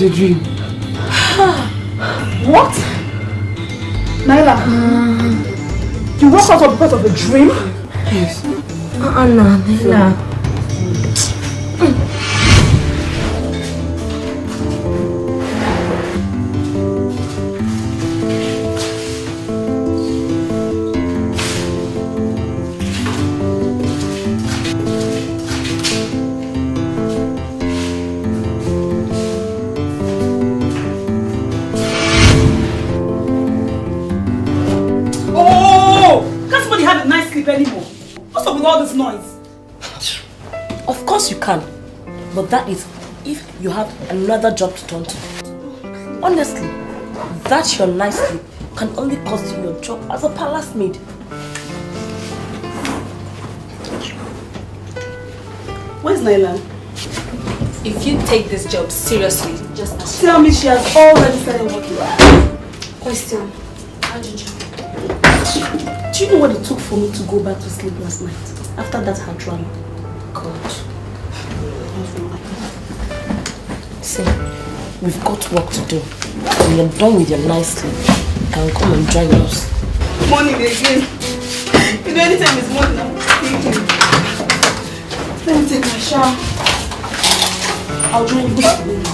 a dream. What? Naila? You woke up because of a dream? Yes. No, Naila. Anymore. What's up with all this noise? Of course you can, but that is if you have another job to turn to. Honestly, that your night sleep can only cost you your job as a palace maid. Where's Naila? If you take this job seriously, just tell me she has already started working. Question. How did you? Do you know what it took for me to go back to sleep last night? After that hard drama? God. See, we've got work to do. When you're done with your nice sleep, you can come and join us. Morning again. You know, anytime it's morning, I'm thinking. Let me take my shower. I'll join you this morning.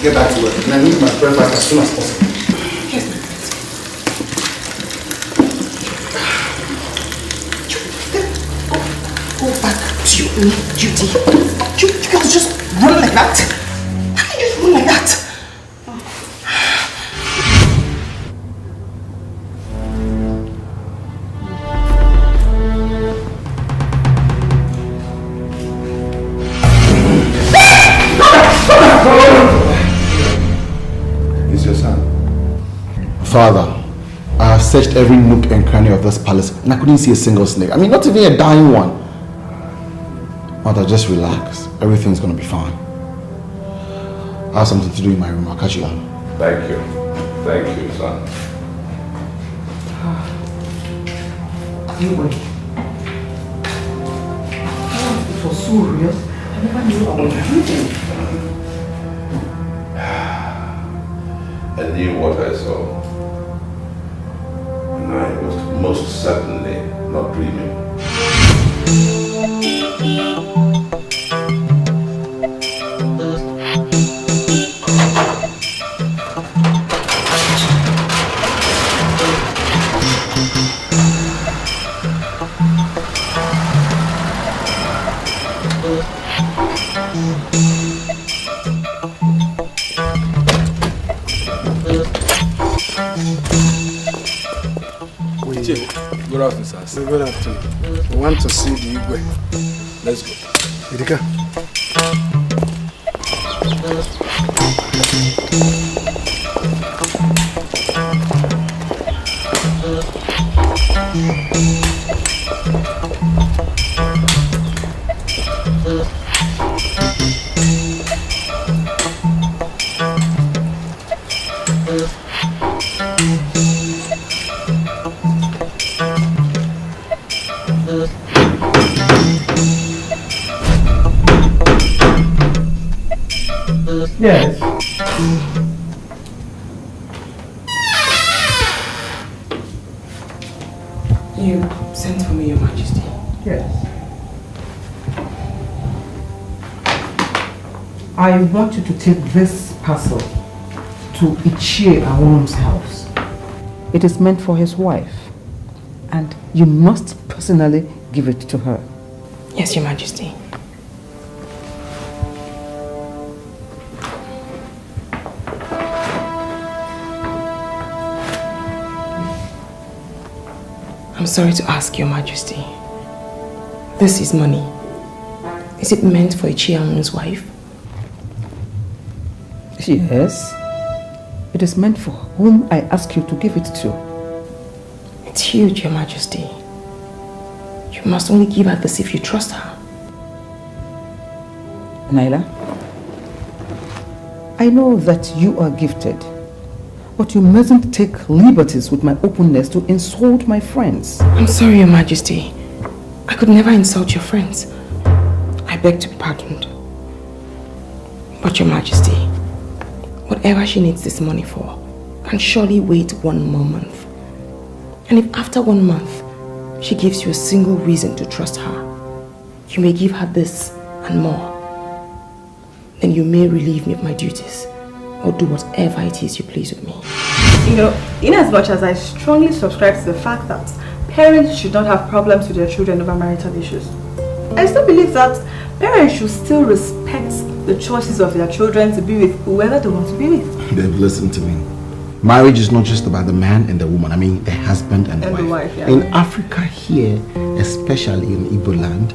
Get back to work, and I need my breakfast as soon as possible. Yes, Go back to your own duty. You can't just run like that. How can you just run like that? Father, I have searched every nook and cranny of this palace and I couldn't see a single snake. I mean, not even a dying one. Mother, just relax. Everything's gonna be fine. I have something to do in my room. I'll catch you later. Thank you. Thank you, son. Anyway, it was so real. I never knew I was dreaming. I knew what I saw. And I was most certainly not dreaming. Good afternoon, sir. Good afternoon. We want to see the Igwe. Let's go. Idika. Yes. You sent for me, Your Majesty. Yes. I want you to take this parcel to Ichie Awonum's house. It is meant for his wife, and you must personally give it to her. Yes, Your Majesty. I'm sorry to ask, Your Majesty. This is money. Is it meant for Ichiamun's wife? Yes. It is meant for whom I ask you to give it to. It's huge, Your Majesty. You must only give her this if you trust her. Naila, I know that you are gifted, but you mustn't take liberties with my openness to insult my friends. I'm sorry, Your Majesty. I could never insult your friends. I beg to be pardoned. But Your Majesty, whatever she needs this money for can surely wait 1 more month. And if after 1 month she gives you a single reason to trust her, you may give her this and more. Then you may relieve me of my duties or do whatever it is you please with me. You know, in as much as I strongly subscribe to the fact that parents should not have problems with their children over marital issues, I still believe that parents should still respect the choices of their children to be with whoever they want to be with. Babe, listen to me. Marriage is not just about the man and the woman. I mean, the husband and the wife. Yeah. In Africa here, especially in Igbo land,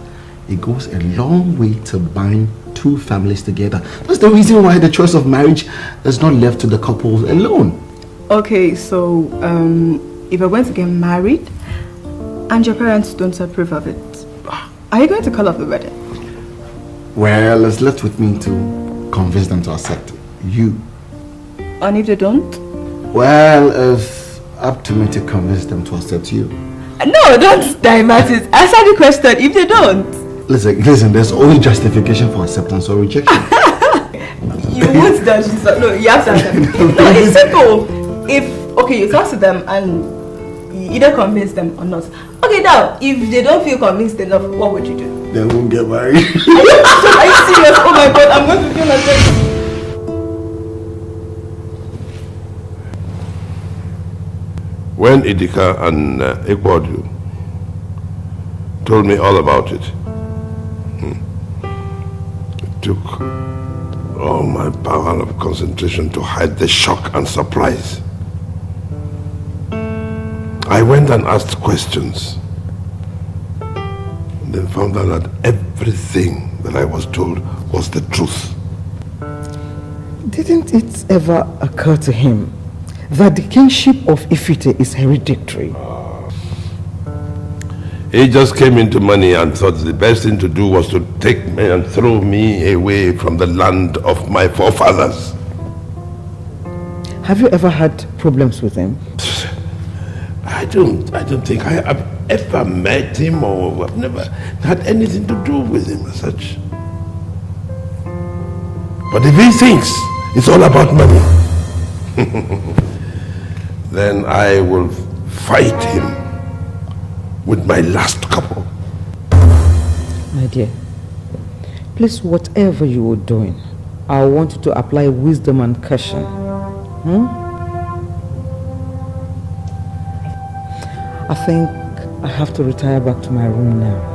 it goes a long way to bind 2 families together. That's the reason why the choice of marriage is not left to the couples alone. Okay, so if you're going to get married and your parents don't approve of it, are you going to call off the wedding? Well, it's left with me to convince them to accept you. And if they don't? Well, it's up to me to convince them to accept you. No, don't divert it. Answer the question if they don't. Listen, there's always justification for acceptance or rejection. You won't dodge this. No, you have to answer. No, it's simple. Okay, you talk to them and you either convince them or not. Okay, now, if they don't feel convinced enough, what would you do? They won't get married. Are you serious? Oh my God, I'm going to feel like When Idika and Ikwodu told me all about it, it took all my power of concentration to hide the shock and surprise. I went and asked questions, and then found out that everything that I was told was the truth. Didn't it ever occur to him that the kingship of Ifite is hereditary? He just came into money and thought the best thing to do was to take me and throw me away from the land of my forefathers. Have you ever had problems with him? I don't think I have ever met him, or I've never had anything to do with him as such. But if he thinks it's all about money, then I will fight him with my last couple. My dear, please, whatever you are doing, I want you to apply wisdom and caution. I think I have to retire back to my room now.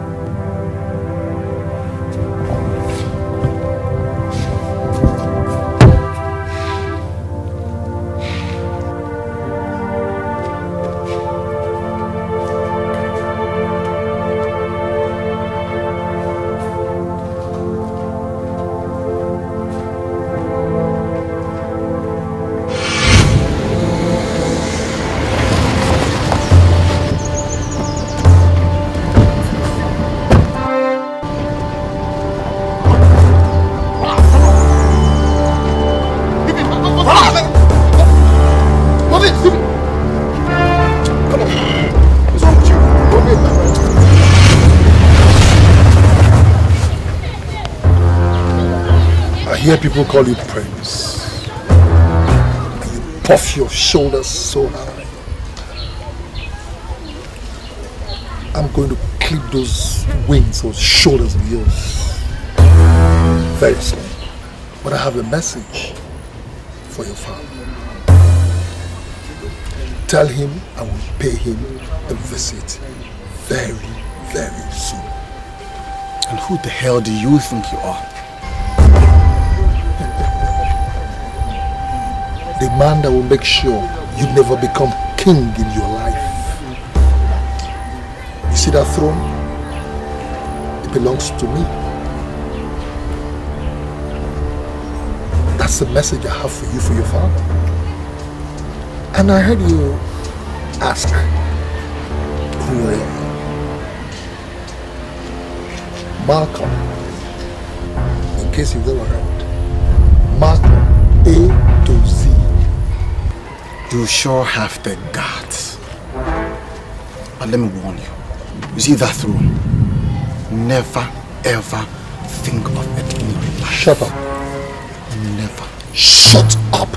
I hear people call you Prince. And you puff your shoulders so high. I'm going to clip those wings, those shoulders of yours very soon. But I have a message for your father. Tell him I will pay him a visit very, very soon. And who the hell do you think you are? The man that will make sure you never become king in your life. You see that throne? It belongs to me. That's the message I have for you, for your father. And I heard you ask who I am. Malcolm, in case you've never heard. Malcolm, A to Z. You sure have the guts. But let me warn you. You see that throne? Never ever think of it in your life. Shut up. Never. Shut up!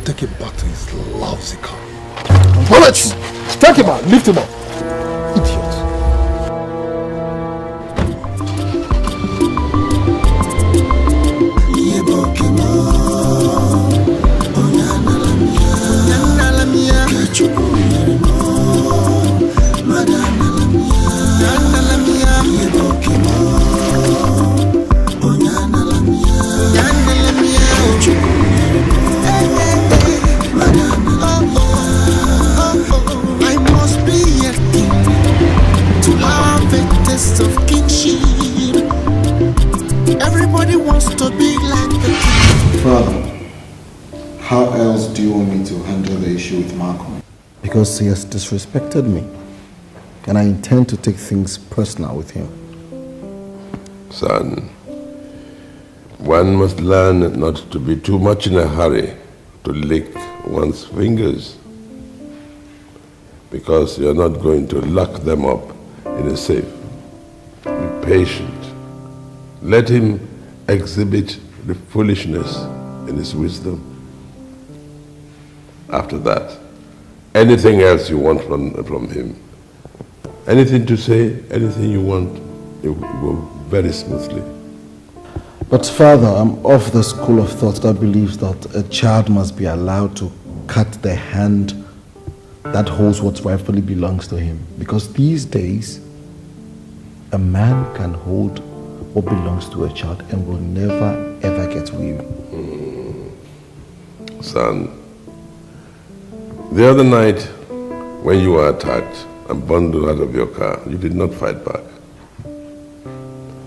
Take him back to his lousy car. Bullets! Take him out! Lift him up! Idiot. I must be a king to have a taste of kingship. Everybody wants to be like the king. Father, how else do you want me to handle the issue with Malcolm? Because he has disrespected me. And I intend to take things personal with him. Son, one must learn not to be too much in a hurry to lick one's fingers, because you're not going to lock them up in a safe. Be patient. Let him exhibit the foolishness in his wisdom. After that, anything else you want from him, anything to say, anything you want, it will go very smoothly. But Father, I'm of the school of thought that believes that a child must be allowed to cut the hand that holds what rightfully belongs to him. Because these days, a man can hold what belongs to a child and will never ever get weary. Son, the other night when you were attacked and bundled out of your car, you did not fight back.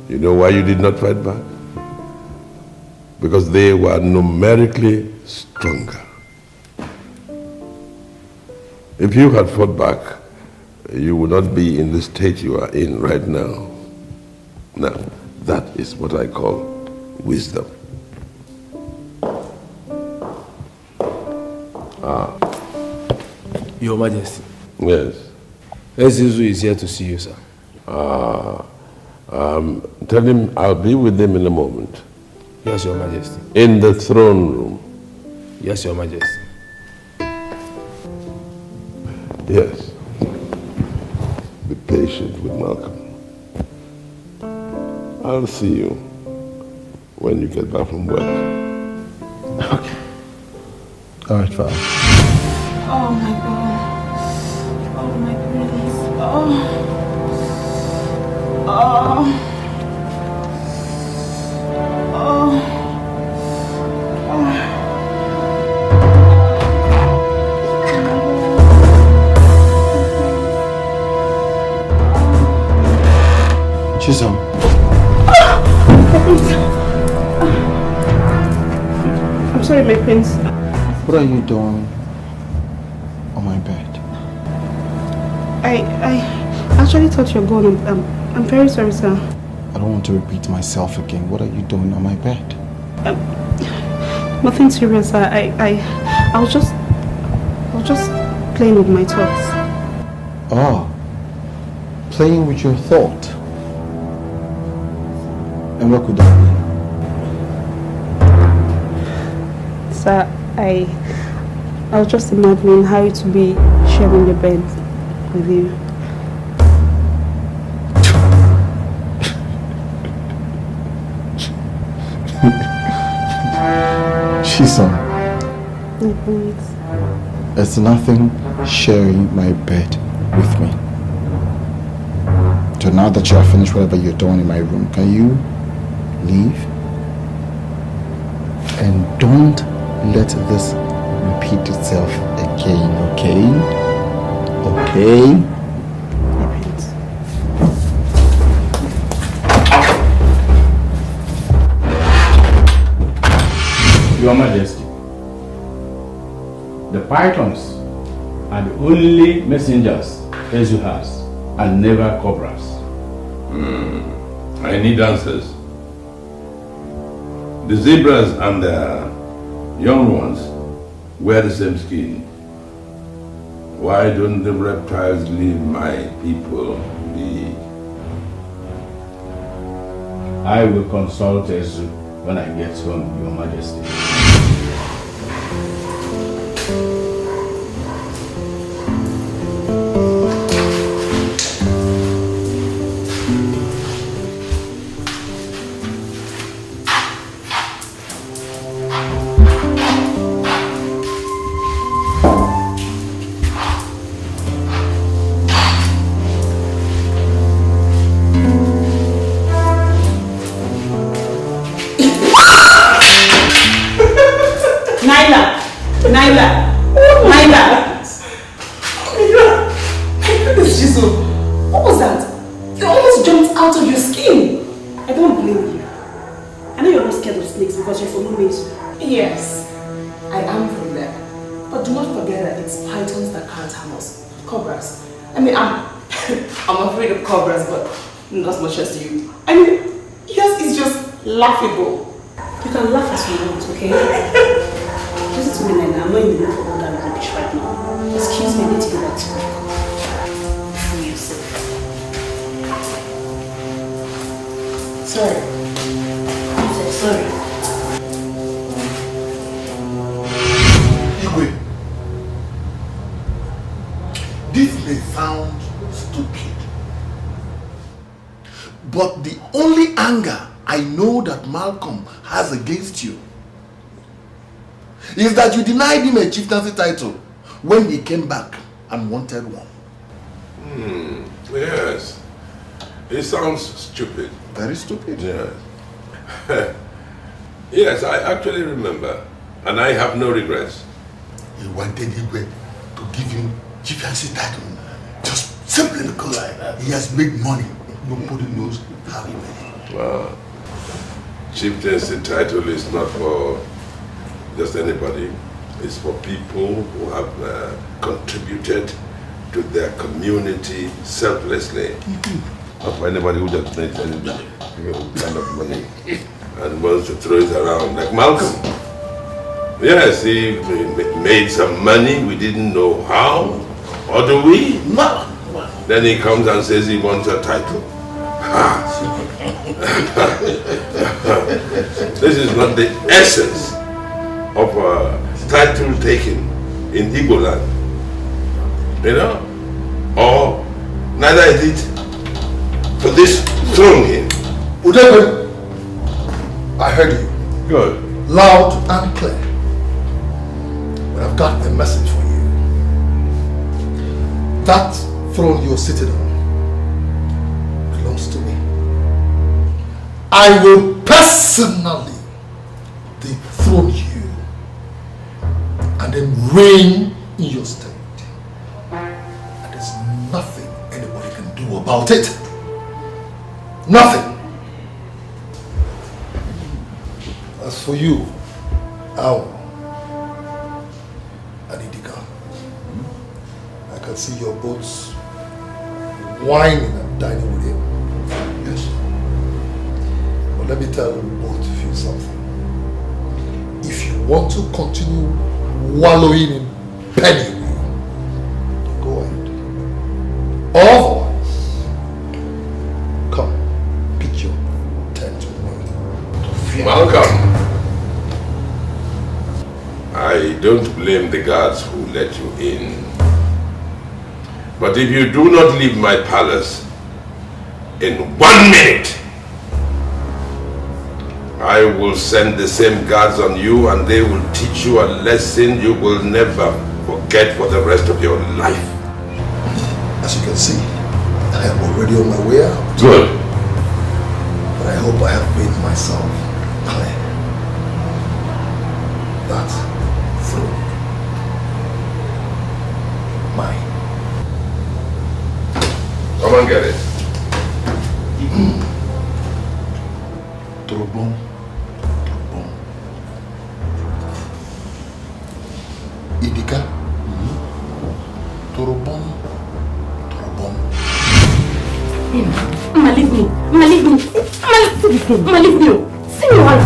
You know why you did not fight back? Because they were numerically stronger. If you had fought back, you would not be in the state you are in right now. Now, that is what I call wisdom. Your Majesty. Yes. Ezizu is here to see you, sir. Tell him I'll be with him in a moment. Yes, Your Majesty. In the throne room. Yes, Your Majesty. Yes. Be patient with Malcolm. I'll see you when you get back from work. Okay. All right, Father. Oh my God. Oh my goodness. Chisholm. I'm sorry, my prince. What are you doing on my bed? I actually thought you were going. I'm very sorry, sir. I don't want to repeat myself again. What are you doing on my bed? Nothing serious, sir. I was just playing with my thoughts. Oh, playing with your thought. And what could that be? Sir, I was just imagining how it would be sharing the bed with you. Chisholm. It's nothing sharing my bed with me. So now that you have finished whatever you're doing in my room, can you leave? And don't let this repeat itself again, okay? Okay? Your Majesty, the pythons are the only messengers Ezu has, and never cobras. I need answers. The zebras and the young ones wear the same skin. Why don't the reptiles leave my people be? I will consult Ezu when I get home, Your Majesty. Laughable. You can laugh as you want, okay? Listen to me, Nana. I'm not in the mood for all that rubbish right now. Excuse me, I need to go back to work. For yourself. Sorry. I'm so sorry. Igwe, this may sound stupid, but the only anger I know that Malcolm has against you is that you denied him a chieftaincy title when he came back and wanted one. Yes. It sounds stupid. Very stupid. Yes. Yes, I actually remember. And I have no regrets. He wanted Igwe to give him chieftaincy title just simply because he has made money. Nobody knows how he made it. Wow. Chieftaincy title is not for just anybody. is for people who have contributed to their community selflessly. Not for anybody who just makes any kind of money and wants to throw it around, like Malcolm. Yes, he made some money, we didn't know how, or do we? No. Then he comes and says he wants a title. This is not the essence of a title taken in Igbo land. You know? Or neither is it for this throne here. Udebe, I heard you. Good. Loud and clear. But I've got a message for you. That throne you're sitting on belongs to me. I will personally dethrone you and then reign in your state. And there's nothing anybody can do about it. Nothing. As for you, Owl and Idika, I can see your boats whining and dining with him. Yes. But let me tell both of you something. If you want to continue wallowing in penury, go ahead. Otherwise, come, pitch your tent with me. Malcolm, I don't blame the guards who let you in. But if you do not leave my palace in 1 minute, I will send the same guards on you and they will teach you a lesson you will never forget for the rest of your life. As you can see, I am already on my way out. Good. But I hope I have made myself clear. That throne, mine. Come and get it. Turobon. Idika. Turobon. Mama, leave me. Mama, leave me. Mama, leave me. See me one.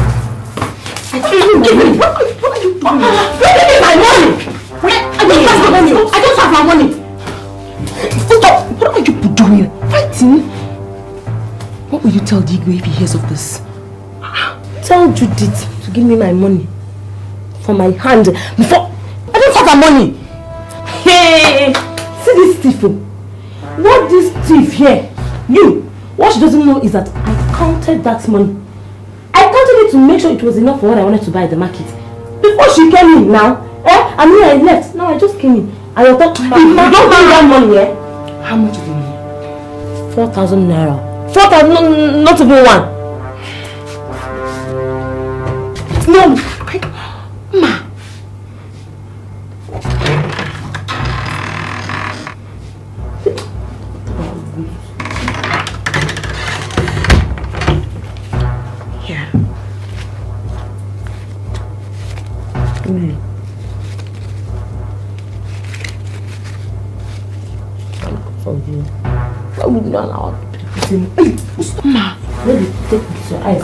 I can't give me. What are you doing? Bring me my money. I don't have my money. I don't have my money. Stop. What are you doing? Fighting? What will you tell Digwe if he hears of this? Tell Judith to give me my money for my hand before I don't have my money. Hey, see this thief. What this thief here? You. What she doesn't know is that I counted that money. I counted it to make sure it was enough for what I wanted to buy at the market. Before she came in now, and when I left, now I just came in. And I thought, if you don't bring that money, how much is the money? 4,000 naira. 4,000, not even one. No, Ma. Here. I would not allow it. Ma, let me take this your eyes.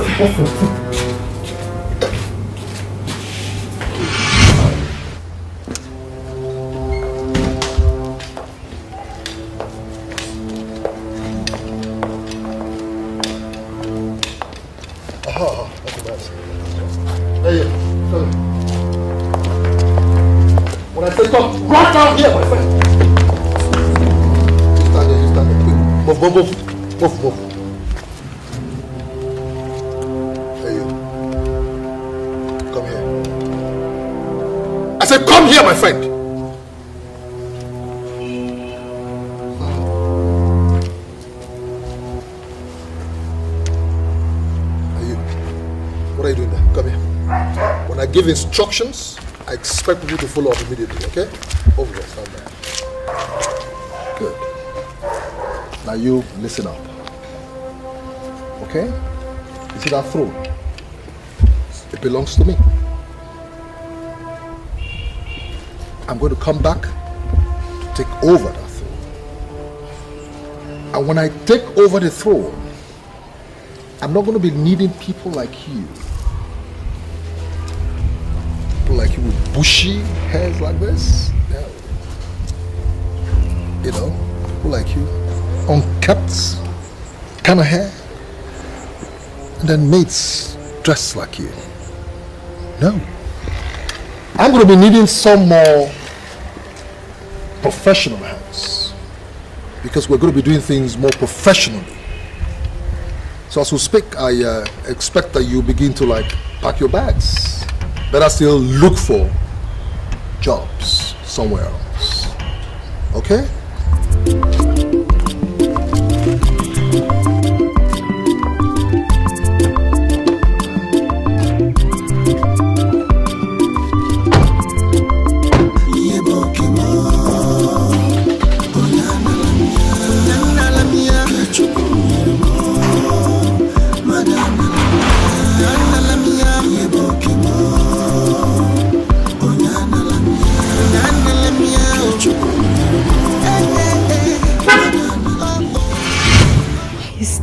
When I say stop, right down here, my friend. You stand there, quick. Move. Hey, you. Come here. I said, come here, my friend. Hey, you. What are you doing there? Come here. When I give instructions, I expect you to follow up immediately, okay? Over there, stand there. Good. Now you listen up. Okay? You see that throne? It belongs to me. I'm going to come back to take over that throne. And when I take over the throne, I'm not going to be needing people like you. People like you with bushy hairs like this. No. You know, people like you, unkept kind of hair. And then mates dressed like you. No. I'm going to be needing some more professional hands. Because we're going to be doing things more professionally. So as we speak, I expect that you begin to pack your bags. Better still look for jobs somewhere else. Okay?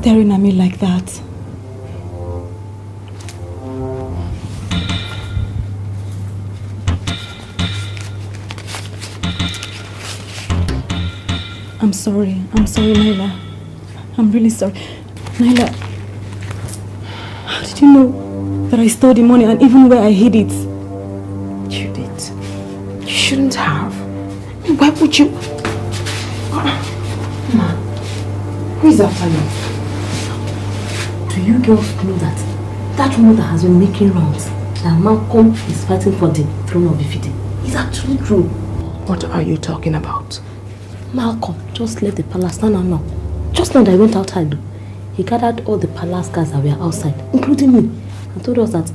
Staring at me like that. I'm sorry, Naila. I'm really sorry. Naila, how did you know that I stole the money and even where I hid it? You did. You shouldn't have. Why would you? Man, who is after you? Do you girls know that rumor has been making rounds that Malcolm is fighting for the throne of Ifite is actually true? What are you talking about? Malcolm just left the palace now. Just now that I went outside, he gathered all the palace guys that were outside, including me, and told us that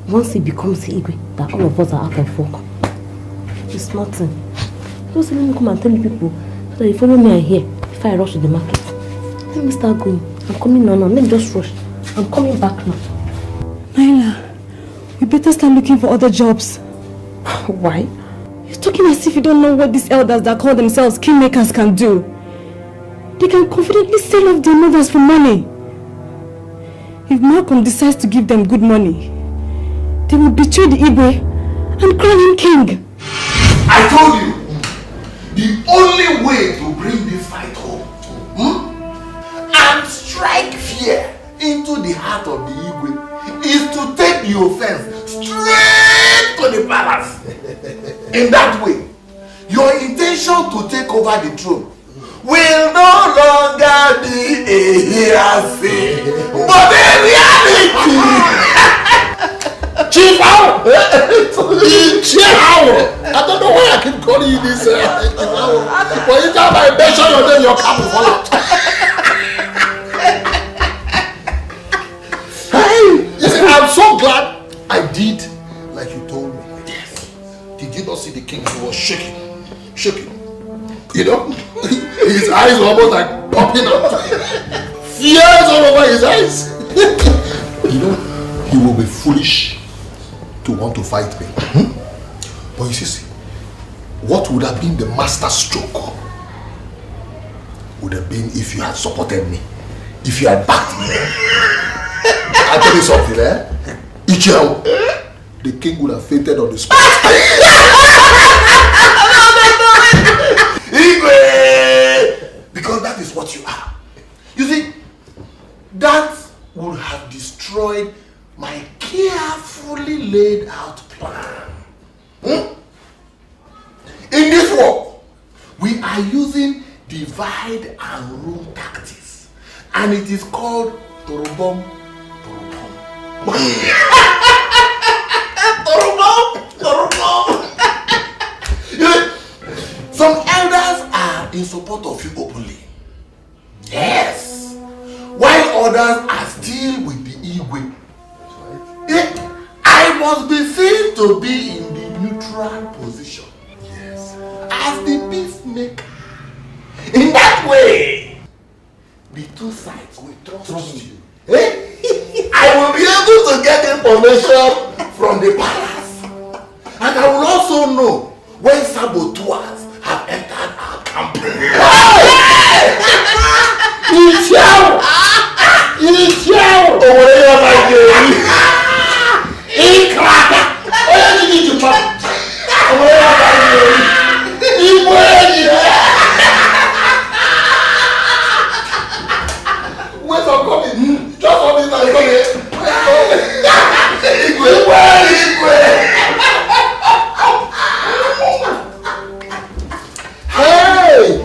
once he becomes the Igwe, that all of us are out of work. It's nothing. Just let me come and tell you people so that you follow me here if I rush to the market. Let me start going. I'm coming now. Let me just rush. I'm coming back now. Naila, we better start looking for other jobs. Why? You're talking as if you don't know what these elders that call themselves kingmakers can do. They can confidently sell off their mothers for money. If Malcolm decides to give them good money, they will betray the Igwe and crown him king. I told you, the only way to bring this fight home and strike fear into the heart of the Igwe is to take the offense straight to the palace. In that way, your intention to take over the throne will no longer be a hearsay, but a reality. Chief Howard! Chief Howard! I don't know why I keep calling you this. But each time I mention your name, your cap will fall out. You see, I'm so glad I did like you told me. Yes. Did you not see the king? He was shaking. You know? His eyes were almost like popping out. Fears all over his eyes. You know, he will be foolish to want to fight me. But you see, what would have been the master stroke would have been if you had supported me, if you had backed me. I'll tell you something, Ichel, the king would have fainted on the spot. Because that is what you are. You see, that would have destroyed my carefully laid out plan. In this war, we are using divide and rule tactics, and it is called Torobom. Some elders are in support of you openly. Yes. While others are still with the Igwe. I must be seen to be in the neutral position. Yes. As the peacemaker. In that way, the two sides will trust you. I will be able to get information from the palace. And I will also know when saboteurs have entered our camp. Wait, I'm coming. Just for me, I'm coming. Hey!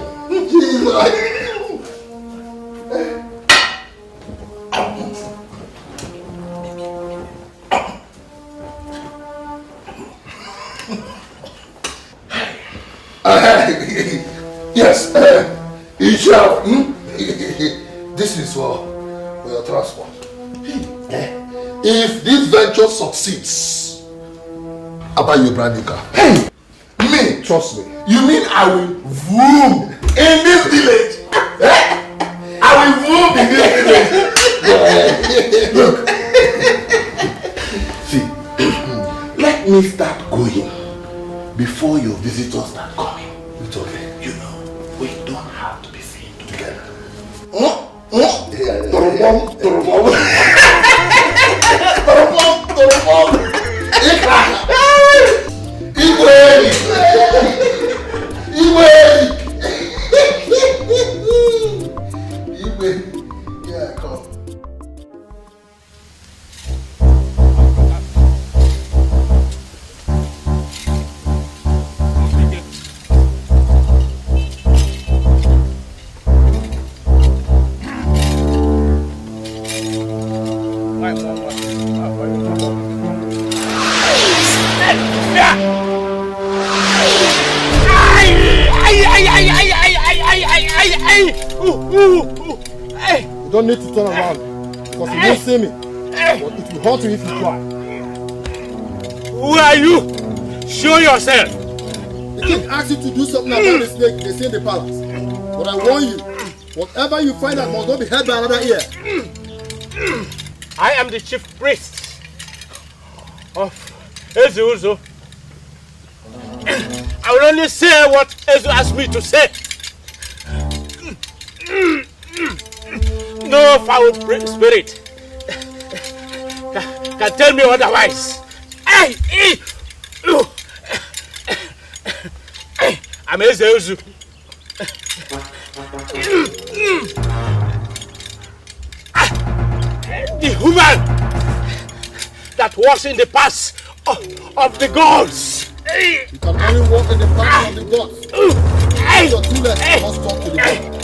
Jesus! Yes, Isham. This is for your transport. If this venture succeeds, I'll buy you a brand new car. Hey, me, trust me. You mean I will vroom in this village? I will vroom in this village. Look, see, let me start going before your visitors start coming. It's okay. You know, we don't have to be seen together. Yeah, come. You don't need to turn around because you won't see me. But it will haunt you if you try. Who are you? Show yourself. The king asked you to do something about the snake they see in the palace. But I warn you, whatever you find out must not be heard by another ear. I am the chief priest of Ezu. I will only say what Ezu asked me to say. No foul spirit can tell me otherwise. I'm Ezu. The woman that walks in the paths of the gods. You can only walk in the path of the gods. Your two legs must talk to the gods.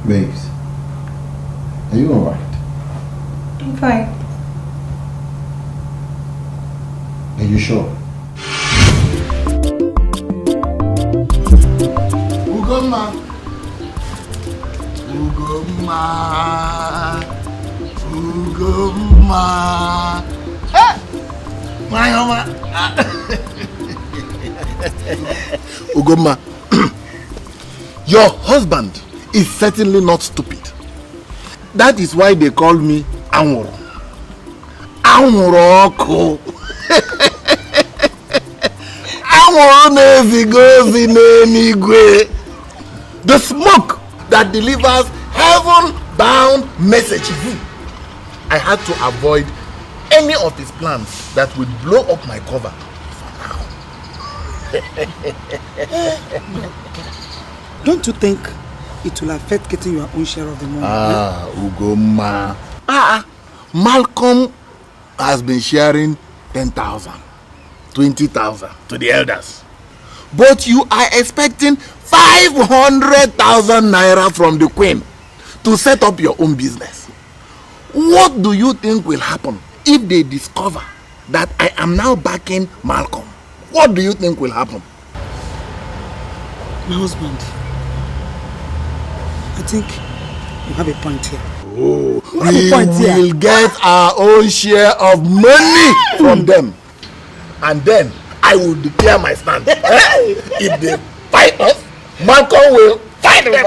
Babes, are you alright? I'm fine. Are you sure? Ugoma. Ugoma. Ugoma. Hey! My mama. Ugoma. Your husband is certainly not stupid. That is why they call me Anwuru. Anwuru. The smoke that delivers heaven-bound messages. I had to avoid any of his plans that would blow up my cover for now. Don't you think it will affect getting your own share of the money? Ugoma. Malcolm has been sharing 10,000, 20,000 to the elders. But you are expecting 500,000 naira from the queen to set up your own business. What do you think will happen if they discover that I am now backing Malcolm? What do you think will happen? My husband, I think you have a point here. We will get our own share of money from them. And then I will declare my stand. If they fight us, Malcolm will fight them.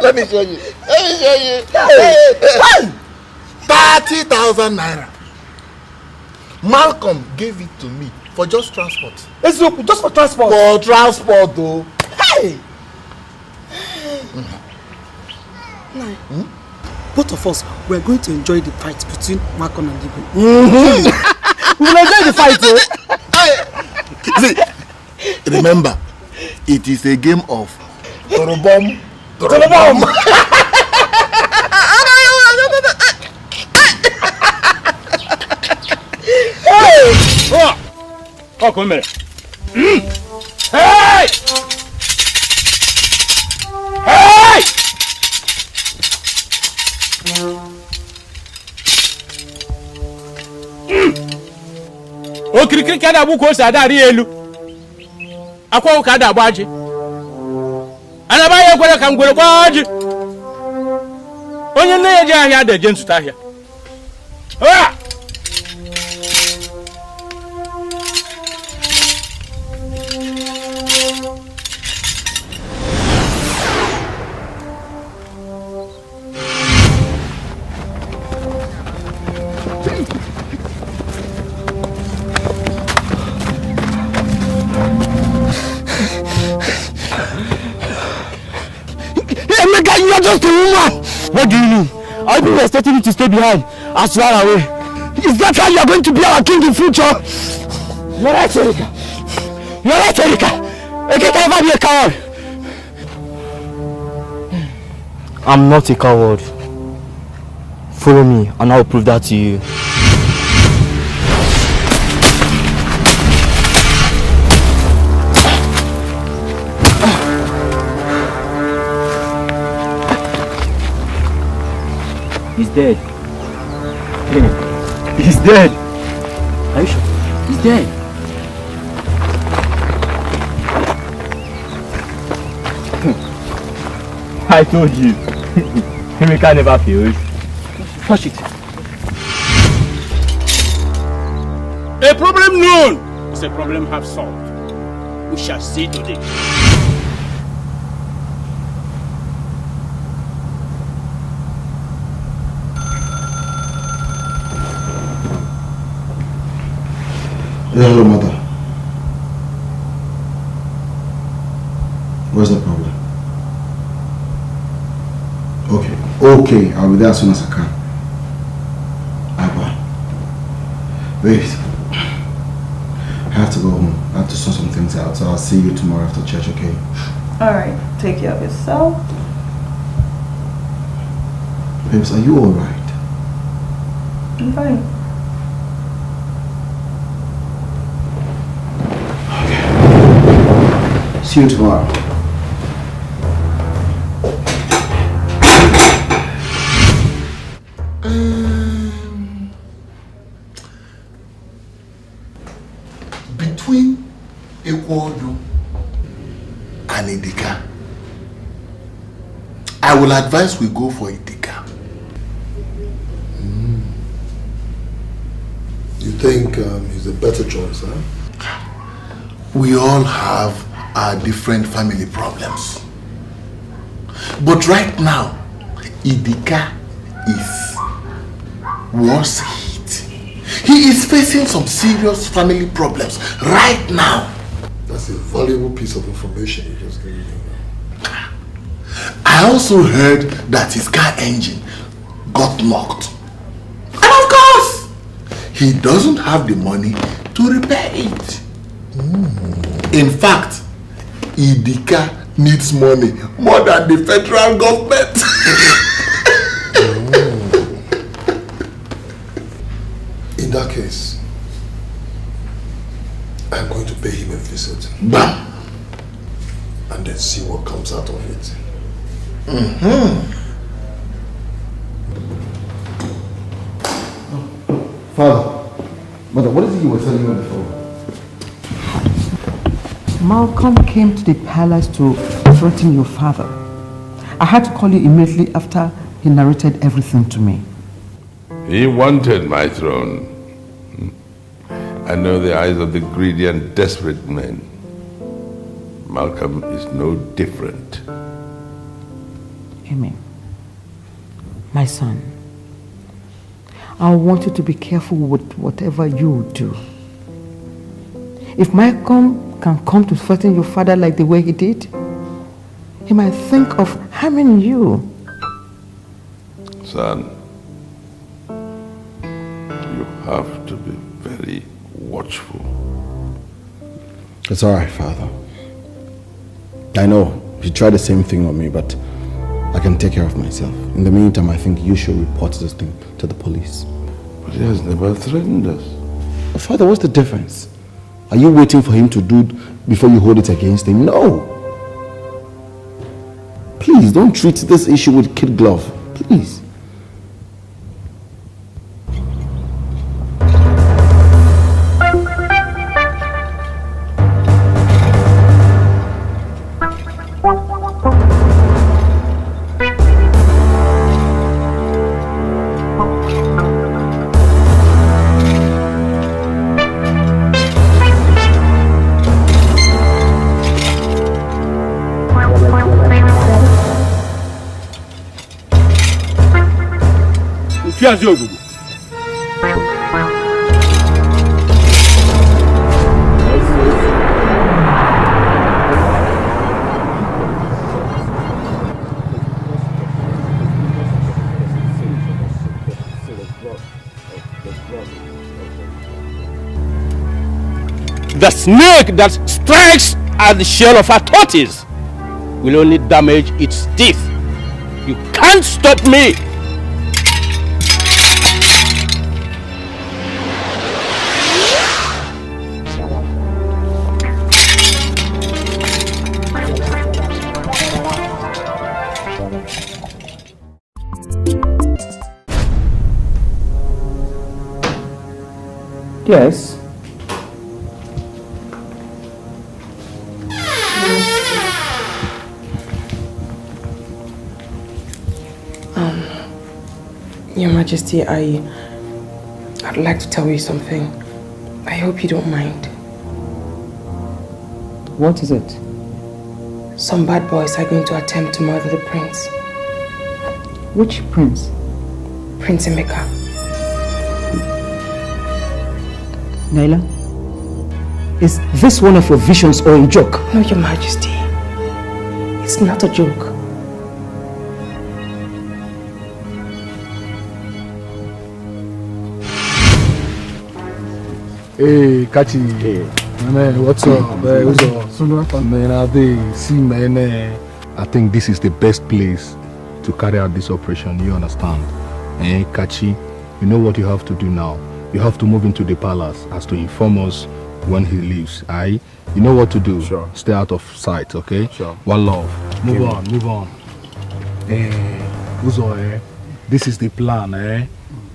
Let me show you. 30,000 naira. Malcolm gave it to me for just transport. Just for transport? For transport, though. Hey! Both of us, we are going to enjoy the fight between Malcolm and Igwe. We will enjoy the fight, See, remember, it is a game of Torobom. Oh, come here. Hey! Hey! O kirikiri kada bu ko sada ri elu. Akwa ka da gbaji. Ana ba ye gwere kan gwere gbaji. Onye nne ya ji ahịa da je ntuta ahịa. Ah! You are just a woman. What do you mean? Our people are expecting you to stay behind as you are away. Is that how you are going to be our king in future? You're right, Erika. You're right, Erika. I can't ever be a coward. I'm not a coward. Follow me and I'll prove that to you. He's dead. He's dead. Are you sure? He's dead. I told you. Himika never fails. Touch it. A problem known is a problem half solved. We shall see today. Hello, mother. What's the problem? Okay, I'll be there as soon as I can. Abba. Wait. I have to go home. I have to sort some things out, so I'll see you tomorrow after church, okay? Alright, take care of yourself. Babes, are you alright? I'm fine. See you tomorrow. Between Ekwoju and Idika, I will advise we go for Idika. You think he's a better choice, huh? We all have our different family problems. But right now, Idika is worse hit. He is facing some serious family problems right now. That's a valuable piece of information you just gave me. I also heard that his car engine got knocked. And of course, he doesn't have the money to repair it. In fact, Idika needs money more than the federal government. In that case, I'm going to pay him a visit. Bam! And then see what comes out of it. Father, Mother, what is it you were telling me on the phone? Malcolm came to the palace to threaten your father. I had to call you immediately after He narrated everything to me. He wanted my throne. I know the eyes of the greedy and desperate men. Malcolm is no different. Amen. My son, I want you to be careful with whatever you do. If Malcolm can come to threaten your father like the way he did, he might think of harming you. Son, you have to be very watchful. It's all right, Father. I know you tried the same thing on me, but I can take care of myself. In the meantime, I think you should report this thing to the police. But he has never threatened us. Father, what's the difference? Are you waiting for him to do before you hold it against him? No. Please, don't treat this issue with kid glove. Please. The snake that strikes at the shell of a tortoise will only damage its teeth. You can't stop me. Yes. Your Majesty, I'd like to tell you something. I hope you don't mind. What is it? Some bad boys are going to attempt to murder the prince. Which prince? Prince Emeka. Naila, is this one of your visions or a joke? No, Your Majesty. It's not a joke. Hey, Kachi. Hey. Man, what's up? What's up? Man, I think this is the best place to carry out this operation, you understand? Hey, Kachi, you know what you have to do now? You have to move into the palace as to inform us when he leaves. Aye? You know what to do? Sure. Stay out of sight, okay? Sure. One love. Move on. Uzo, this is the plan,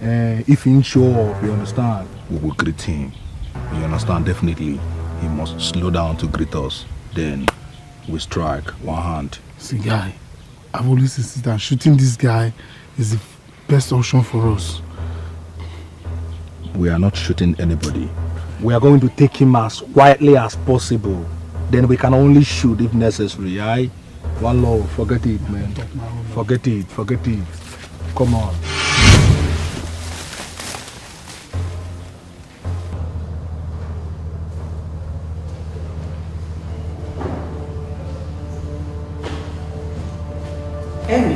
if he show up, you understand, we will greet him. You understand? Definitely, he must slow down to greet us. Then we strike one hand. See, guy, I've always insisted that shooting this guy is the best option for us. We are not shooting anybody. We are going to take him as quietly as possible. Then we can only shoot if necessary, aye? One love, forget it, man. Forget it. Come on. Emmy,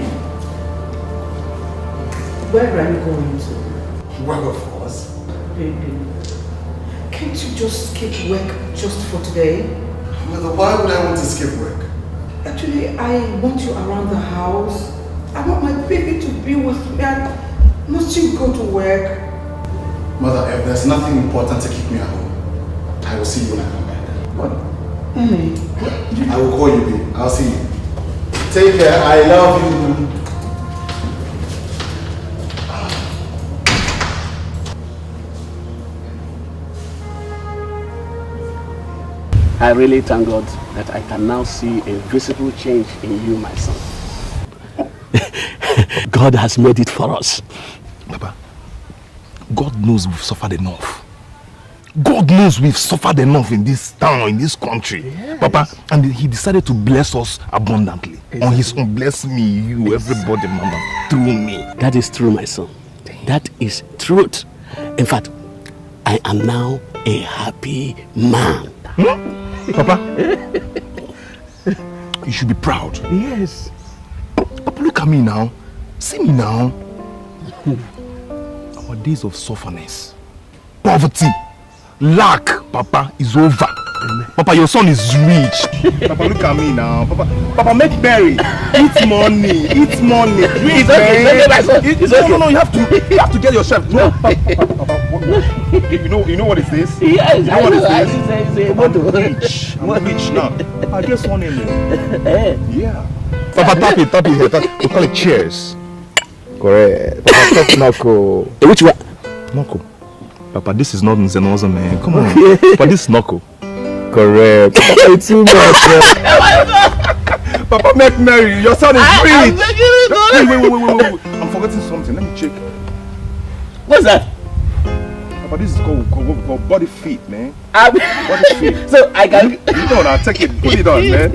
where are you going to? Work, of course. Baby, can't you just skip work just for today? Mother, why would I want to skip work? Actually, I want you around the house. I want my baby to be with me. Must you go to work? Mother, if there's nothing important to keep me at home, I will see you when I come back. What? Emmy, I will call you, babe. I'll see you. Take care. I love you. I really thank God that I can now see a visible change in you, my son. God has made it for us. Papa, God knows we've suffered enough. God knows we've suffered enough in this town, in this country. Yes. Papa, and he decided to bless us abundantly. Exactly. On his own, bless me, you, everybody, Mama, through me. That is true, my son. That is truth. In fact, I am now a happy man. Papa, you should be proud. Yes. Papa, look at me now. See me now. Our days of sufferness, poverty, lack, Papa, is over. Amen. Papa, your son is rich. Papa, look at me now. Papa, make berry. Eat money. Eat money. It's okay, it's okay. No, you have to get yourself. No, Papa, you know what it is? Yes, you know what it is? I'm rich now. I just want him. Yeah. Papa, tap it here. We call it cheers. Correct. Papa, talk knuckle. Which one? Knuckle. Papa, this is not Nzenoza, man. Come on. Papa, this is knuckle. Correct. Papa, it's too much. Papa, make merry. Your son is rich. Wait. I'm forgetting something. Let me check. What's that? Papa, this is called body fit, man. Body fit. So I can... You know now, take it. Put it on, man.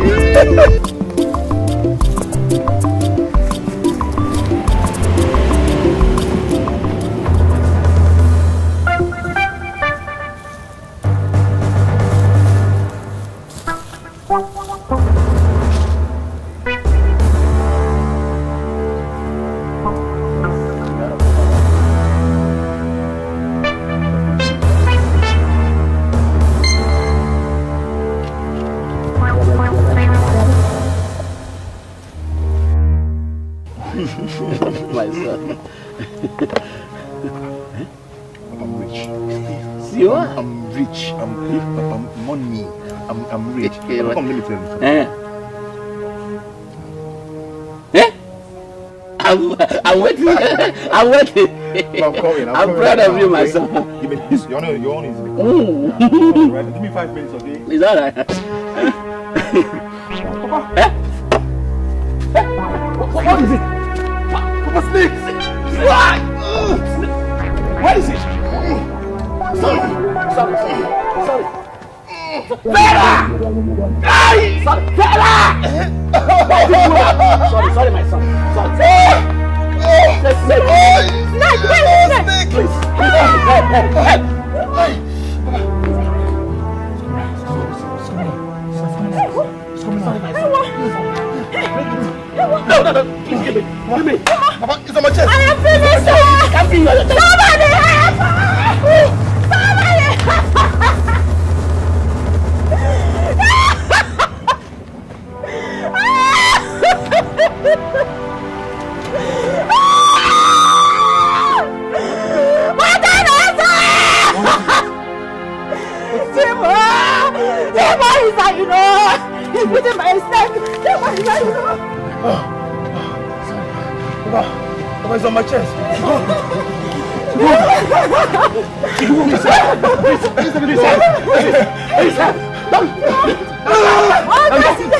My son. I'm rich. You are? I'm rich. I'm money. I'm rich. Come, let me tell you something. I'm waiting. I'm waiting. I'm proud of you, my son. Your own is right. Give me 5 minutes, okay? Is that right? Papa. What is it? Papa, snake! What is it? Sorry. Fela! Sorry, my son. Sorry. Snake! Please. No, please give me. Papa, it's on my chest. I am finished! Somebody help! Somebody help! Is that, you know? He's beating my snake. Is that, you know? Papa, it's on my chest.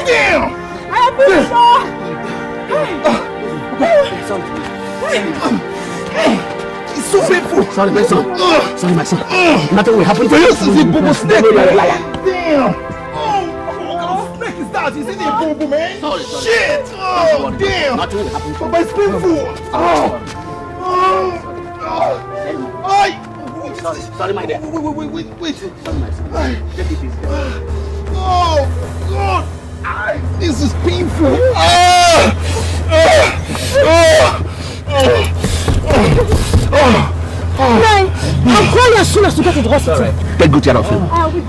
Damn! I am pretty sure. It's so painful. Sorry, my son. Sorry, my son. Nothing will happen to you. This is a boo snake. You're a liar. Damn! What kind of snake is that? Is it a boo, man? Sorry. Shit! Oh, damn! Nothing will happen to you. Papa, it's painful. Sorry, my dear. Wait. Sorry, my son. Take it easy. Oh, God! This is painful. I'll call you as soon as you get to the hospital. Take good care of him. I will.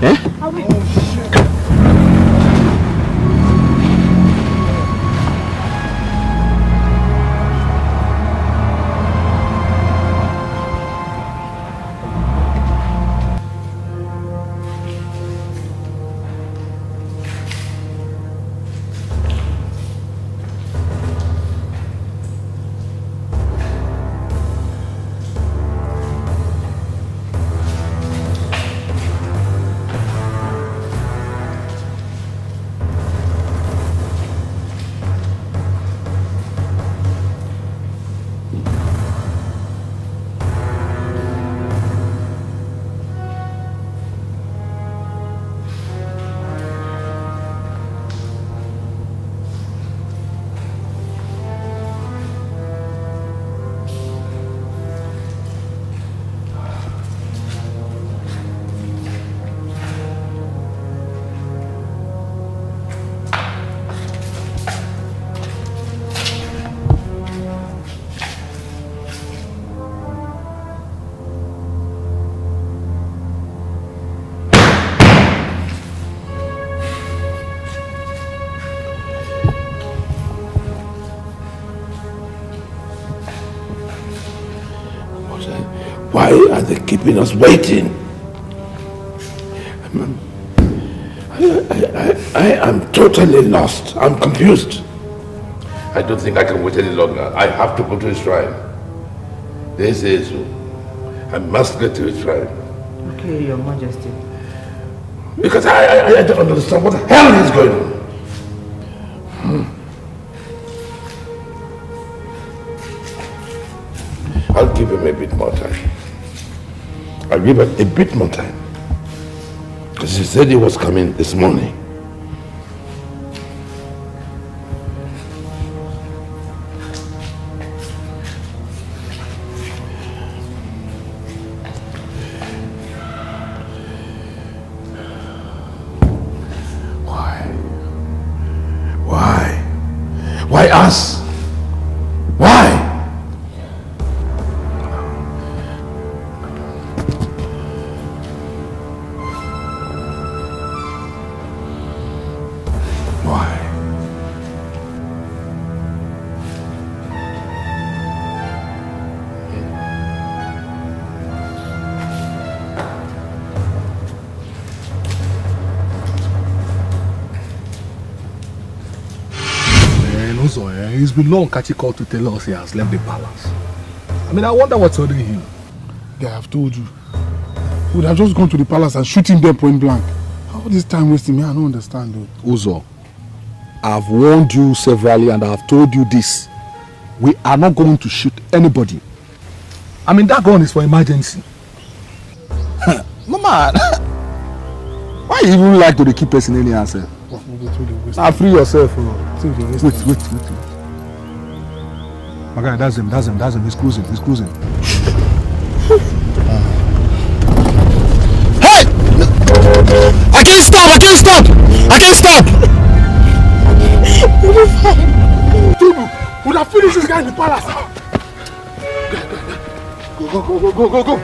Why are they keeping us waiting? I am totally lost. I'm confused. I don't think I can wait any longer. I have to go to his shrine. This is... I must get to his shrine. Okay, Your Majesty. Because I don't understand what the hell is going on. I'll give him a bit more time. I'll give him a bit more time. Because he said he was coming this morning. Why us? Why? It's been long Kachi called to tell us he has left the palace. I mean, I wonder what's holding him. Yeah, I've told you. We would have just gone to the palace and shooting them point blank. How this time wasting me? I don't understand though. Uzo, I've warned you severally and I've told you this. We are not going to shoot anybody. I mean, that gun is for emergency. Mama, why you even like to keep person any answer? Now free yourself. Wait. My guy, that's him. He's cruising. Hey! I can't stop! You're fine. Dude, would have finished this guy in the palace. Go.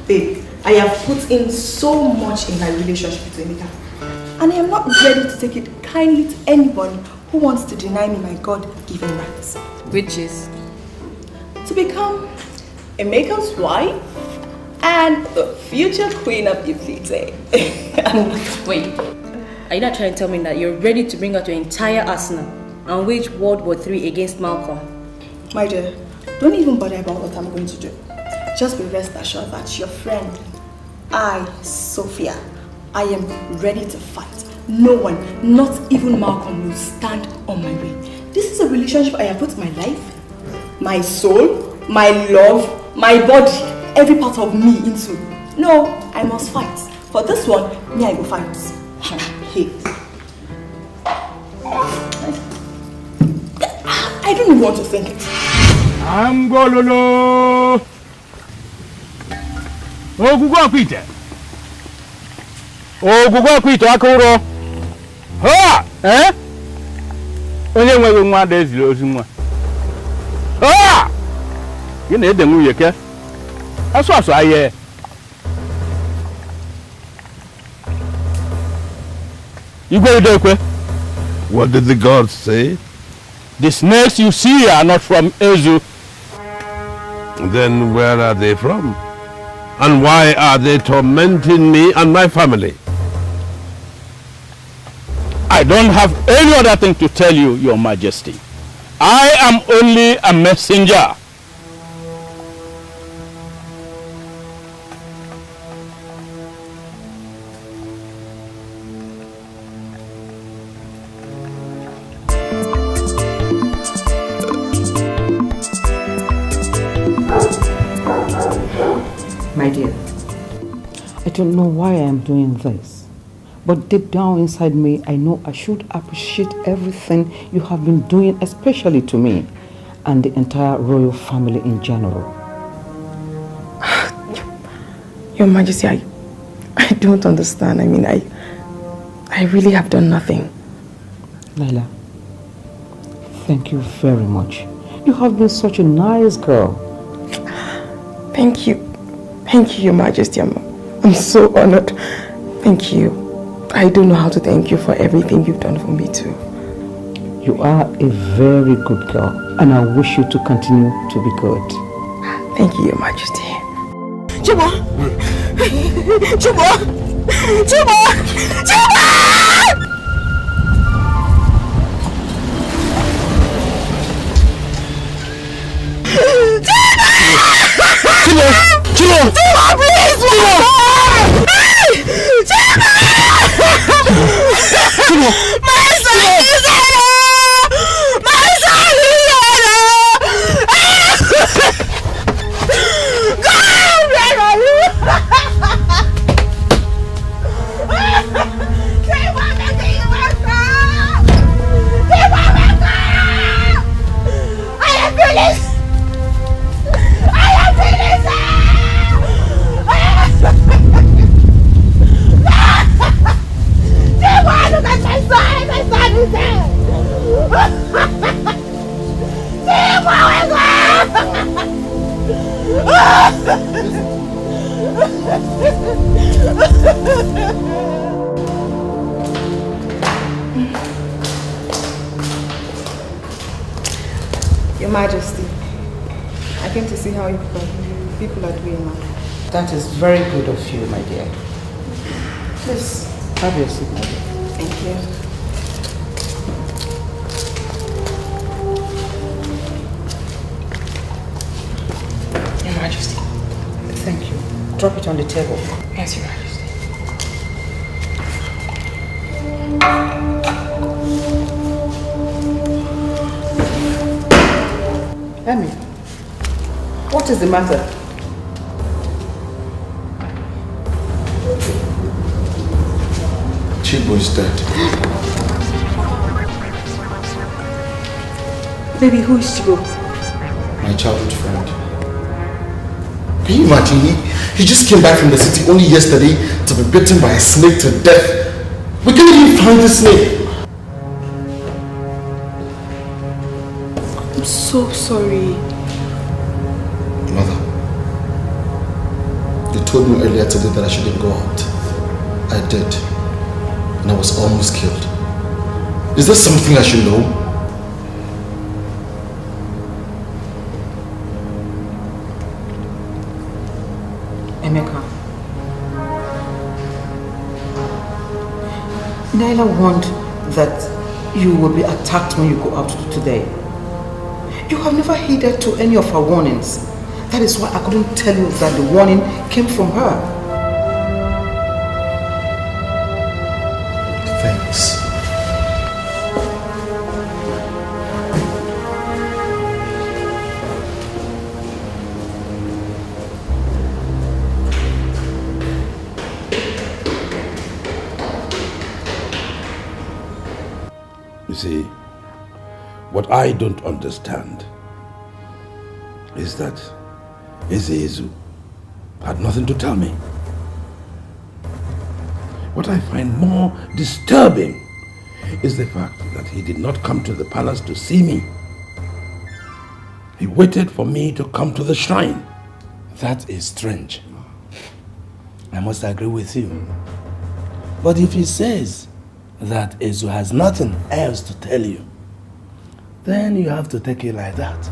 Babe, I have put in so much in my relationship with Emeka. And I am not ready to take it kindly to anybody who wants to deny me my God-given rights. Which is? To become Emeka's wife and the future queen of Ifite. Wait, are you not trying to tell me that you're ready to bring out your entire arsenal and wage World War III against Malcolm? My dear, don't even bother about what I'm going to do. Just be rest assured that your friend, I, Sophia, I am ready to fight. No one, not even Malcolm, will stand on my way. This is a relationship I have put my life, my soul, my love, my body, every part of me into. No, I must fight. For this one, me I go fight. Hey. I don't even want to think it. I'm gololo. Ogugo kwite akuro. Ha! Onye nwe nwa da ezili ozi nwa. Ha! You na ede nwuye ke. Aso aye. What did the gods say? The snakes you see are not from Ezu. Then where are they from? And why are they tormenting me and my family? I don't have any other thing to tell you, Your Majesty. I am only a messenger. My dear, I don't know why I am doing this. But deep down inside me, I know I should appreciate everything you have been doing, especially to me and the entire royal family in general. Your Majesty, I don't understand. I mean, I really have done nothing. Laila, thank you very much. You have been such a nice girl. Thank you. Thank you, Your Majesty. I'm so honored. Thank you. I don't know how to thank you for everything you've done for me too. You are a very good girl, and I wish you to continue to be good. Thank you, Your Majesty. Chibo! Chibo! Chibo! Chibo! Chibo! Chibo! Chibo, please! Chibo! Chibo! My son is alive! My son is alive! God, where are you? Chibo, I am finished! I am finished! Chibo, look at my son! My son is dead! Chibo, wake up! Your Majesty, I came to see how you people are doing now. That is very good of you, my dear. Please, have your seat, my dear. Thank you. Your Majesty. Thank you. Drop it on the table. Yes, Your Majesty. Emmy, what is the matter? Chibo is dead. Baby, who is Chibo? My childhood friend. Can you imagine? He just came back from the city only yesterday to be bitten by a snake to death. We can't even find the snake. I'm so sorry. Mother, you told me earlier today that I shouldn't go out. I did. And I was almost killed. Is there something I should know? Emeka, Naila warned that you will be attacked when you go out today. You have never heeded to any of her warnings. That is why I couldn't tell you that the warning came from her. Thanks. You see, what I don't understand is that Ezezu had nothing to tell me. What I find more disturbing is the fact that he did not come to the palace to see me. He waited for me to come to the shrine. That is strange. I must agree with you. But if he says that Ezu has nothing else to tell you, then you have to take it like that.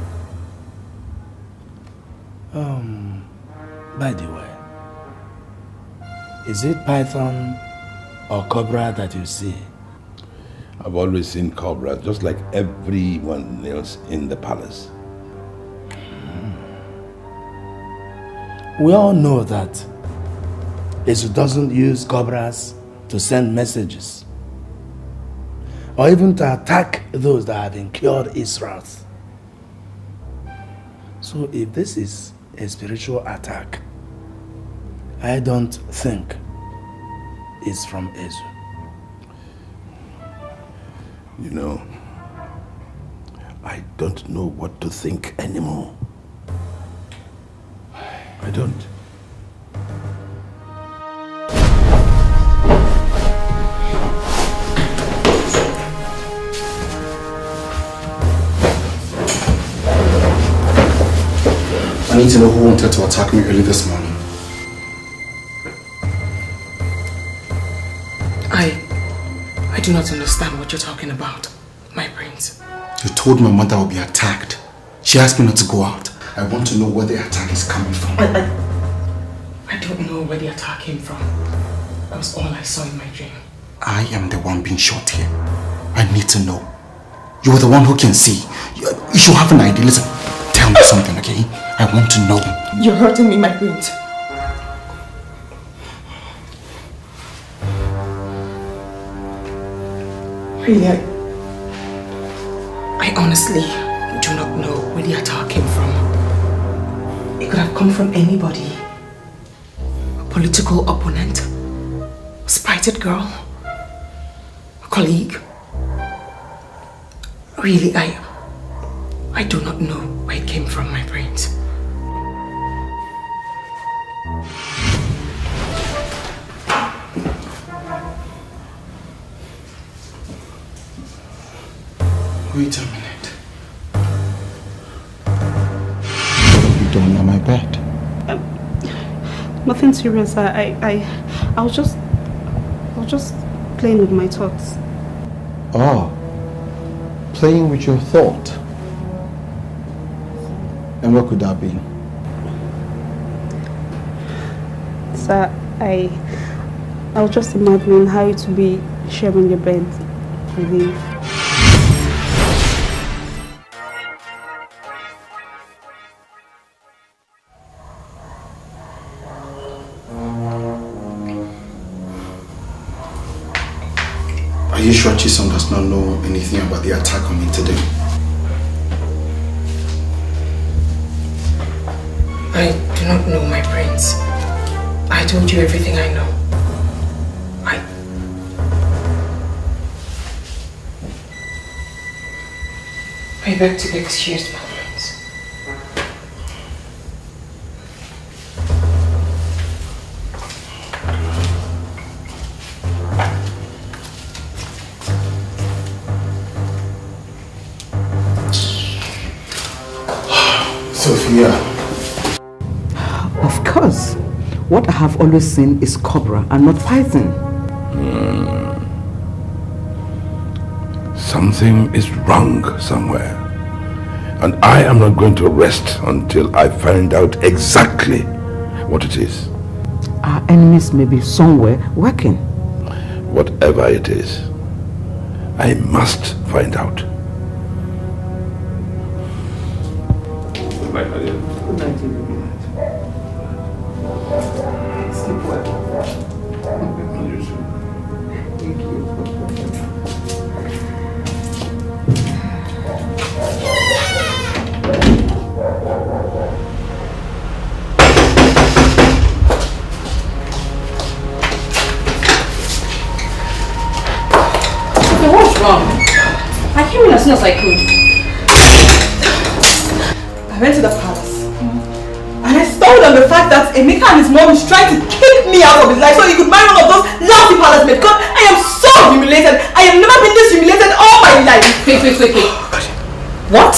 By the way, is it python or cobra that you see? I've always seen cobra, just like everyone else in the palace. We all know that Ezu doesn't use cobras to send messages or even to attack those that have incurred his wrath. So if this is a spiritual attack, I don't think it's from Ezu. You know, I don't know what to think anymore. I don't. I need to know who wanted to attack me early this morning. I do not understand what you're talking about, my prince. You told my mother I'll be attacked. She asked me not to go out. I want to know where the attack is coming from. I don't know where the attack came from. That was all I saw in my dream. I am the one being shot here. I need to know. You're the one who can see. You should have an idea. Listen, tell me something, okay? I want to know. You're hurting me, my prince. Really, I honestly do not know where the attack came from. It could have come from anybody. A political opponent, a spirited girl, a colleague. Really, I do not know where it came from, my brains. Wait a minute. You don't know my bed? Nothing serious. I was just playing with my thoughts. Oh, playing with your thought. And what could that be? Sir, I was just imagining how it would be sharing your bed with you. Are you sure Chisom does not know anything about the attack on me today? I do not know, my prince. I told you everything I know. I beg to be excused, my prince. Sophia. Of course. What I have always seen is cobra and not python. Something is wrong somewhere. And I am not going to rest until I find out exactly what it is. Our enemies may be somewhere working. Whatever it is, I must find out. Good night, Maria. Good night, Good night. Sleep well. Thank you. What's wrong? I came in as soon as I could. I went to the palace. And I stumbled on the fact that Emeka and his mom is trying to kick me out of his life so he could marry one of those lousy palace mates. God, I am so humiliated. I have never been this humiliated all my life. Wait. What?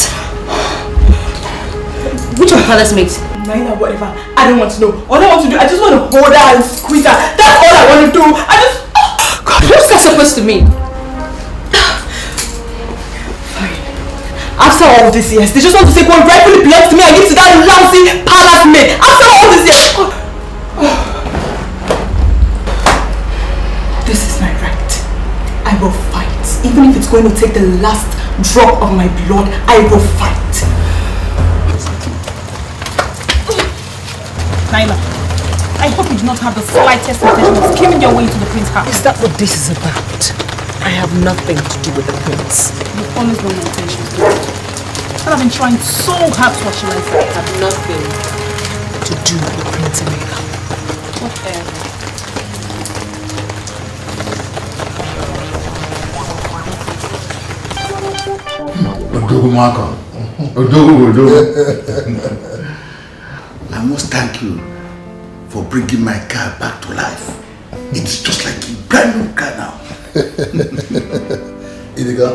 Which of palace mates? Naina, whatever. I don't want to know. All I want to do, I just want to hold her and squeeze her. That's all I want to do. I just... God, what's that supposed to mean? After all these years, they just want to take what rightfully belongs to me and give to that lousy palace maid. After all these years. This is my right. I will fight. Even if it's going to take the last drop of my blood, I will fight. Naila, I hope you do not have the slightest intention of skimming your way into the prince's house. Is that what this is about? I have nothing to do with the prince. You've always known my intentions. And I've been trying so hard to watch you like I have nothing to do with Prince Emeka. Whatever. I must thank you for bringing my car back to life. It's just like a brand new car now. Idiga,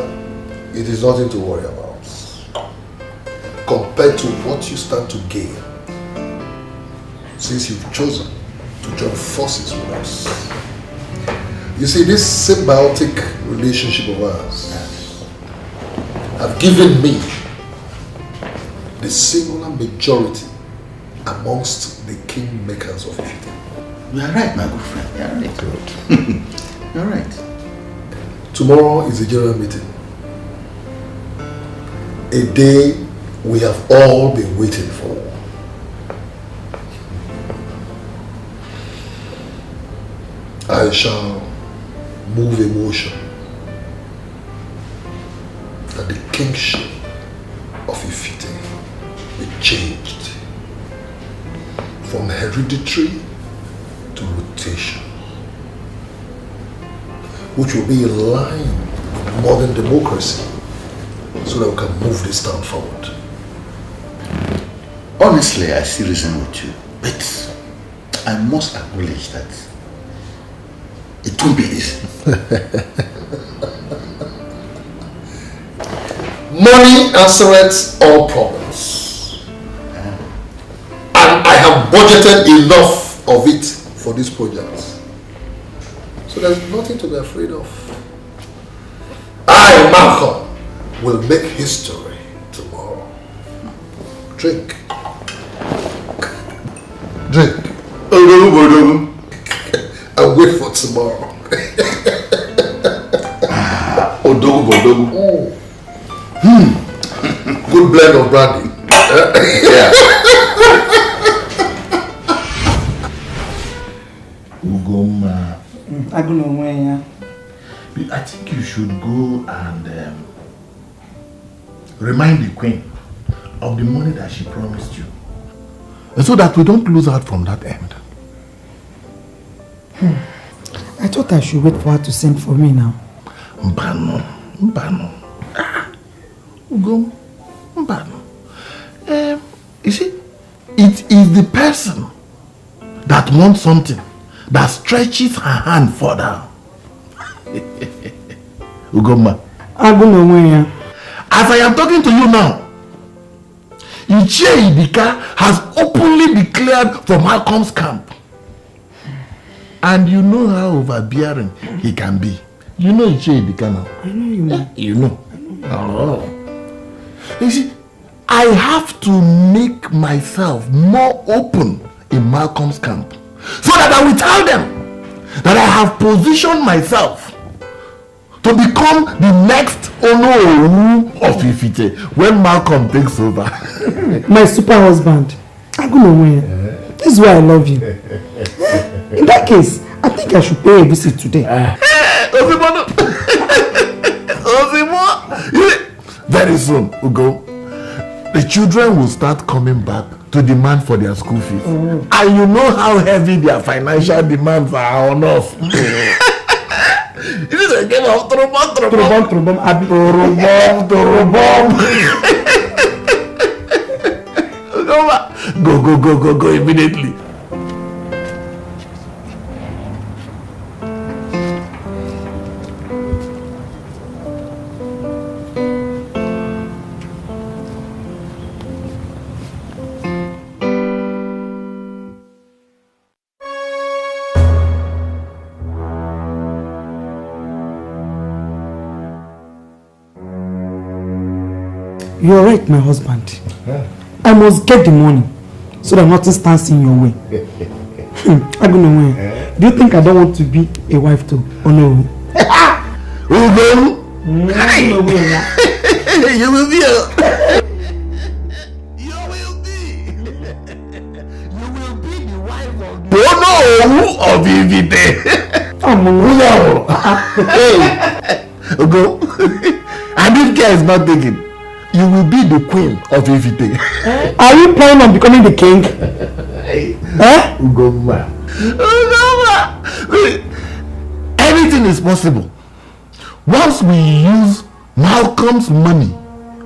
it is nothing to worry about. Compared to what you stand to gain since you've chosen to join forces with us. You see, this symbiotic relationship of ours have given me the singular majority amongst the kingmakers of Ifite. You are right, my good friend. You are right. You are right. Tomorrow is a general meeting. A day we have all been waiting for. I shall move a motion that the kingship of Ifite be changed from hereditary to rotation, which will be in line with modern democracy, so that we can move this town forward. Honestly, I still reason with you, but I must acknowledge that it won't be easy. Money answers all problems. And I have budgeted enough of it for this project. So there's nothing to be afraid of. I, Malcolm, will make history tomorrow. Drink. Drink. And wait for tomorrow. Good blend of brandy. Yeah. Ugoma. I think you should go and remind the queen of the money that she promised you. So that we don't lose out from that end. I thought I should wait for her to send for me now. Mbano. Ugom. Mbano. You see, it is the person that wants something that stretches her hand further. Ugoma. As I am talking to you now, Ichie Idika has openly declared for Malcolm's camp. And you know how overbearing he can be. You know Ichie Idika now. I know you know. You know. Oh. You see, I have to make myself more open in Malcolm's camp, so that I will tell them that I have positioned myself to become the next Ono of Ifite when Malcolm takes over. My super husband. This is why I love you. In that case, I think I should pay a visit today. Very soon, Ugo, the children will start coming back to demand for their school fees. And you know how heavy their financial demands are on us. It is a game of Trobom. Go immediately. You're right, my husband. I must get the money so that nothing stands in your way. Do you think I don't want to be a wife too? Oh no. You will be the wife of Ifite. Go. And if care is not taken, you will be the queen of Ifite. Are you planning on becoming the king? Ugoma. Everything is possible once we use Malcolm's money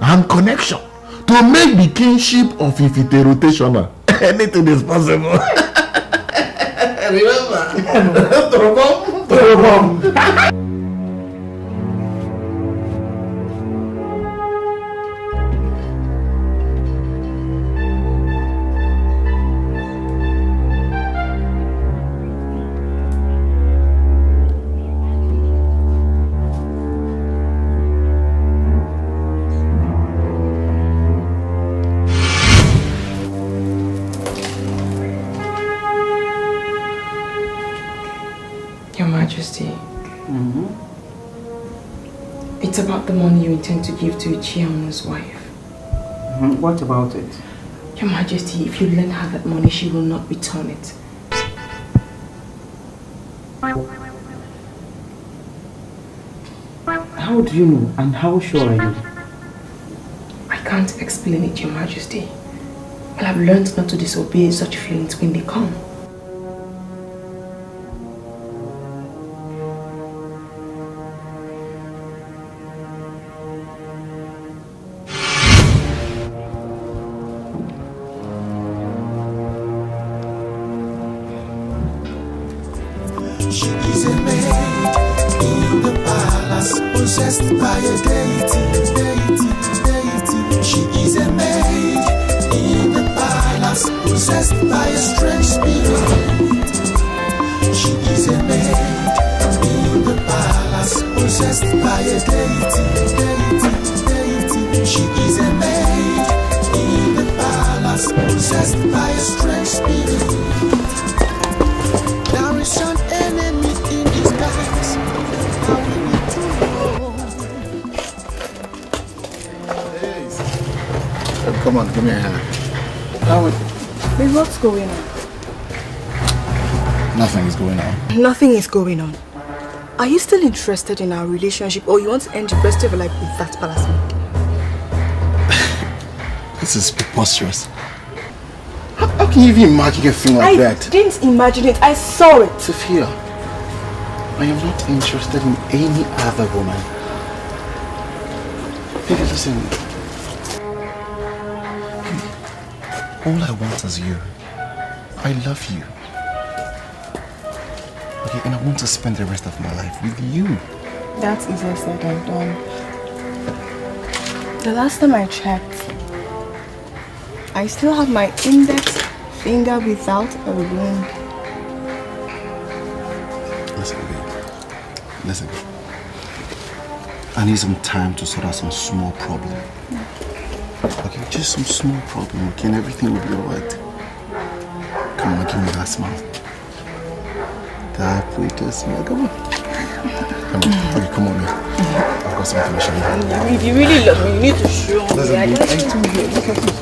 and connection to make the kingship of Ifite rotational. Anything is possible. Remember? It's about the money you intend to give to Ichie's wife. What about it? Your Majesty, if you lend her that money, she will not return it. How do you know and how sure are you? I can't explain it, Your Majesty. But I've learned not to disobey such feelings when they come. She is a maid in the palace, possessed by a deity. She is a maid in the palace, possessed by a strange spirit. She is a maid in the palace, possessed by a deity. She is a maid in the palace, possessed by a strange spirit. There is an enemy in disguise. How we need to know. Come on, give me a hand. Babe, what's going on? Nothing is going on. Nothing is going on. Are you still interested in our relationship, or you want to end the rest of your life with that palace maid? This is preposterous. How can you even imagine a thing like that? I didn't imagine it, I saw it. Sophia, I am not interested in any other woman. Baby, listen. All I want is you. I love you. Okay, and I want to spend the rest of my life with you. That's easier said than done. The last time I checked, I still have my index finger without a ring. Listen, babe. Listen. I need some time to sort out some small problem. Okay, just some small problem, okay, and everything will be alright. Come on, give me that smile. That pretty smile, come on. Come on, okay, come on, man. I've got something to show you. If you really love me, you need to show me. Listen, I babe, just... I told you, look at this.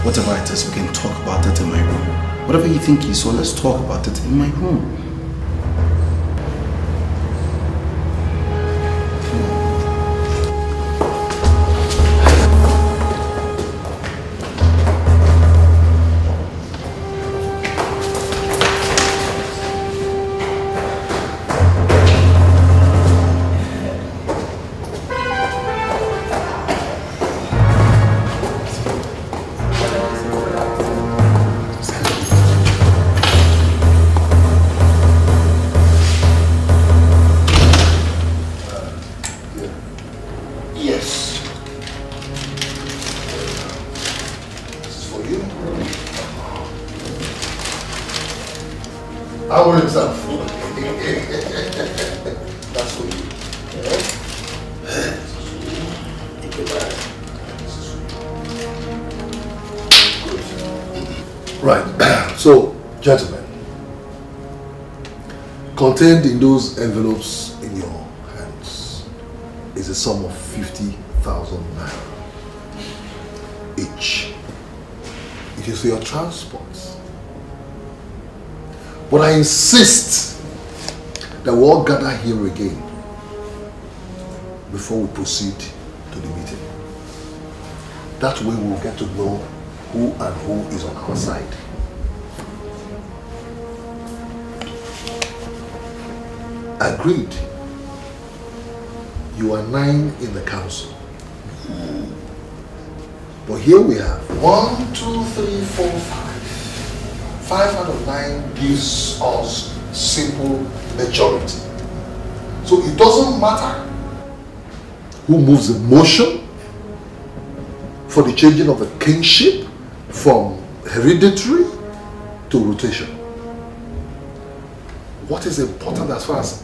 Whatever it is, we can talk about it in my room. Whatever you think is, so let's talk about it in my room. Howard himself. That's for you. Right. So, gentlemen, contained in those envelopes in your hands is a sum of 50,000 naira each. It is for your transport. But I insist that we all gather here again before we proceed to the meeting. That way we'll get to know who and who is on our side. Agreed. You are 9 in the council. But here we have 1, 2, 3, 4, 5. 5 out of 9 gives us simple majority. So it doesn't matter who moves the motion for the changing of the kingship from hereditary to rotation. What is important as far as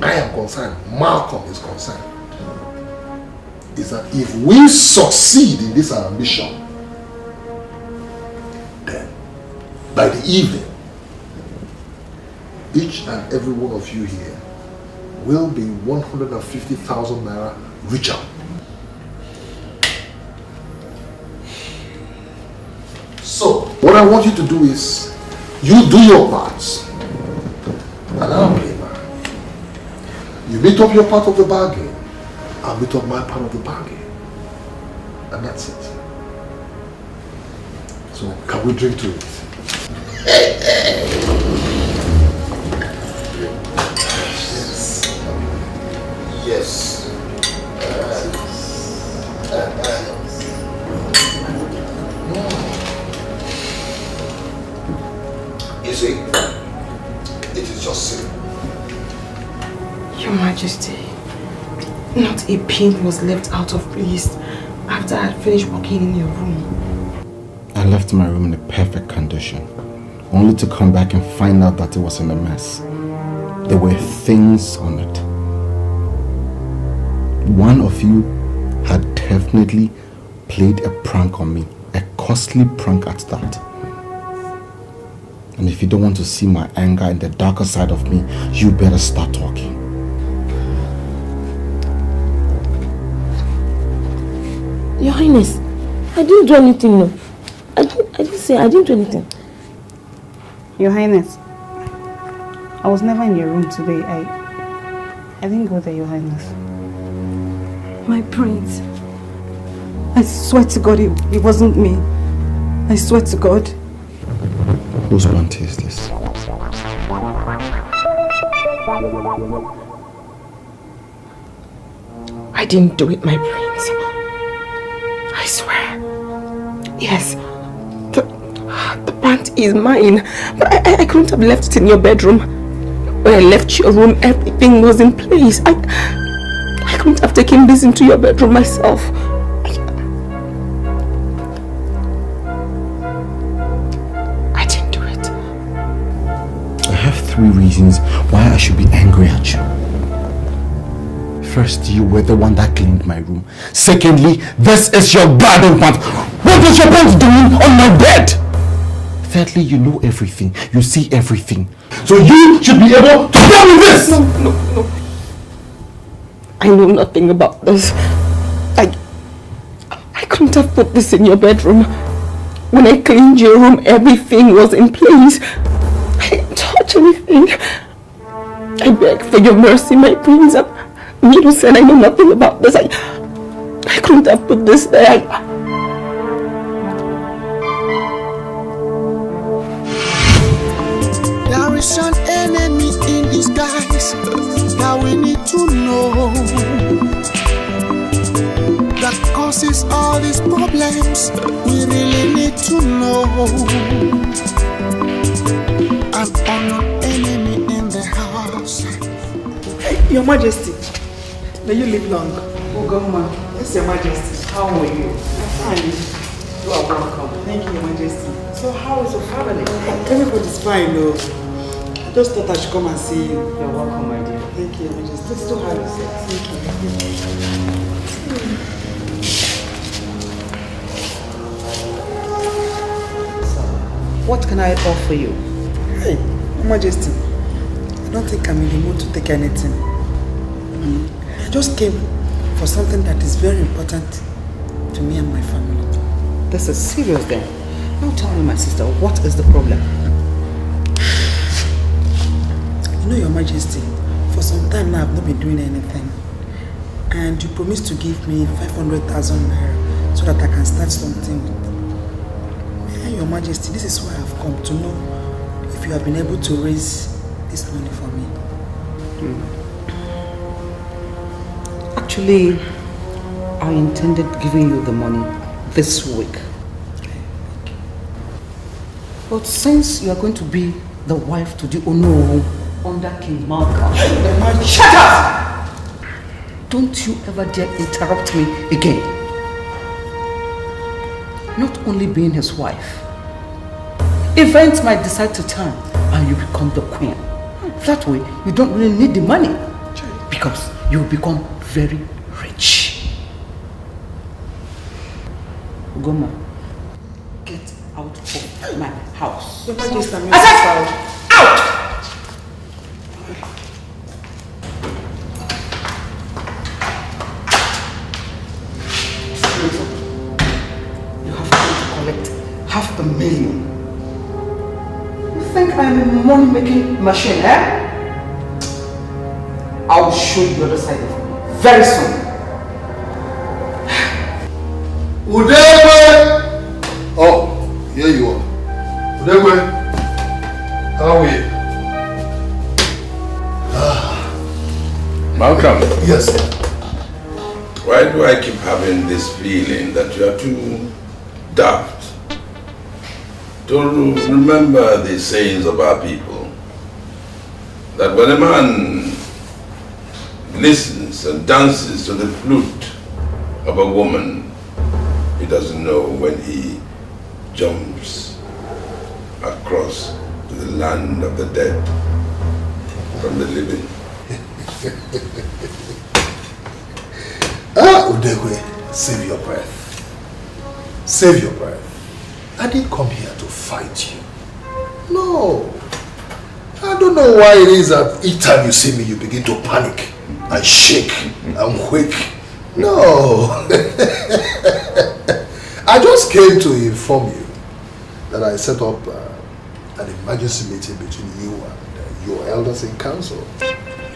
I am concerned, Malcolm is concerned, is that if we succeed in this ambition, then by the evening, each and every one of you here will be 150,000 naira richer. So, what I want you to do is, you do your parts, and I'll play mine. You meet up your part of the bargain, I'll meet up my part of the bargain. And that's it. So, can we drink to it? Yes. You see, it is just simple. Your Majesty, not a pin was left out of place after I had finished working in your room. I left my room in a perfect condition, only to come back and find out that it was in a mess. There were things on it. One of you had definitely played a prank on me, a costly prank at that. And if you don't want to see my anger and the darker side of me, you better start talking. Your Highness, I didn't do anything, no. I didn't do anything. Your Highness, I was never in your room today. I didn't go there, Your Highness. My prince. I swear to God, it wasn't me. I swear to God. Whose bounty is this? I didn't do it, my prince. I swear. Yes, the pant is mine, but I couldn't have left it in your bedroom. When I left your room, everything was in place. I couldn't have taken this into your bedroom myself. I didn't do it. I have 3 reasons why I should be angry at you. First, you were the one that cleaned my room. Secondly, this is your garden pant. What is your pants doing on my bed? Thirdly, you know everything. You see everything. So you should be able to tell me this! No. I know nothing about this. I couldn't have put this in your bedroom. When I cleaned your room, everything was in place. I didn't touch anything. I beg for your mercy, my prince. You said I know nothing about this. I couldn't have put this there. There is an enemy in disguise that we need to know, that causes all these problems. We really need to know. An unknown enemy in the house. Hey, Your Majesty, may you live long. Oh, Governor, yes, Your Majesty. How are you? I'm fine. You are welcome. Thank you, Your Majesty. So, how is your family? Everybody's fine, though. I just thought I should come and see you. You're welcome, my dear. Thank you, Your Majesty. Let's do how you say. Thank you. So, what can I offer you? Hey, Your Majesty. I don't think I'm in the mood to take anything. I just came for something that is very important to me and my family. This is serious then. Now tell me, my sister, what is the problem? You know, Your Majesty, for some time now I've not been doing anything. And you promised to give me 500,000 naira so that I can start something with. Yeah, Your Majesty, this is why I've come to know if you have been able to raise this money for me. Actually, I intended giving you the money this week. But since you are going to be the wife to the Ono under King Malcolm, shut up! Don't you ever dare interrupt me again. Not only being his wife, events might decide to turn and you become the queen. That way, you don't really need the money because you will become very rich. Ugoma, get out of my house. I said, out! You have to collect $500,000. You think I'm a money-making machine, eh? I'll show you the other side of me very soon. Udegwe! Oh, here you are. Udegwe, how are you? Malcolm. Yes, sir. Why do I keep having this feeling that you are too daft to remember the sayings of our people? That when a man listens and dances to the flute of a woman, he doesn't know when he jumps across to the land of the dead from the living. Udegwe, save your breath. Save your breath. I didn't come here to fight you. No. I don't know why it is that each time you see me, you begin to panic and shake and quake. No. I just came to inform you that I set up an emergency meeting between you and your elders in council.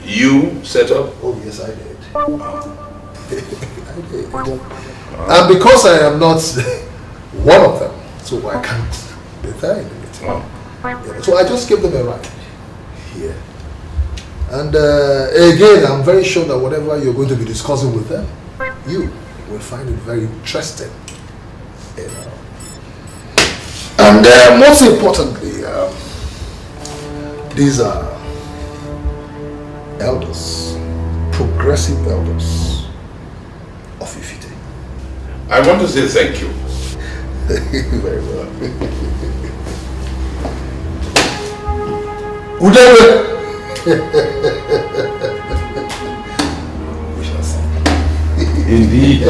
You set up? Oh, yes, I did. I did. And because I am not one of them, so I can't be there in the meeting. Yeah, so I just gave them a ride here. And again, I'm very sure that whatever you're going to be discussing with them, you will find it very interesting. You know. And most importantly, these are elders, progressive elders of Ifite. I want to say thank you. Very well. Udegwe! We shall see. Indeed.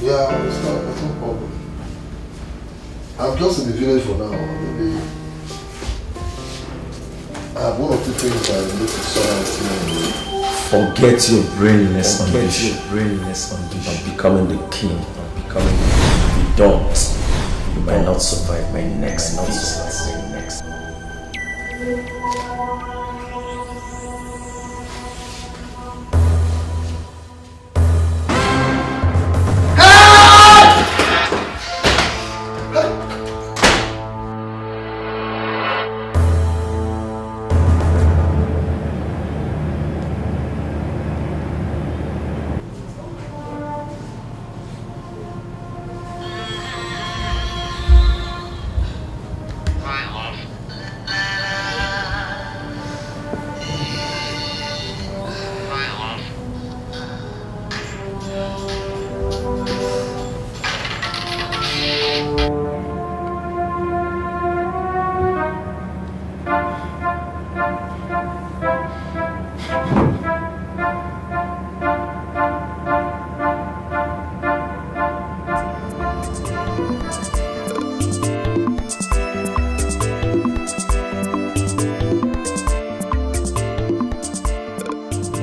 Yeah, it's no problem. I'm just in the village for now. Maybe I have one or two things I need to sort out. Forget your brainless ambition. I'm becoming the king. If you don't, you might not survive my next visit.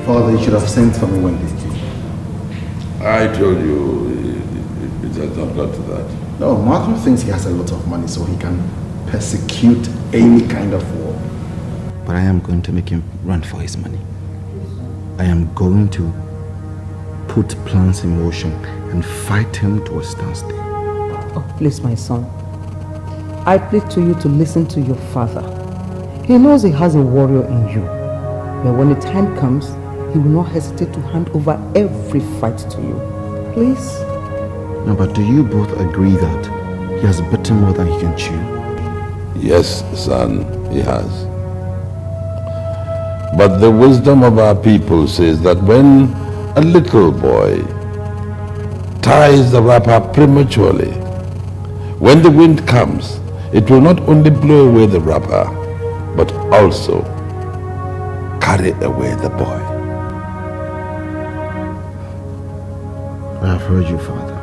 Father, you should have sent for me one day. I told you it has not got to that. No, Malcolm thinks he has a lot of money so he can persecute any kind of war. But I am going to make him run for his money. I am going to put plans in motion and fight him to a standstill. Oh, please, my son. I plead to you to listen to your father. He knows he has a warrior in you. But when the time comes, he will not hesitate to hand over every fight to you. Please? No, but do you both agree that he has bitten more than he can chew? Yes, son, he has. But the wisdom of our people says that when a little boy ties the wrapper prematurely, when the wind comes, it will not only blow away the wrapper, but also carry away the boy. I have heard you, Father.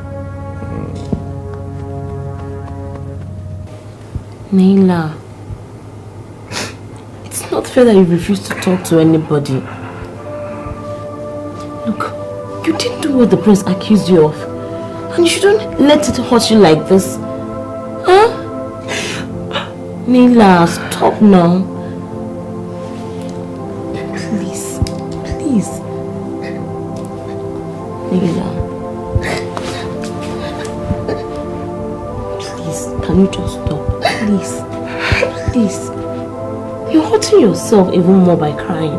Naila, it's not fair that you refuse to talk to anybody. Look, you didn't do what the prince accused you of. And you shouldn't let it hurt you like this. Huh? Naila, stop now. Please, please. Naila. Please, can you just stop? Please. Please. You're hurting yourself even more by crying.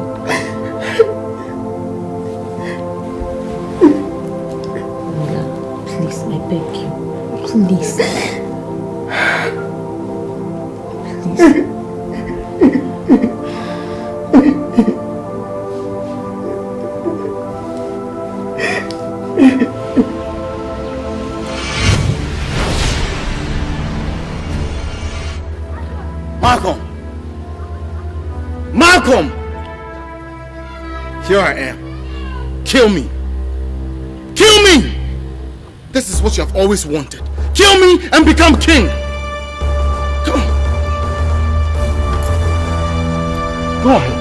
Naila, please, I beg you. Please. Please. Malcolm! Malcolm! Here I am. Kill me. Kill me! This is what you have always wanted. Kill me and become king. Come on. Go ahead.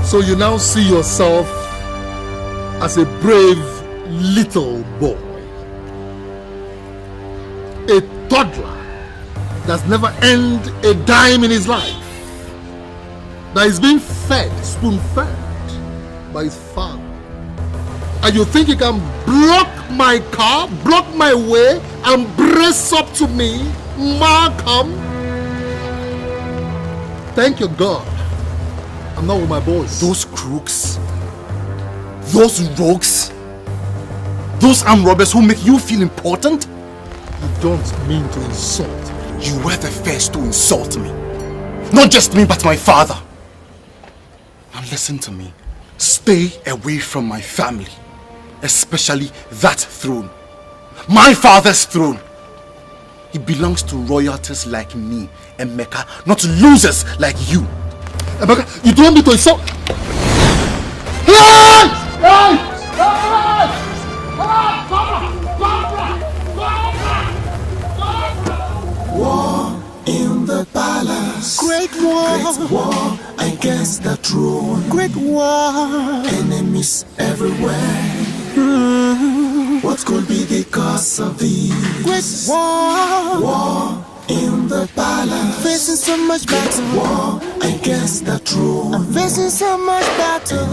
So you now see yourself as a brave little boy. A toddler that's never earned a dime in his life. That is being fed, spoon-fed by his father. And you think you can block my car, block my way, and brace up to me, Malcolm? Thank you, God. I'm not with my boys. Those crooks, those rogues, those armed robbers who make you feel important? You don't mean to insult me. You were the first to insult me. Not just me, but my father. Now listen to me. Stay away from my family. Especially that throne. My father's throne. It belongs to royalties like me, Emeka, not to losers like you. Emeka, you don't need to insult. War in the palace. Great war against the throne. Great war. Enemies everywhere. What could be the cause of this? Great war in the palace. I'm facing so much battle. War against the throne. I'm facing so much battle.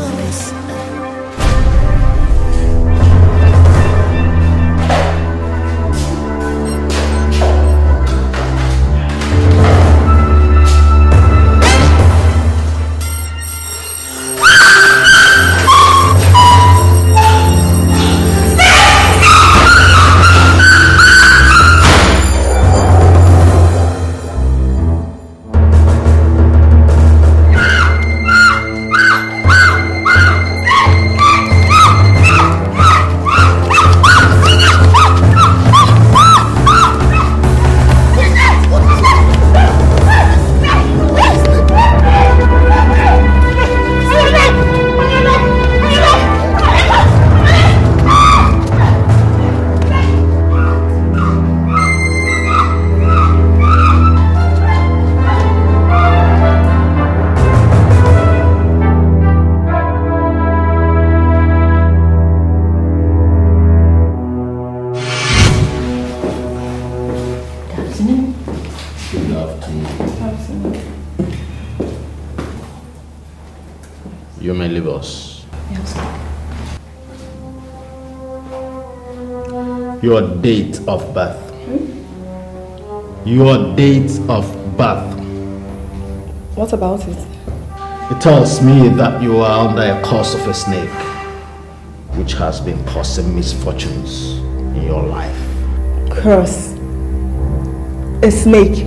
You may leave us. Yes. Your date of birth. Your date of birth. What about it? It tells me that you are under a curse of a snake, which has been causing misfortunes in your life. Curse? A snake?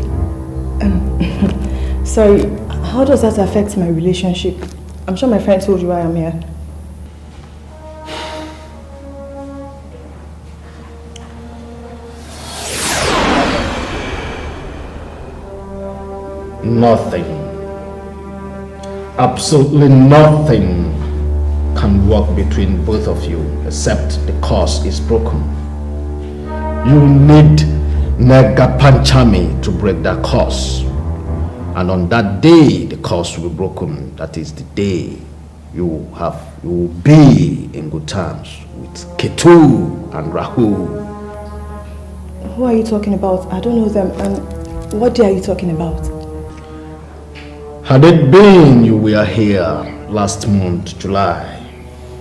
Sorry, how does that affect my relationship? I'm sure my friend told you why I'm here. Nothing, absolutely nothing can work between both of you except the curse is broken. You need Nagapanchami to break that curse. And on that day, the curse will be broken. That is the day you will be in good terms with Ketu and Rahu. Who are you talking about? I don't know them. And what day are you talking about? Had it been you were here last month, July,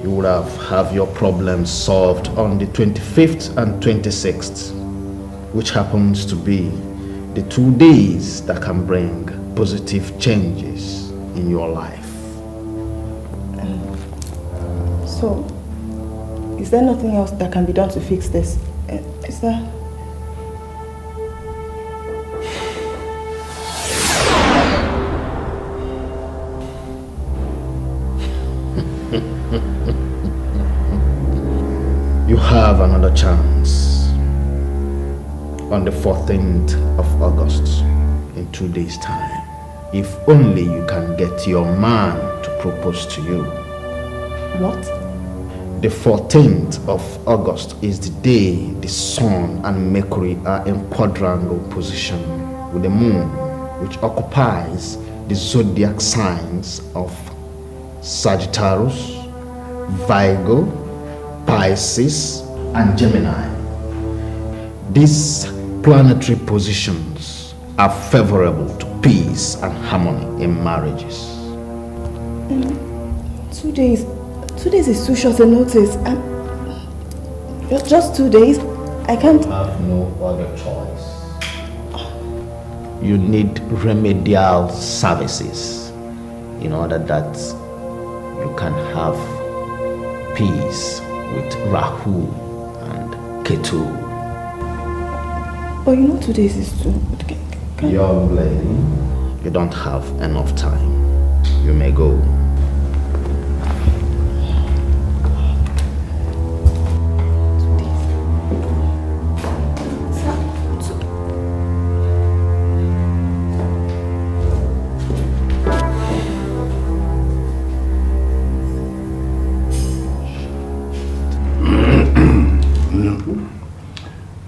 you would have your problems solved on the 25th and 26th, which happens to be the 2 days that can bring positive changes in your life. So, is there nothing else that can be done to fix this? Is there? You have another chance on the 14th of August in 2 days' time. If only you can get your man to propose to you. What? The 14th of August is the day the Sun and Mercury are in quadrangle position with the Moon, which occupies the zodiac signs of Sagittarius, Virgo, Pisces, and Gemini. These planetary positions are favorable to peace and harmony in marriages. 2 days. 2 days is too short a notice. Just 2 days? I can't. You have no other choice. You need remedial services in order that you can have peace with Rahu and Ketu. But you know 2 days is too... Young lady, you don't have enough time. You may go.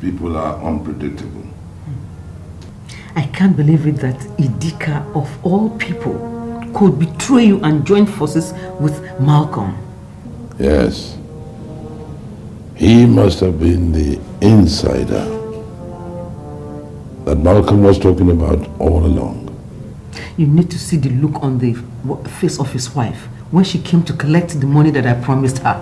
People are unpredictable. I can't believe it that Idika, of all people, could betray you and join forces with Malcolm. Yes. He must have been the insider that Malcolm was talking about all along. You need to see the look on the face of his wife when she came to collect the money that I promised her.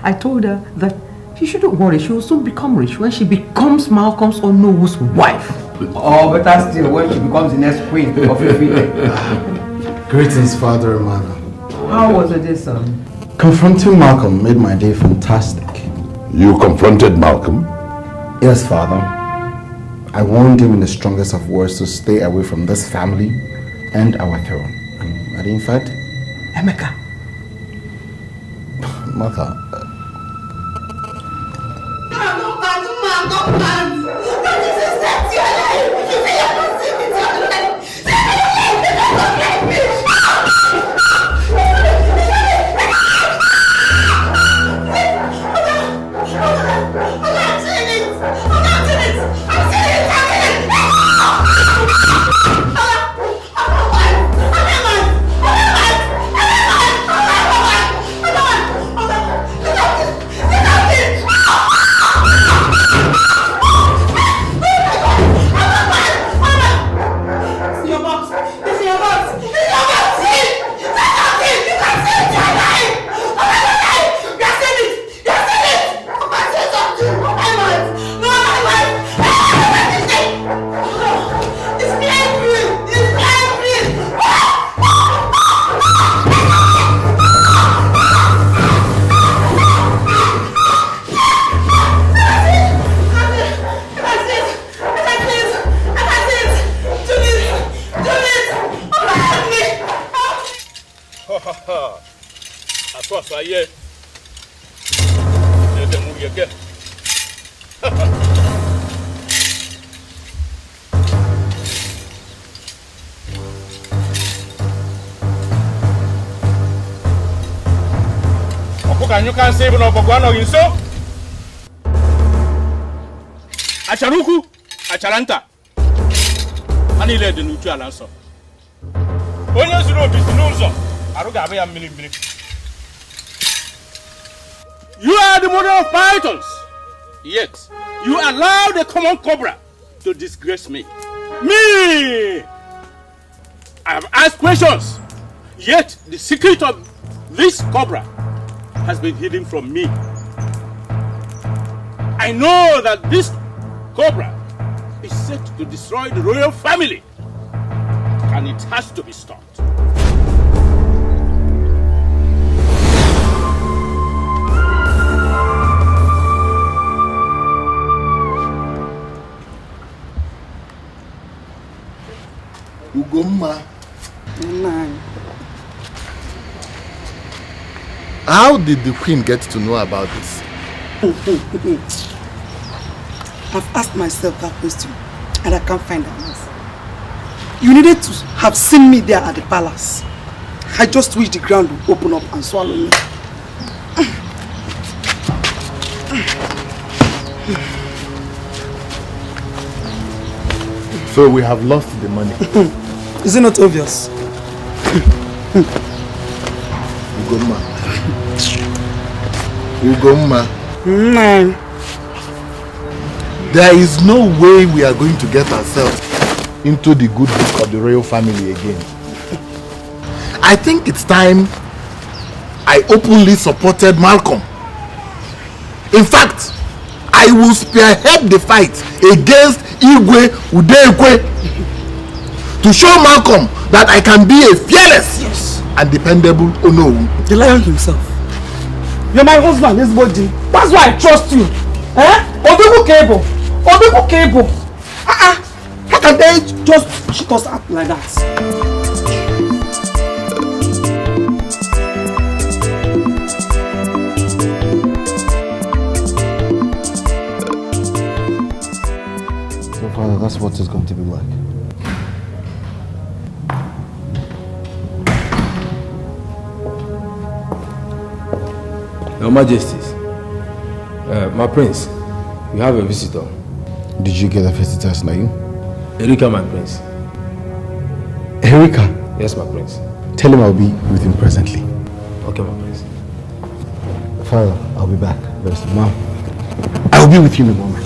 I told her that she shouldn't worry, she will soon become rich when she becomes Malcolm's Onowo's wife. Oh, better still, when she becomes the next queen of Ife. Greetings, Father and Mother. How was the day, son? Confronting Malcolm made my day fantastic. You confronted Malcolm? Yes, Father. I warned him in the strongest of words to stay away from this family and our throne. And in fact, Emeka. Mother. Faye. Let them move again. You can save no Bogwano in so Acharuku, Acharanta. Honey led the neutral answer. When you know this news, Arugabe and Millie. You are the mother of pythons, yet you allow the common cobra to disgrace me. Me! I have asked questions, yet the secret of this cobra has been hidden from me. I know that this cobra is set to destroy the royal family, and it has to be stopped. Ugomma. How did the queen get to know about this? I've asked myself that question and I can't find an answer. You needed to have seen me there at the palace. I just wish the ground would open up and swallow me. So we have lost the money. Is it not obvious? Ugomma. There is no way we are going to get ourselves into the good book of the royal family again. I think it's time I openly supported Malcolm. In fact, I will spearhead the fight against Igwe Udekwe to show Malcolm that I can be a fearless and dependable Onowu. The lion himself. You're my husband, this body. That's why I trust you. Obiku Cable. Obiku Cable. How can they just shit us up like that? So, Father, that's what it's going to be like. Your Majesties, my prince, you have a visitor. Did you get a visitor, Snayu? Erika, my prince. Erika? Yes, my prince. Tell him I'll be with him presently. Okay, my prince. Father, I'll be back very soon. Mom, I'll be with you in a moment.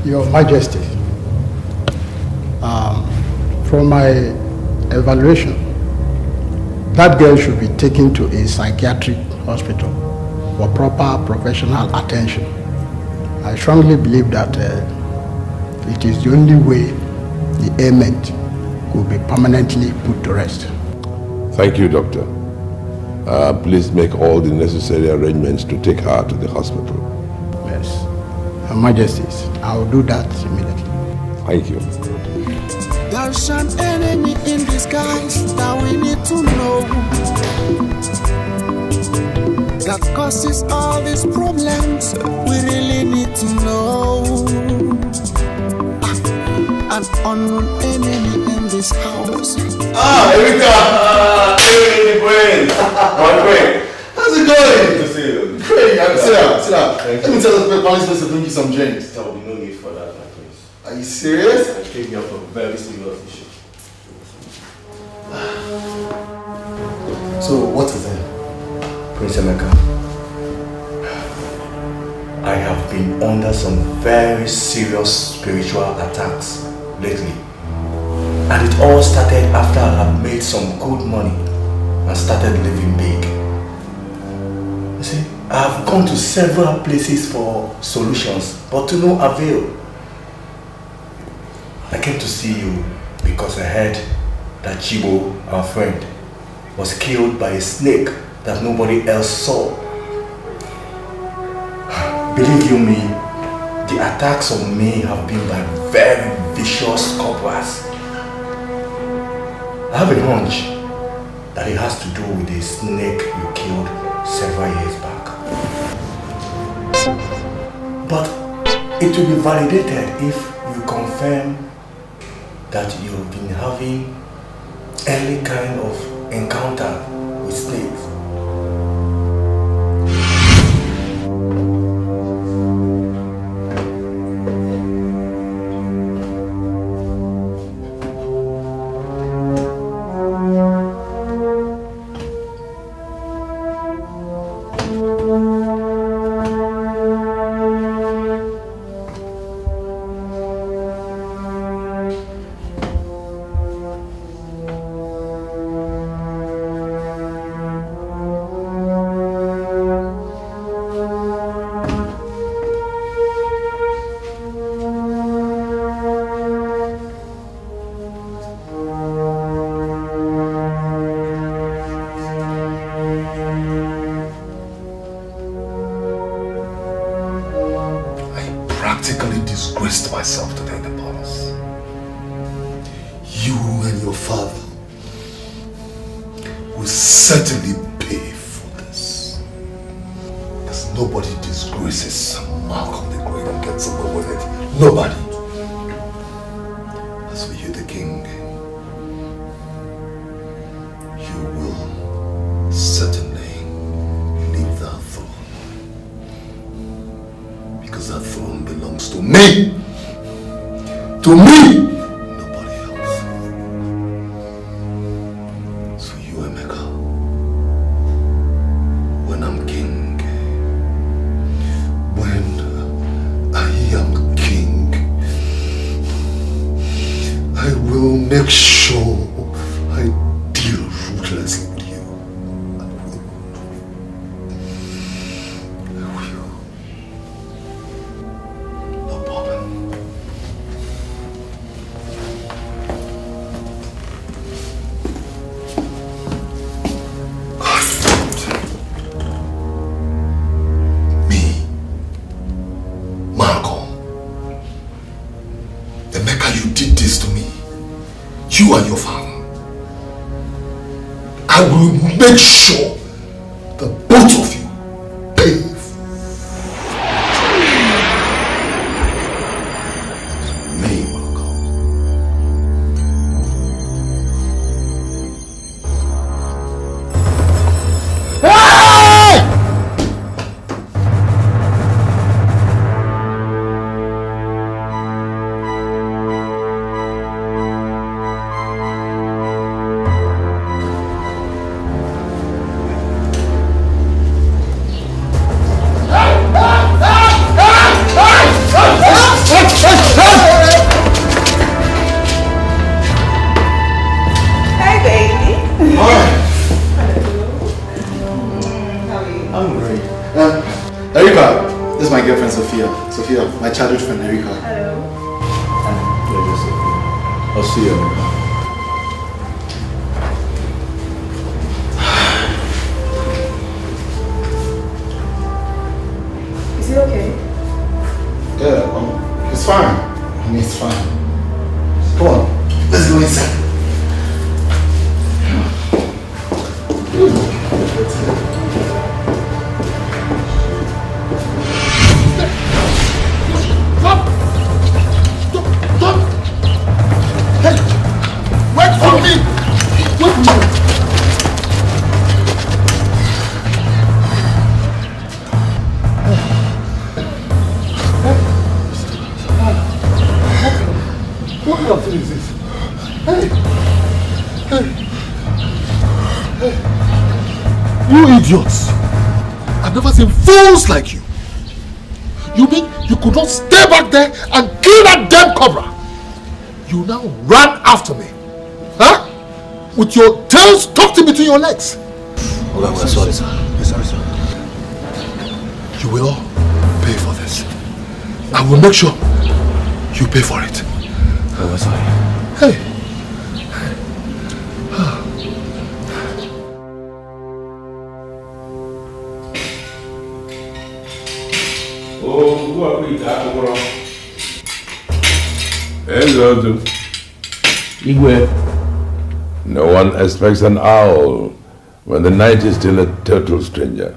Your Majesty, from my evaluation, that girl should be taken to a psychiatric hospital for proper professional attention. I strongly believe that it is the only way the ailment could be permanently put to rest. Thank you, Doctor. Please make all the necessary arrangements to take her to the hospital. Yes. Your Majesties, I will do that immediately. Thank you. There's an enemy in disguise that we need to know, that causes all these problems. We really need to know. An unknown enemy in this house. Erika! Hey, Brain! My brain. How's it going? Good to see you. Great, sit down. Let me tell the police to bring you some drinks. There will be no need for that, my prince. Are you serious? I came here for a very serious issue. So, what is it? Prince Emeka, I have been under some very serious spiritual attacks lately. And it all started after I had made some good money and started living big. You see, I have gone to several places for solutions, but to no avail. I came to see you because I heard that Chibo, our friend, was killed by a snake that nobody else saw. Believe you me, the attacks on me have been by very vicious cobras. I have a hunch that it has to do with the snake you killed several years back. But it will be validated if you confirm that you've been having any kind of encounter with snakes. Myself today in the palace. You and your father will certainly pay for this. Because nobody disgraces Malcolm the Great and gets away with it. Nobody. As for you, the king, you will certainly leave that throne. Because that throne belongs to me. To me! Nobody else. So you, Emeka, when I'm king, when I am king, I will make sure I deal ruthlessly with you. I will. No problem. You and your father. I will make sure that both of you pay. Me, my childhood friend Erika. Hello. I'll see you. Is he okay? Yeah, it's fine. I mean, it's fine. Come on, let's go inside. Idiots! I've never seen fools like you. You mean you could not stay back there and kill that damn cobra? You now ran after me, huh? With your tails tucked in between your legs. Okay, we're sorry, sir. We're sorry, sir. You will all pay for this. I will make sure you pay for it. We're sorry. Hey. Chigozu. Igwe. No one expects an owl when the night is still a total stranger.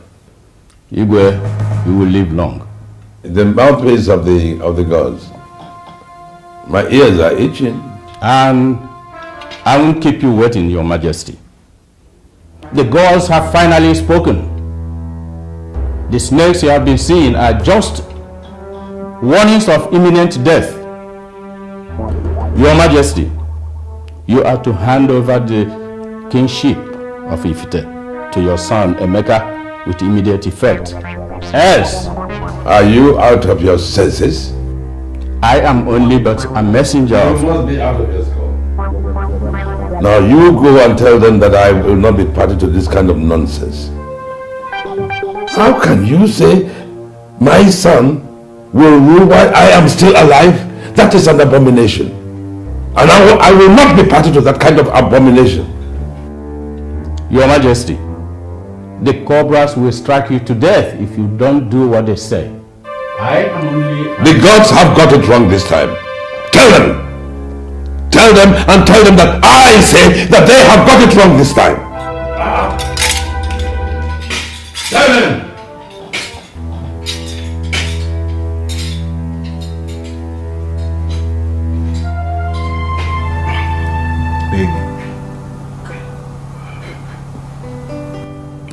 Igwe, you will live long. The mouthpiece of the gods. My ears are itching. And I won't keep you waiting, Your Majesty. The gods have finally spoken. The snakes you have been seeing are just warnings of imminent death. Your Majesty, you are to hand over the kingship of Ifite to your son Emeka with immediate effect. Else, are you out of your senses? I am only but a messenger of... You must be out of your skull. Now you go and tell them that I will not be party to this kind of nonsense. How can you say my son will rule while I am still alive? That is an abomination. And I will not be party to that kind of abomination. Your Majesty, the cobras will strike you to death if you don't do what they say. I am only... The gods have got it wrong this time. Tell them! Tell them and tell them that I say that they have got it wrong this time. Tell them!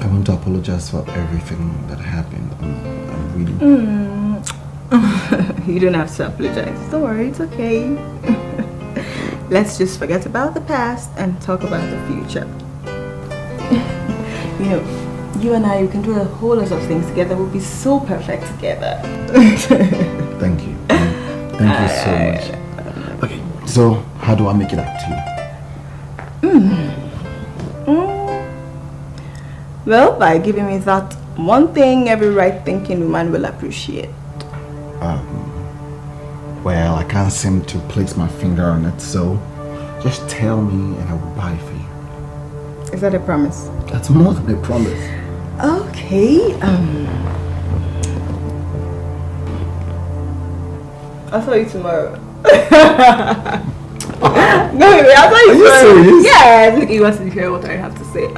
I want to apologize for everything that happened. I'm really... You don't have to apologize. Don't worry, it's okay. Let's just forget about the past and talk about the future. You know, you and I, we can do a whole lot of things together. We'll be so perfect together. Thank you. Thank you so much. Okay, so how do I make it up to you? Well, by giving me that one thing every right-thinking woman will appreciate. Well, I can't seem to place my finger on it, so just tell me and I will buy it for you. Is that a promise? That's more than a promise. Okay, I'll tell you tomorrow. No, wait, I'll tell you tomorrow. Are you serious? Yeah, look, you want to hear what I have to say.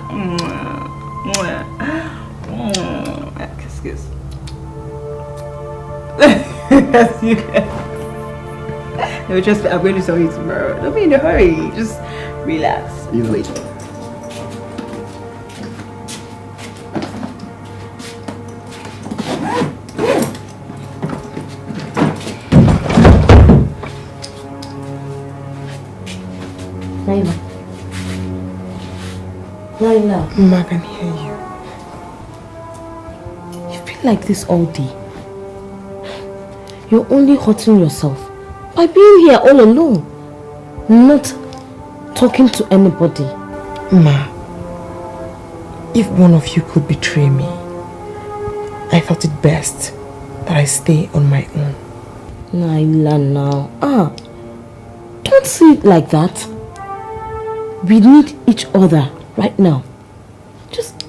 Excuse. Yes, you can. No, just I'm going to tell you tomorrow. Don't be in a hurry. Just relax. Wait. Naila. Mama, I can hear you. You've been like this all day. You're only hurting yourself by being here all alone, not talking to anybody. Ma, if one of you could betray me, I thought it best that I stay on my own. Naila, now. Don't see it like that. We need each other right now. Just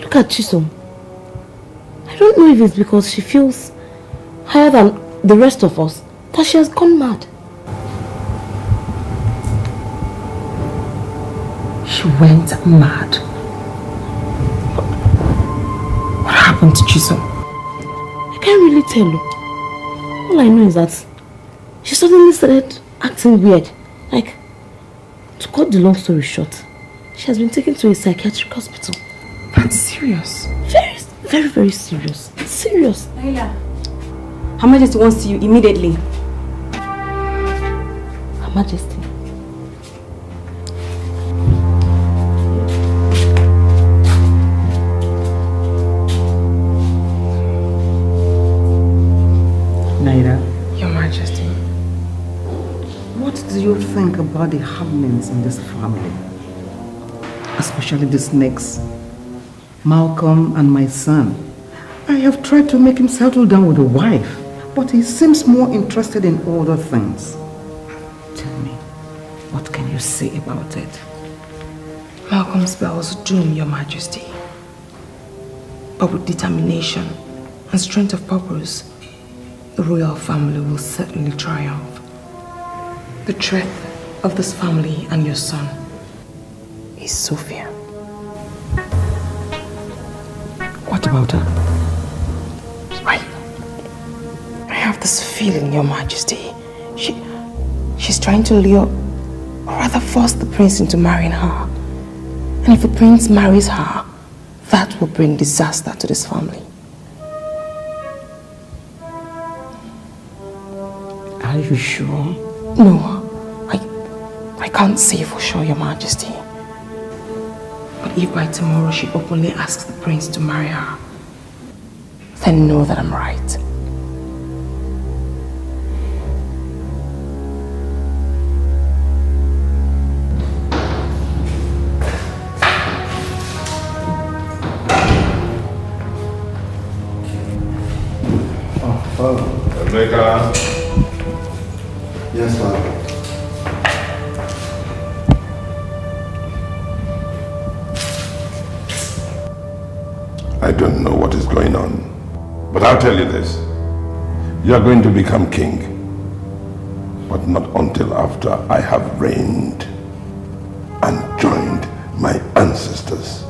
look at Chisom. I don't know if it's because she feels higher than the rest of us that she has gone mad. She went mad. What happened to Chisom? I can't really tell you. All I know is that she suddenly started acting weird. Like, to cut the long story short, she has been taken to a psychiatric hospital. That's serious. Very, very, very serious. Serious. Naila, Her Majesty wants to see you immediately. Her Majesty. Naira. Your Majesty. What do you think about the happenings in this family? Especially the snakes. Malcolm and my son. I have tried to make him settle down with a wife, but he seems more interested in other things. Tell me, what can you say about it? Malcolm's bells doom, Your Majesty. But with determination and strength of purpose, the royal family will certainly triumph. The threat of this family and your son is Sophia. What about her? I have this feeling, Your Majesty. She's trying to lure, or rather force the prince into marrying her. And if the prince marries her, that will bring disaster to this family. Are you sure? No, I can't say for sure, Your Majesty. But if by tomorrow she openly asks the prince to marry her, then know that I'm right. Emeka. Yes, Father. I don't know what is going on, but I'll tell you this. You are going to become king, but not until after I have reigned and joined my ancestors.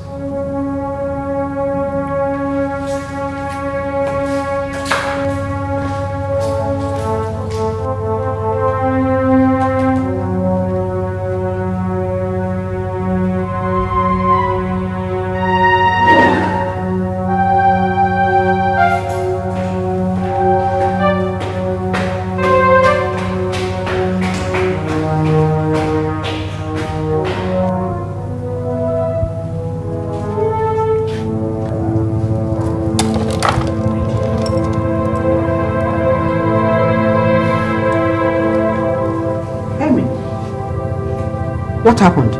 What happened?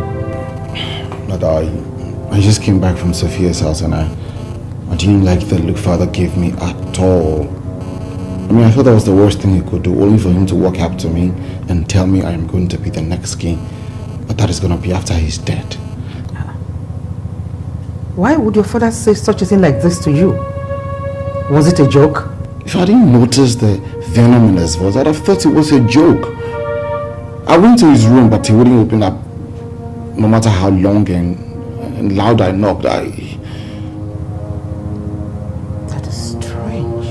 But I just came back from Sophia's house and I didn't like the look Father gave me at all. I mean, I thought that was the worst thing he could do, only for him to walk up to me and tell me I am going to be the next king. But that is going to be after he's dead. Why would your father say such a thing like this to you? Was it a joke? If I didn't notice the venom in his voice, I'd have thought it was a joke. I went to his room, but he wouldn't open up. No matter how long and loud I knocked, That is strange.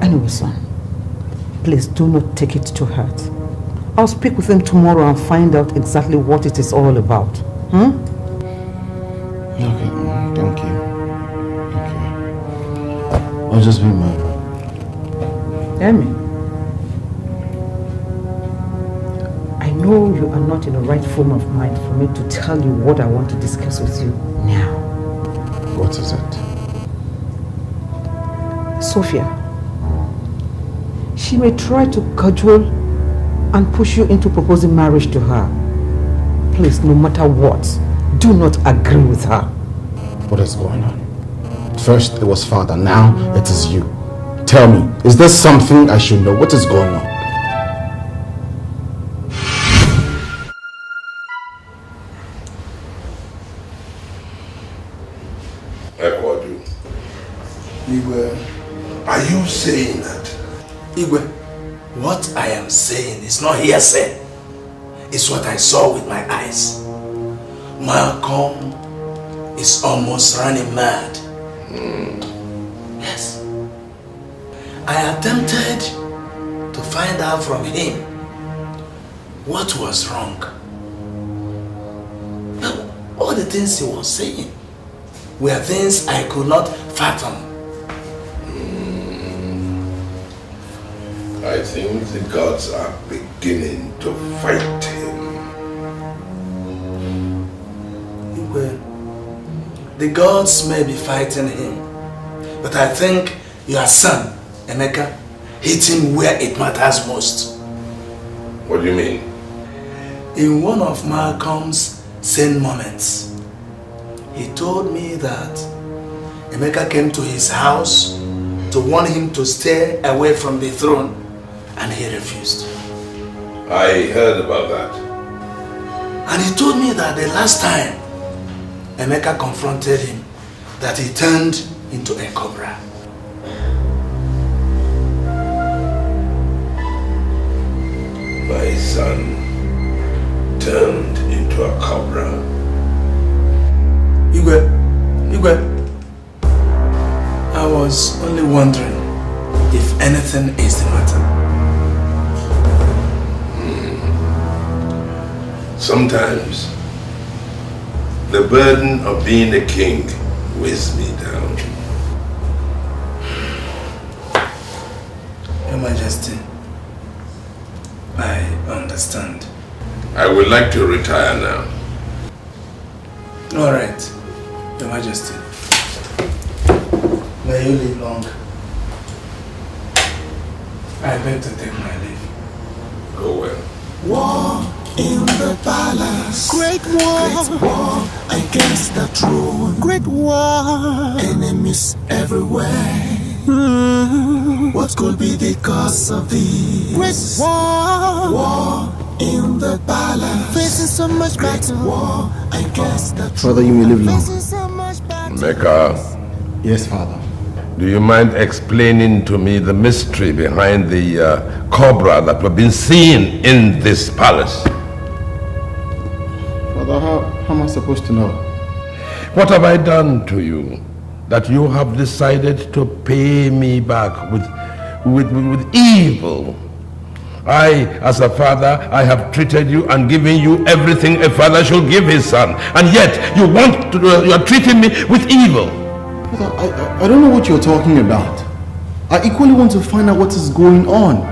Anyway, son, please do not take it to heart. I'll speak with him tomorrow and find out exactly what it is all about. Okay, thank you. I'll just be mad. Emmy. I know you are not in the right frame of mind for me to tell you what I want to discuss with you now. What is it? Sophia. She may try to cajole and push you into proposing marriage to her. Please, no matter what, do not agree with her. What is going on? First it was Father, now it is you. Tell me, is there something I should know? What is going on? Igwe, are you saying that? Igwe, what I am saying is not hearsay. It's what I saw with my eyes. Malcolm is almost running mad. Yes. I attempted to find out from him what was wrong. But all the things he was saying were things I could not fathom. I think the gods are beginning to fight him. The gods may be fighting him, but I think your son, Emeka, hit him where it matters most. What do you mean? In one of Malcolm's sane moments, he told me that Emeka came to his house to warn him to stay away from the throne, and he refused. I heard about that. And he told me that the last time Emeka confronted him, that he turned into a cobra. my son turned into a cobra. Igwe, I was only wondering if anything is the matter. Sometimes the burden of being a king weighs me down. Your Majesty, I understand. I would like to retire now. All right, Your Majesty. May you live long. I beg to take my leave. Go well. War in the palace. Great war against the throne. Great war. Enemies everywhere. What could be the cause of this? Great war. War in the palace. Facing so much battle. War against the throne. Father, you may live long. Mecca. Yes, Father. Do you mind explaining to me the mystery behind the cobra that we've been seeing in this palace? Father, how am I supposed to know? What have I done to you that you have decided to pay me back with evil? I, as a father, I have treated you and given you everything a father should give his son, and yet you are treating me with evil. Father, I don't know what you're talking about. I equally want to find out what is going on.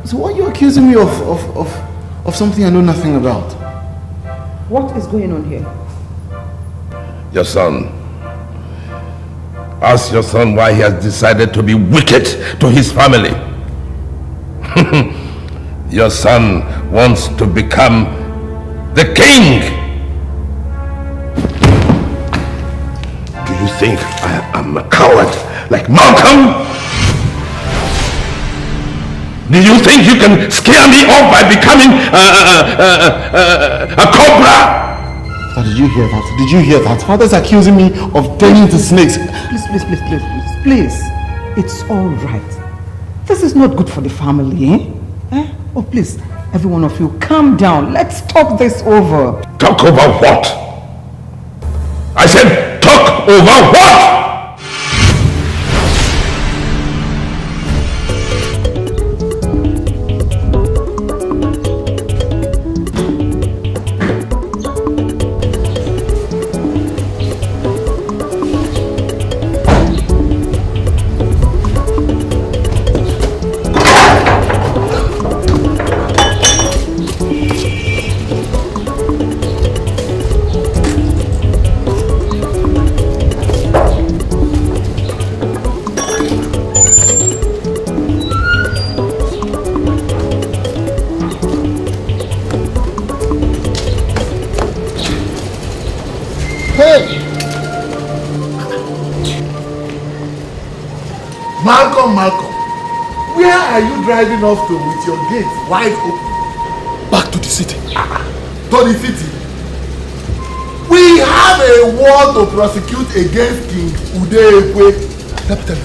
So why are you accusing me of something I know nothing about? What is going on here? Your son. Ask your son why he has decided to be wicked to his family. Your son wants to become the king. Do you think I am a coward like Malcolm? Do you think you can scare me off by becoming a cobra? Father, did you hear that? Did you hear that? Father's accusing me of turning into snakes. Please. It's all right. This is not good for the family, eh? Oh, please, every one of you, calm down. Let's talk this over. Talk over what? I said, talk over what? Malcolm, where are you driving off to with your gate wide open? Back to the city. To the city? We have a war to prosecute against King Udekwe. Let me tell you,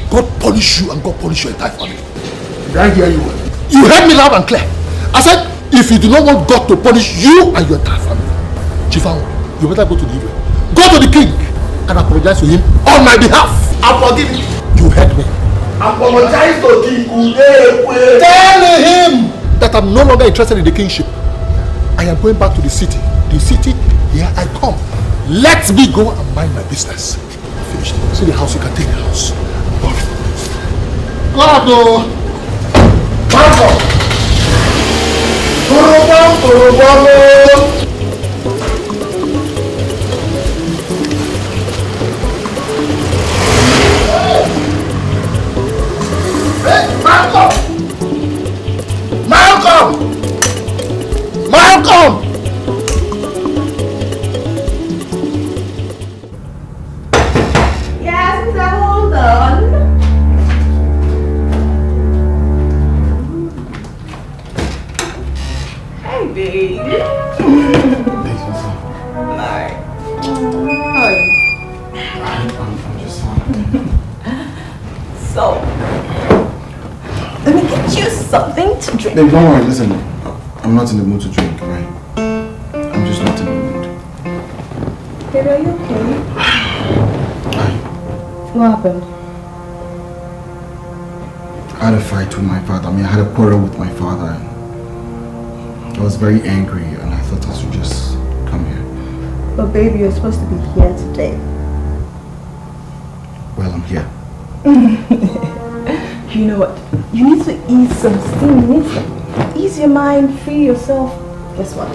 God punish you and God punish your entire family. Did I hear you well? You heard me loud and clear. I said, if you do not want God to punish you and your entire family, Chifawo, you better go to the evil. Go to the king and apologize to him on my behalf. I'm forgiving you. You heard me. Apologize to King Udekwe. Tell him that I'm no longer interested in the kingship. I am going back to the city. The city, here I come. Let me go and mind my business. Finished. See the house, you can take the house. God, oh. Malcolm. Hey, Malcolm! Yes, sir, hold on. Hey, babe. Hi. How are you? I'm just fine. So, let me get get you something to drink. Babe, don't worry, listen. I'm not in the mood to drink, right? I'm just not in the mood. Baby, are you okay? What happened? I had a fight with my father. I mean, I had a quarrel with my father. I was very angry and I thought I should just come here. But baby, you're supposed to be here today. Well, I'm here. You know what? You need to ease some steam. You need to ease your mind, free yourself. Guess what?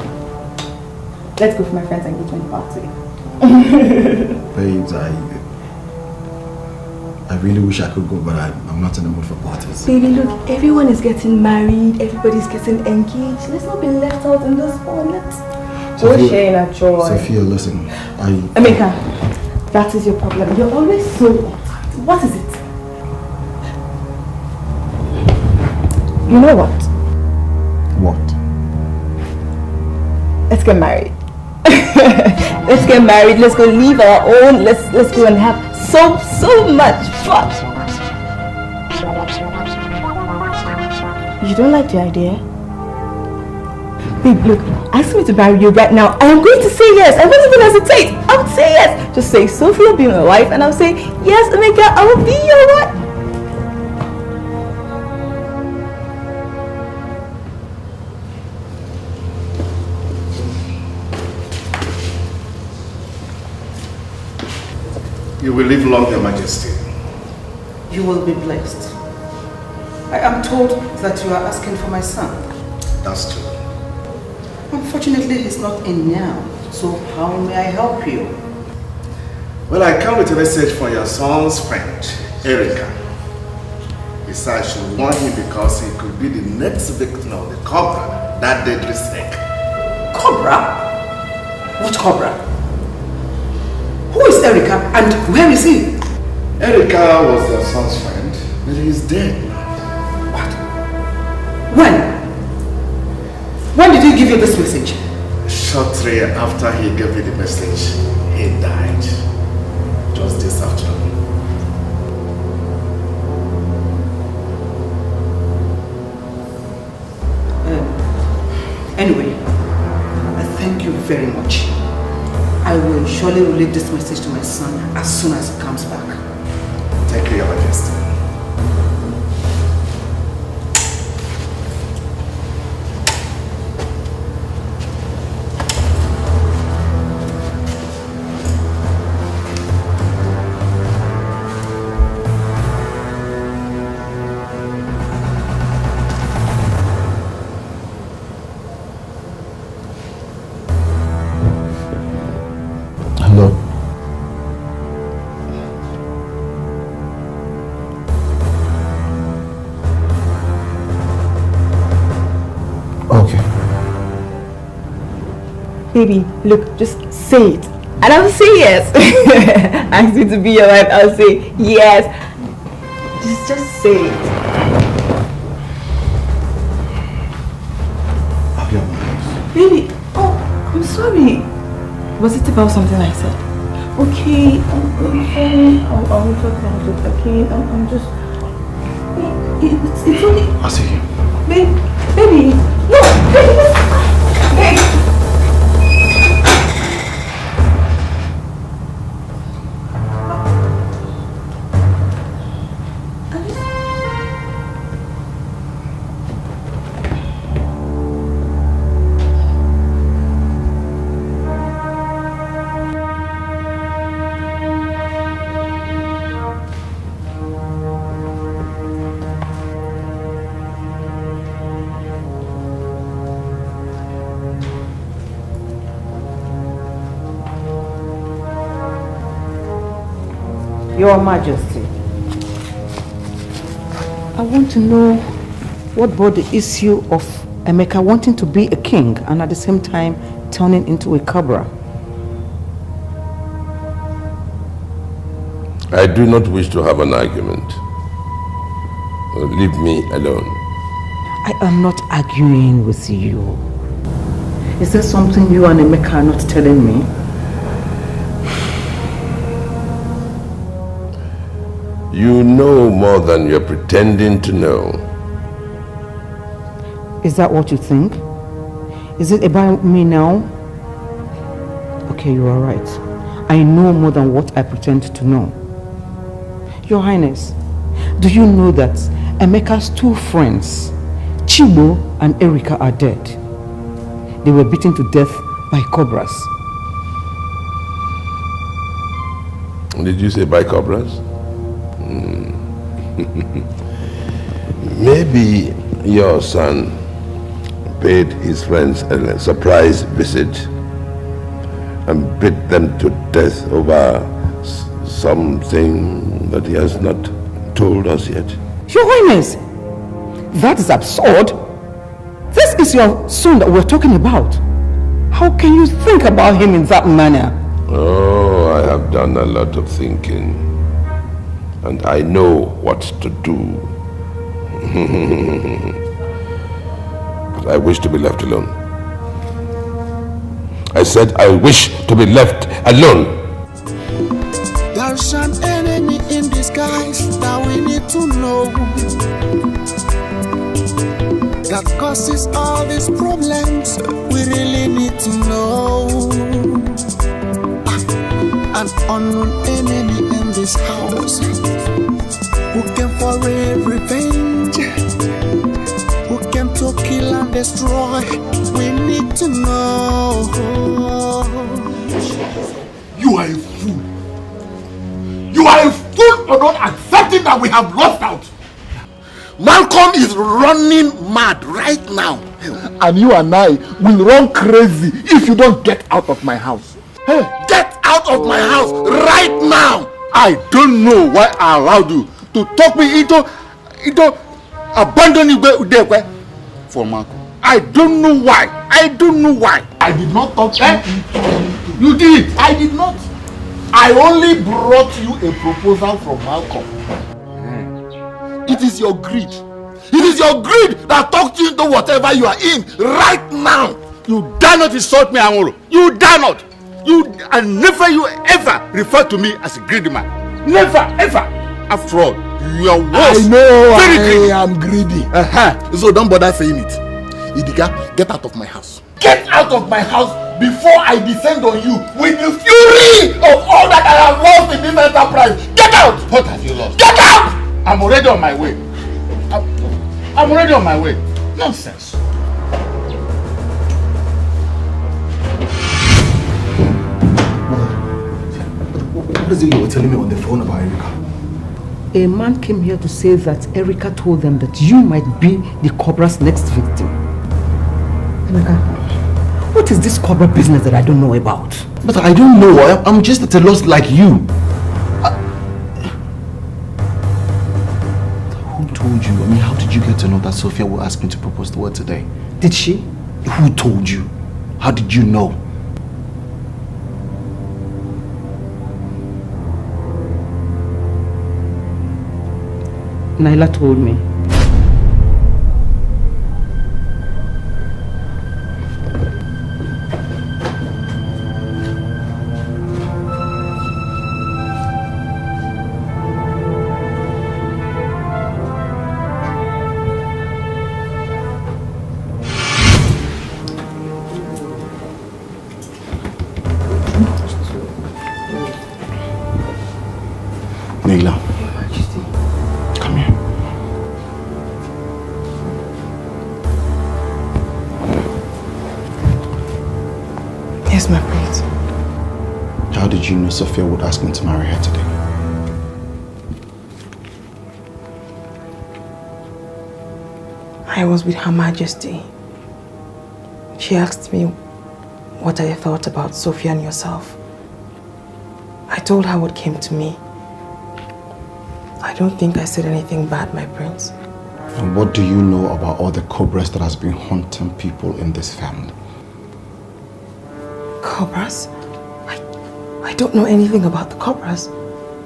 Let's go for my friend's engagement party. Babes, I really wish I could go, but I'm not in the mood for parties. Baby, look, everyone is getting married, everybody's getting engaged. Let's not be left out in this one. Let's go share in our joy. Sophia, listen, Emeka, that is your problem. You're always so uptight. What is it? You know what? What? Let's get married. Let's get married. Let's go leave our own. Let's go and have so much fun. You don't like the idea? Babe, look, ask me to marry you right now. I am going to say yes. I won't even hesitate. I would say yes. Just say, Sophie will be my wife, and I'll say, yes, Emeka, I will be your wife. You will live long, Your Majesty. You will be blessed. I am told that you are asking for my son. That's true. Unfortunately, he's not in now. So how may I help you? Well, I come with a message for your son's friend, Erica. He said I should warn him because he could be the next victim of the cobra, that deadly snake. Cobra? What cobra? Who is Erica and where is he? Erica was your son's friend, but he's dead. What? When? When did he give you this message? Shortly after he gave you the message, he died. Just this afternoon. Anyway, I thank you very much. I will surely relay this message to my son as soon as he comes back. Thank you, Your Majesty. Baby, look, just say it. And I'll say yes. Ask me to be your wife, I'll say yes. Just say it. Baby, oh, I'm sorry. Was it about something I said? Okay, I'm talk about it, okay? I'm just... It's only... I'll see you. Baby, no, baby. Your Majesty, I want to know what brought the issue of Emeka wanting to be a king and at the same time turning into a cobra. I do not wish to have an argument. Leave me alone. I am not arguing with you. Is there something you and Emeka are not telling me? You know more than you're pretending to know. Is that what you think? Is it about me now? Okay, you are right. I know more than what I pretend to know. Your Highness, do you know that Emeka's 2 friends, Chibo and Erika, are dead? They were beaten to death by cobras. Did you say by cobras? Maybe your son paid his friends a surprise visit and beat them to death over something that he has not told us yet. Your Highness, that is absurd. This is your son that we're talking about. How can you think about him in that manner? Oh, I have done a lot of thinking, and I know what to do. But I wish to be left alone. I said I wish to be left alone. There's an enemy in disguise that we need to know, that causes all these problems. We really need to know. An unknown enemy in this house, who came for revenge, who came to kill and destroy. We need to know. You are a fool. You are a fool for not accepting that we have lost out. Malcolm is running mad right now. And you and I will run crazy if you don't get out of my house. Hey, get out of my house right now. I don't know why I allowed you to talk me into abandoning Udekwe for Malcolm. I don't know why. I don't know why. I did not talk you. You did. I did not. I only brought you a proposal from Malcolm. It is your greed. It is your greed that talked you into whatever you are in right now. You dare not insult me, Amoro. You dare not. And never you ever refer to me as a greedy man. Never, ever. After all, you are worse. I know I am greedy. So don't bother saying it. Idiga, get out of my house. Get out of my house before I descend on you with the fury of all that I have lost in this enterprise. Get out! What have you lost? Get out! I'm already on my way. I'm already on my way. Nonsense. What is it you were telling me on the phone about Erika? A man came here to say that Erika told them that you might be the cobra's next victim. Erika, what is this cobra business that I don't know about? But I don't know. I'm just at a loss like you. Who told you? I mean, how did you get to know that Sophia will ask me to propose to her today? Did she? Who told you? How did you know? Naila told me. Naila, come here. Yes, my prince. How did you know Sophia would ask me to marry her today? I was with Her Majesty. She asked me what I thought about Sophia and yourself. I told her what came to me. I don't think I said anything bad, my prince. And what do you know about all the cobras that has been haunting people in this family? Cobras? I don't know anything about the cobras.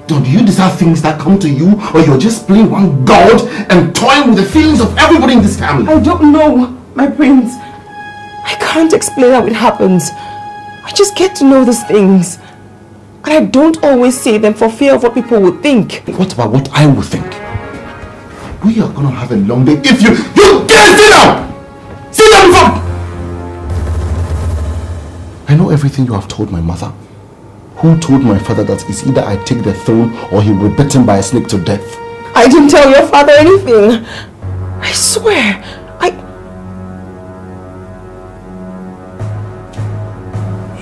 Do you deserve things that come to you, or you're just playing one god and toying with the feelings of everybody in this family? I don't know, my prince. I can't explain how it happens. I just get to know these things. And I don't always say them for fear of what people would think. What about what I would think? We are gonna have a long day if you get it out! I know everything you have told my mother. Who told my father that it's either I take the throne or he will be bitten by a snake to death? I didn't tell your father anything. I swear.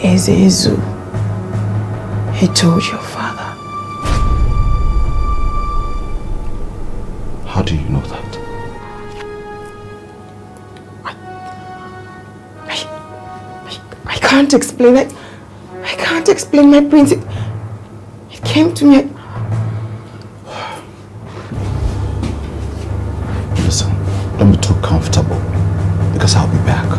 Ezezu, he told your father. How do you know that? I can't explain it. I can't explain my prince. It came to me. Listen, don't be too comfortable because I'll be back.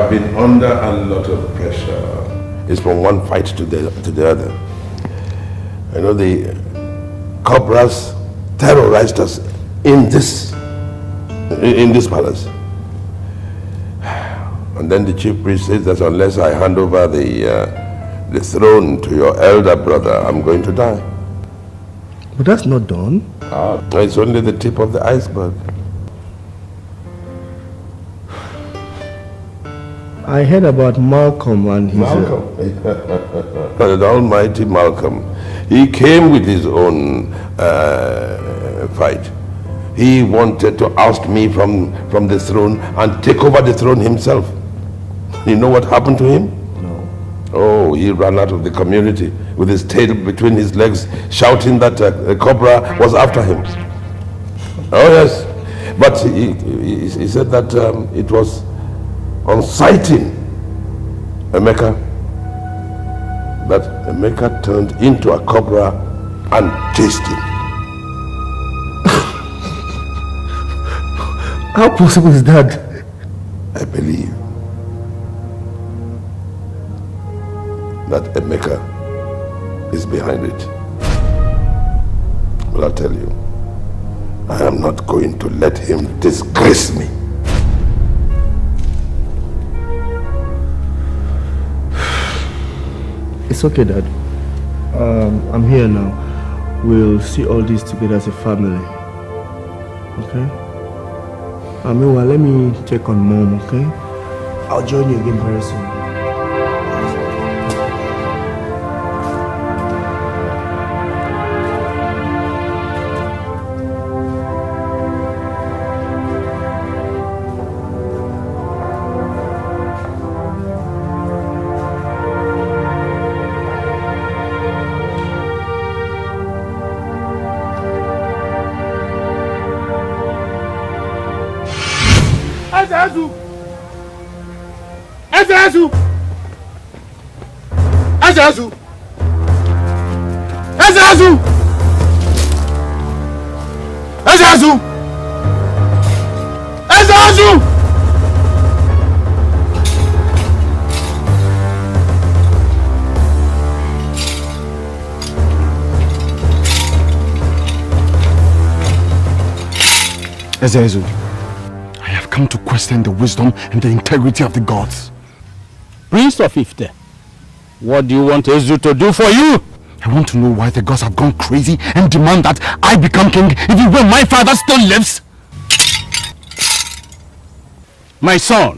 Been under a lot of pressure. It's from one fight to the other. I know the cobras terrorized us in this palace. And then the chief priest says that unless I hand over the throne to your elder brother, I'm going to die. But that's not done. It's only the tip of the iceberg. I heard about Malcolm and his... Malcolm? The almighty Malcolm. He came with his own fight. He wanted to oust me from the throne and take over the throne himself. You know what happened to him? No. Oh, he ran out of the community with his tail between his legs, shouting that a cobra was after him. Oh yes, but he said that it was on sighting Emeka that Emeka turned into a cobra and chased him. How possible is that? I believe that Emeka is behind it. But I'll tell you, I am not going to let him disgrace me. It's okay, Dad. I'm here now. We'll see all this together as a family. Okay? Meanwhile, let me check on Mom, okay? I'll join you again very soon. Ezezu, I have come to question the wisdom and the integrity of the gods. Prince of Ifte, what do you want Ezu to do for you? I want to know why the gods have gone crazy and demand that I become king even when my father still lives. My son,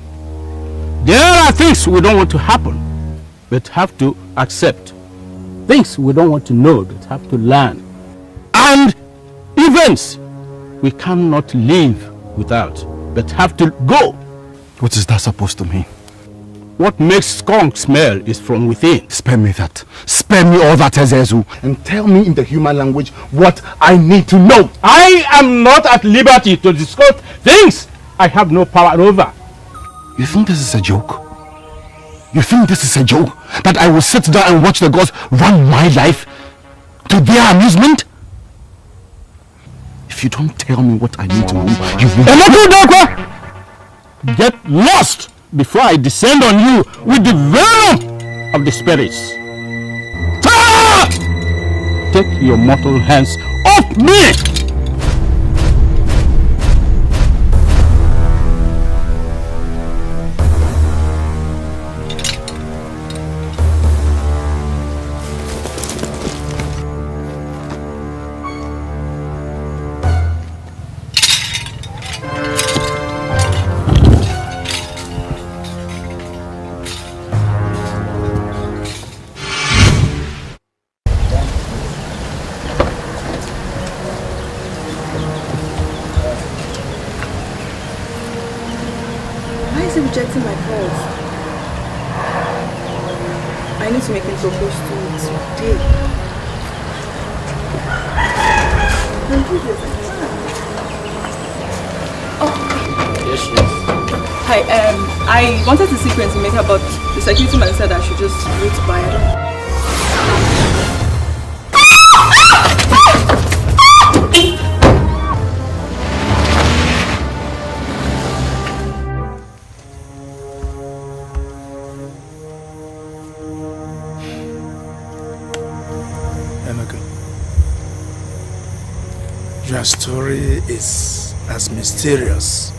there are things we don't want to happen, but have to accept. Things we don't want to know, but have to learn. And events we cannot live without, but have to go. What is that supposed to mean? What makes skunk smell is from within. Spare me that. Spare me all that, Ezezu. And tell me in the human language what I need to know. I am not at liberty to discuss things I have no power over. You think this is a joke? You think this is a joke? That I will sit down and watch the gods run my life to their amusement? If you don't tell me what I need to know, you will... Get lost before I descend on you with the venom of the spirits. Take your mortal hands off me! rejecting my calls. I need to make him propose to me today. Yes, yes. Hi, I wanted to see Prince Emeka, but the security man said I should just route by her. Your story is as mysterious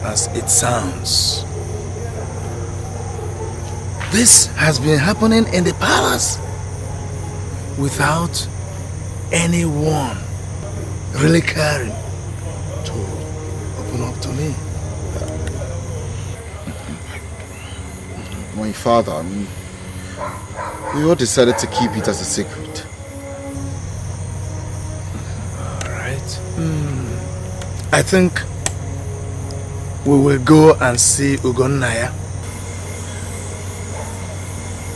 as it sounds. This has been happening in the palace without anyone really caring to open up to me. My father, we all decided to keep it as a secret. I think we will go and see Ugonnaya.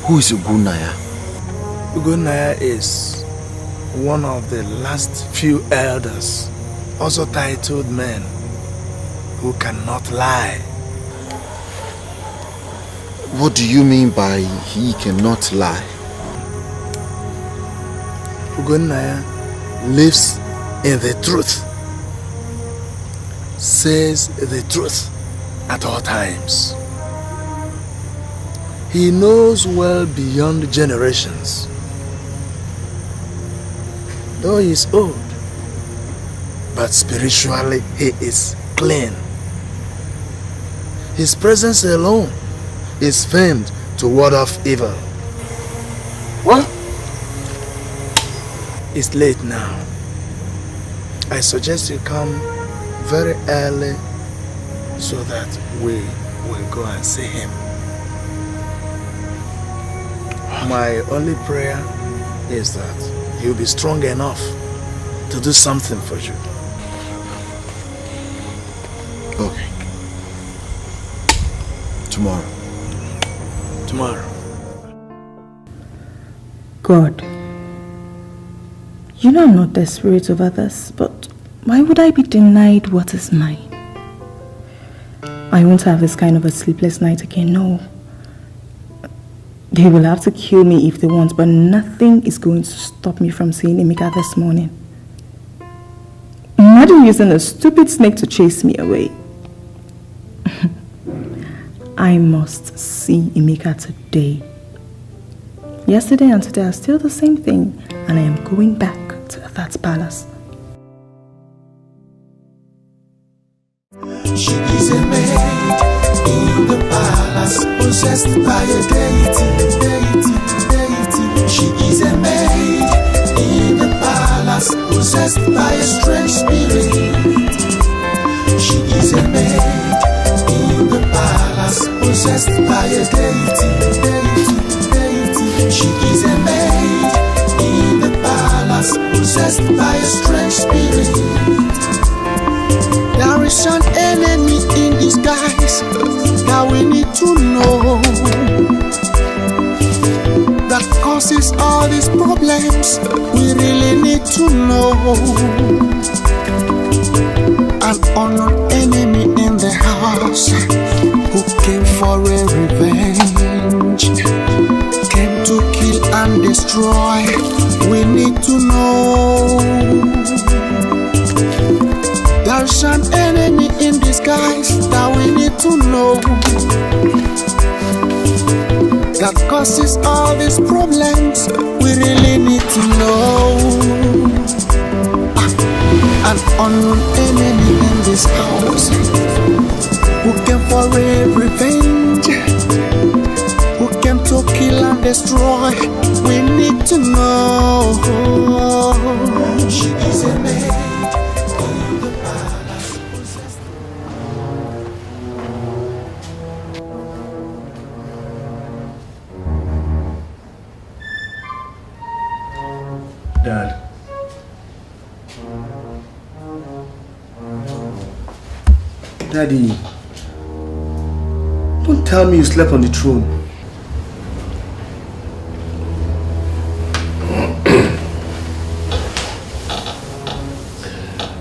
Who is Ugonnaya? Ugonnaya is one of the last few elders, also titled men, who cannot lie. What do you mean by he cannot lie? Ugonnaya lives in the truth, says the truth at all times. He knows well beyond generations. Though he is old, but spiritually he is clean. His presence alone is famed to ward off evil. What? It's late now. I suggest you come very early so that we will go and see him. My only prayer is that you'll be strong enough to do something for you. Okay. Tomorrow. Tomorrow. God, you know I'm not desperate over this, but why would I be denied what is mine? I won't have this kind of a sleepless night again, no. They will have to kill me if they want, but nothing is going to stop me from seeing Emeka this morning. Imagine using a stupid snake to chase me away. I must see Emeka today. Yesterday and today are still the same thing, and I am going back to that palace. She is a maid in the palace, possessed by a deity. She is a maid in the palace, possessed by a strange spirit. She is a maid in the palace, possessed by a deity. She is a maid in the palace, possessed by a strange spirit. There is an enemy in disguise that we need to know, that causes all these problems. We really need to know. An unknown enemy in the house who came for a revenge, came to kill and destroy. We need to know. There's an enemy in disguise that we need to know, that causes all these problems. We really need to know. An unknown enemy in this house who came for a revenge, who came to kill and destroy. We need to know. She is a maid. Dad. Daddy. Don't tell me you slept on the throne.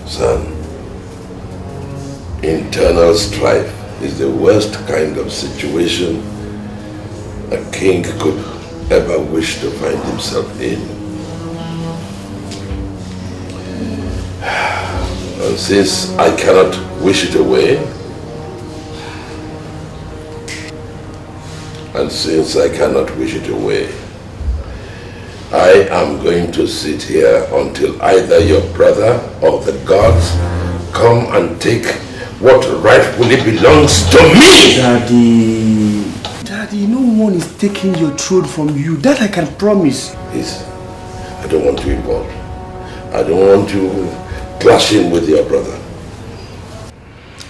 Son, internal strife is the worst kind of situation a king could ever wish to find himself in. And since I cannot wish it away, I am going to sit here until either your brother or the gods come and take what rightfully belongs to me! Daddy, no one is taking your throne from you. That I can promise. Please, I don't want you involved. I don't want you clashing with your brother.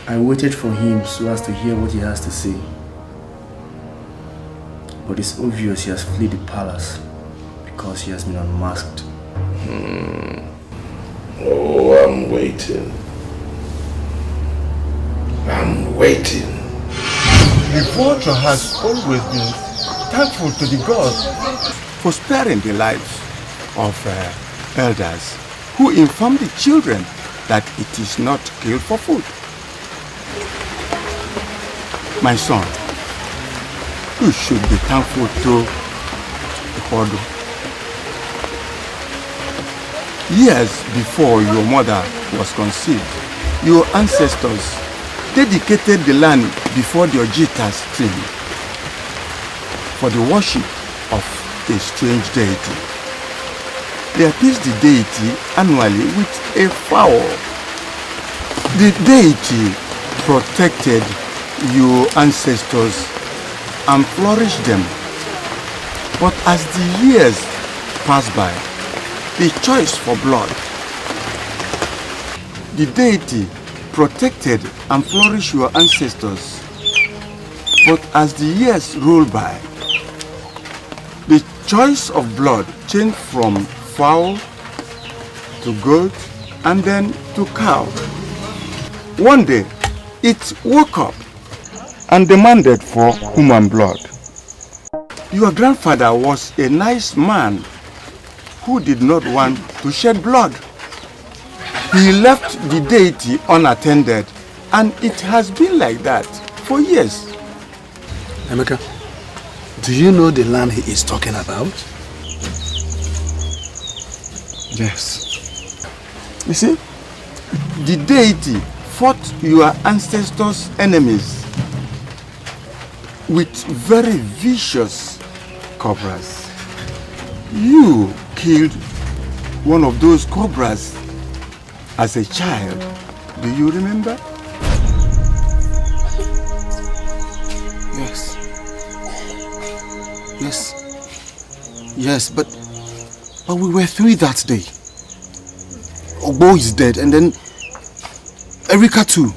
I waited for him so as to hear what he has to say. But it's obvious he has fled the palace because he has been unmasked. Oh, I'm waiting. The vulture has always been thankful to the gods for sparing the lives of elders who inform the children that it is not killed for food. My son, you should be thankful to Odo. Years before your mother was conceived, your ancestors dedicated the land before the Ojita stream for the worship of a strange deity. They appeased the deity annually with a fowl. The deity protected your ancestors and flourished them. But as the years passed by, the choice for blood, the deity protected and flourished your ancestors. But as the years rolled by, the choice of blood changed from fowl to goat and then to cow. One day, it woke up and demanded for human blood. Your grandfather was a nice man who did not want to shed blood. He left the deity unattended, and it has been like that for years. Emeka, do you know the land he is talking about? Yes. You see, the deity fought your ancestors' enemies with very vicious cobras. You killed one of those cobras as a child. Do you remember? Yes. Yes, but we were three that day. Ogbo is dead, and then Erika too.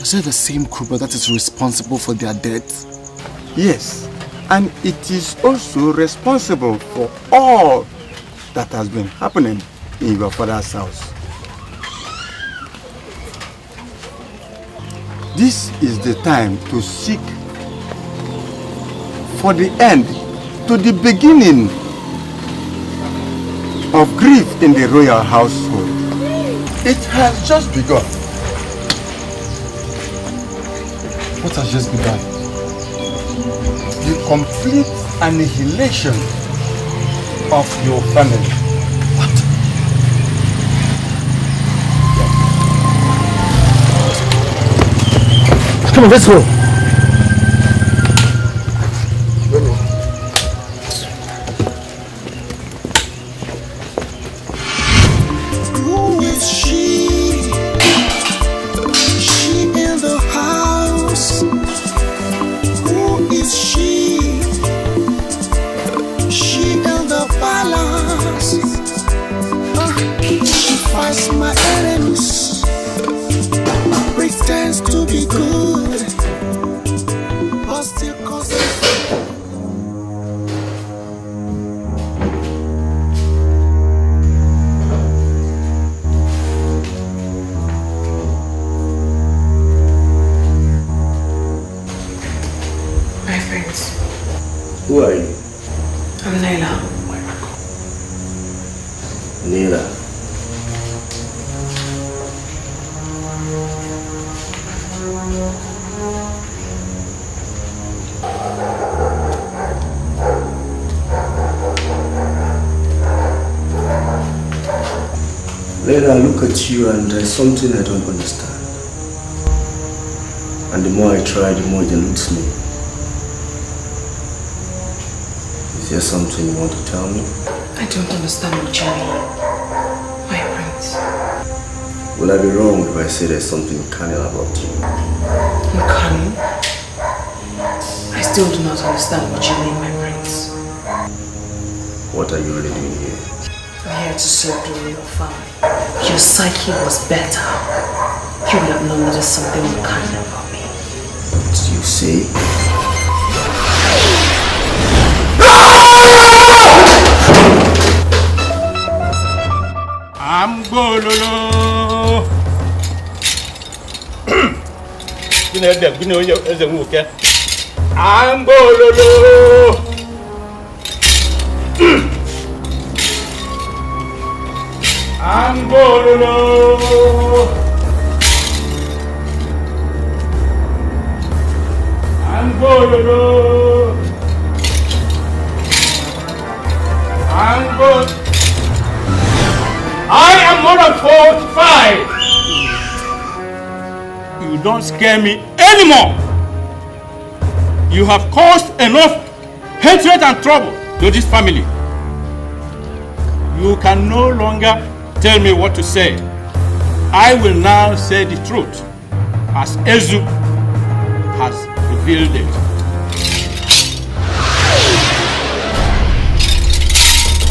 Is it the same cobra that is responsible for their deaths? Yes, and it is also responsible for all that has been happening in your father's house. This is the time to seek for the end to the beginning of grief in the royal household. It has just begun. What has just begun? The complete annihilation of your family. Come on, let's go. Who is she? She in the house. Who is she? She in the palace. She fights my enemies. Pretends to be good. Later I look at you and there's something I don't understand. And the more I try, the more it eludes me. Is there something you want to tell me? I don't understand what you mean, my prince. Will I be wrong if I say there's something carnal about you? Carnal? I still do not understand what you mean, my prince. What are you really doing here? I'm here to serve the royal family. Your psyche was better. You would have known that there's something unkind about me. What do you say? I'm gololo. I'm gololo. I'm gololo. I'm gololo. I'm gololo. I am more than 45. You don't scare me anymore. You have caused enough hatred and trouble to this family. You can no longer tell me what to say. I will now say the truth as Ezu has revealed it.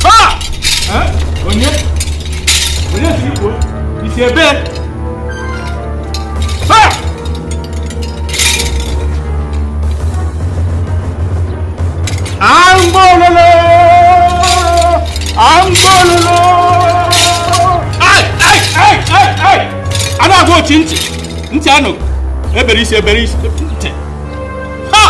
Ha! Huh? Onye? It's a bed. Ha! I'm gololo. I'm gololo. Ay! I don't go chinchi. Ntiano. Eberis. Ha!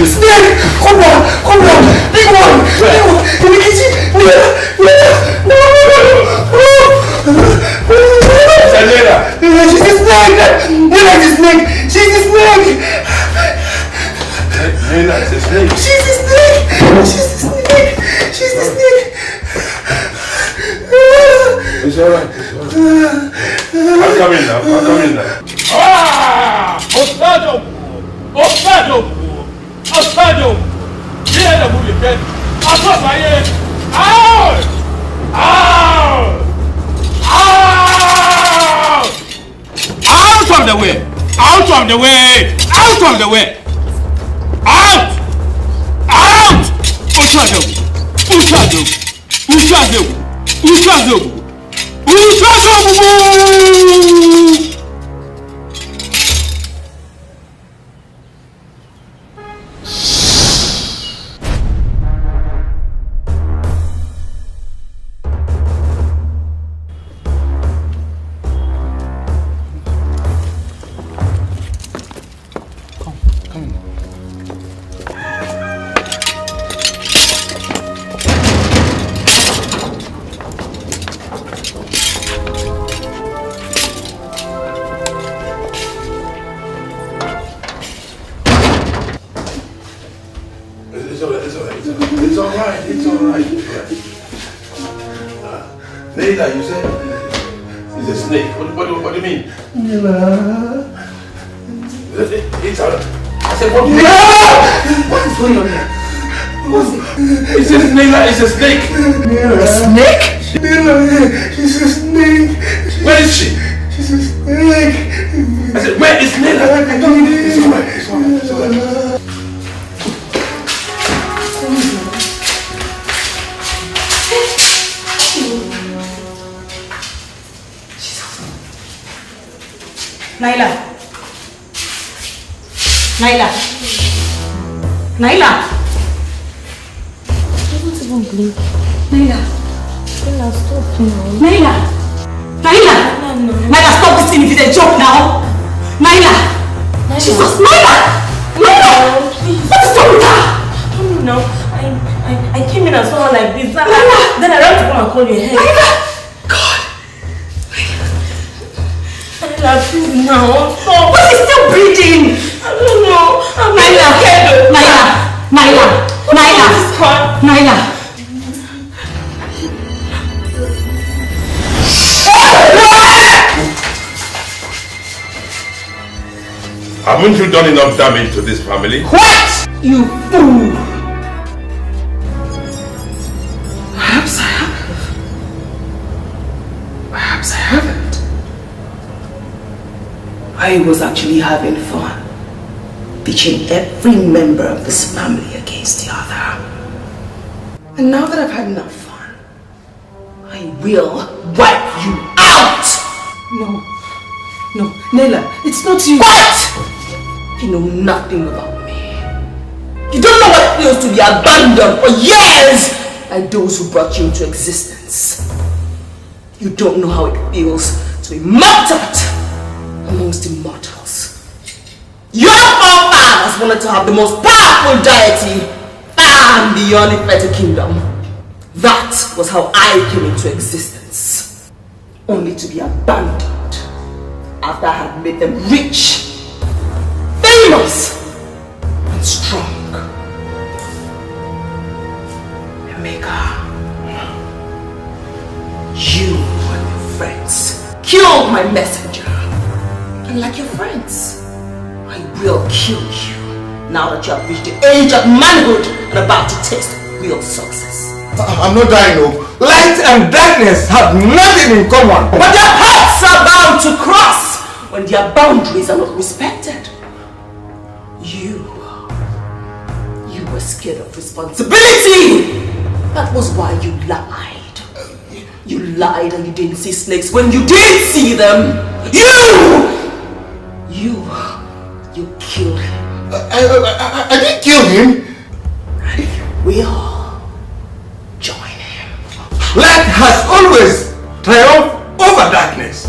Snake! Cobra! Big one! In the kitchen! No! She's a snake! Nela is a snake! She's a snake! Nela is a snake! She's a snake! She's a snake! It's alright. I'm coming now. Ah! Ostado! Here the bullet head. Across my head. Out! Out of the way! Ushazo! It's alright. Nela, you said it's a snake. What do you mean? Nela. It's alright. I said, what do you mean? What is going on here? It says Nela is a snake. Nela. A snake? Nela, she's a snake. Where is she? She's a snake. I said, where is Nela? It's alright. Naila! Don't even blink. Naila, stop now. Naila, stop this thing if it's a joke now. Naila! Jesus! call your head. God! Naila, please now. Stop. But he's still breathing! I don't know. Naila! Haven't you done enough damage to this family? What? You fool! Perhaps I have. Perhaps I haven't. I was actually having fun, pitching every member of this family against the other. And now that I've had enough fun, I will wipe you out! No, Naila, it's not you. What? You know nothing about me. You don't know what it feels to be abandoned for years by those who brought you into existence. You don't know how it feels to be mocked at amongst immortals. Your forefathers wanted to have the most powerful deity far beyond the Feta kingdom. That was how I came into existence. Only to be abandoned after I had made them rich, famous, and strong. Emeka, you and your friends killed my messenger. And like your friends, I will kill you now that you have reached the age of manhood and about to taste real success. I'm not dying, no. Light and darkness have nothing in common. But their paths are bound to cross when their boundaries are not respected. You were scared of responsibility. That was why you lied. You lied and you didn't see snakes when you did see them. You killed him. I didn't kill him. We all join him. Light has always triumphed over darkness.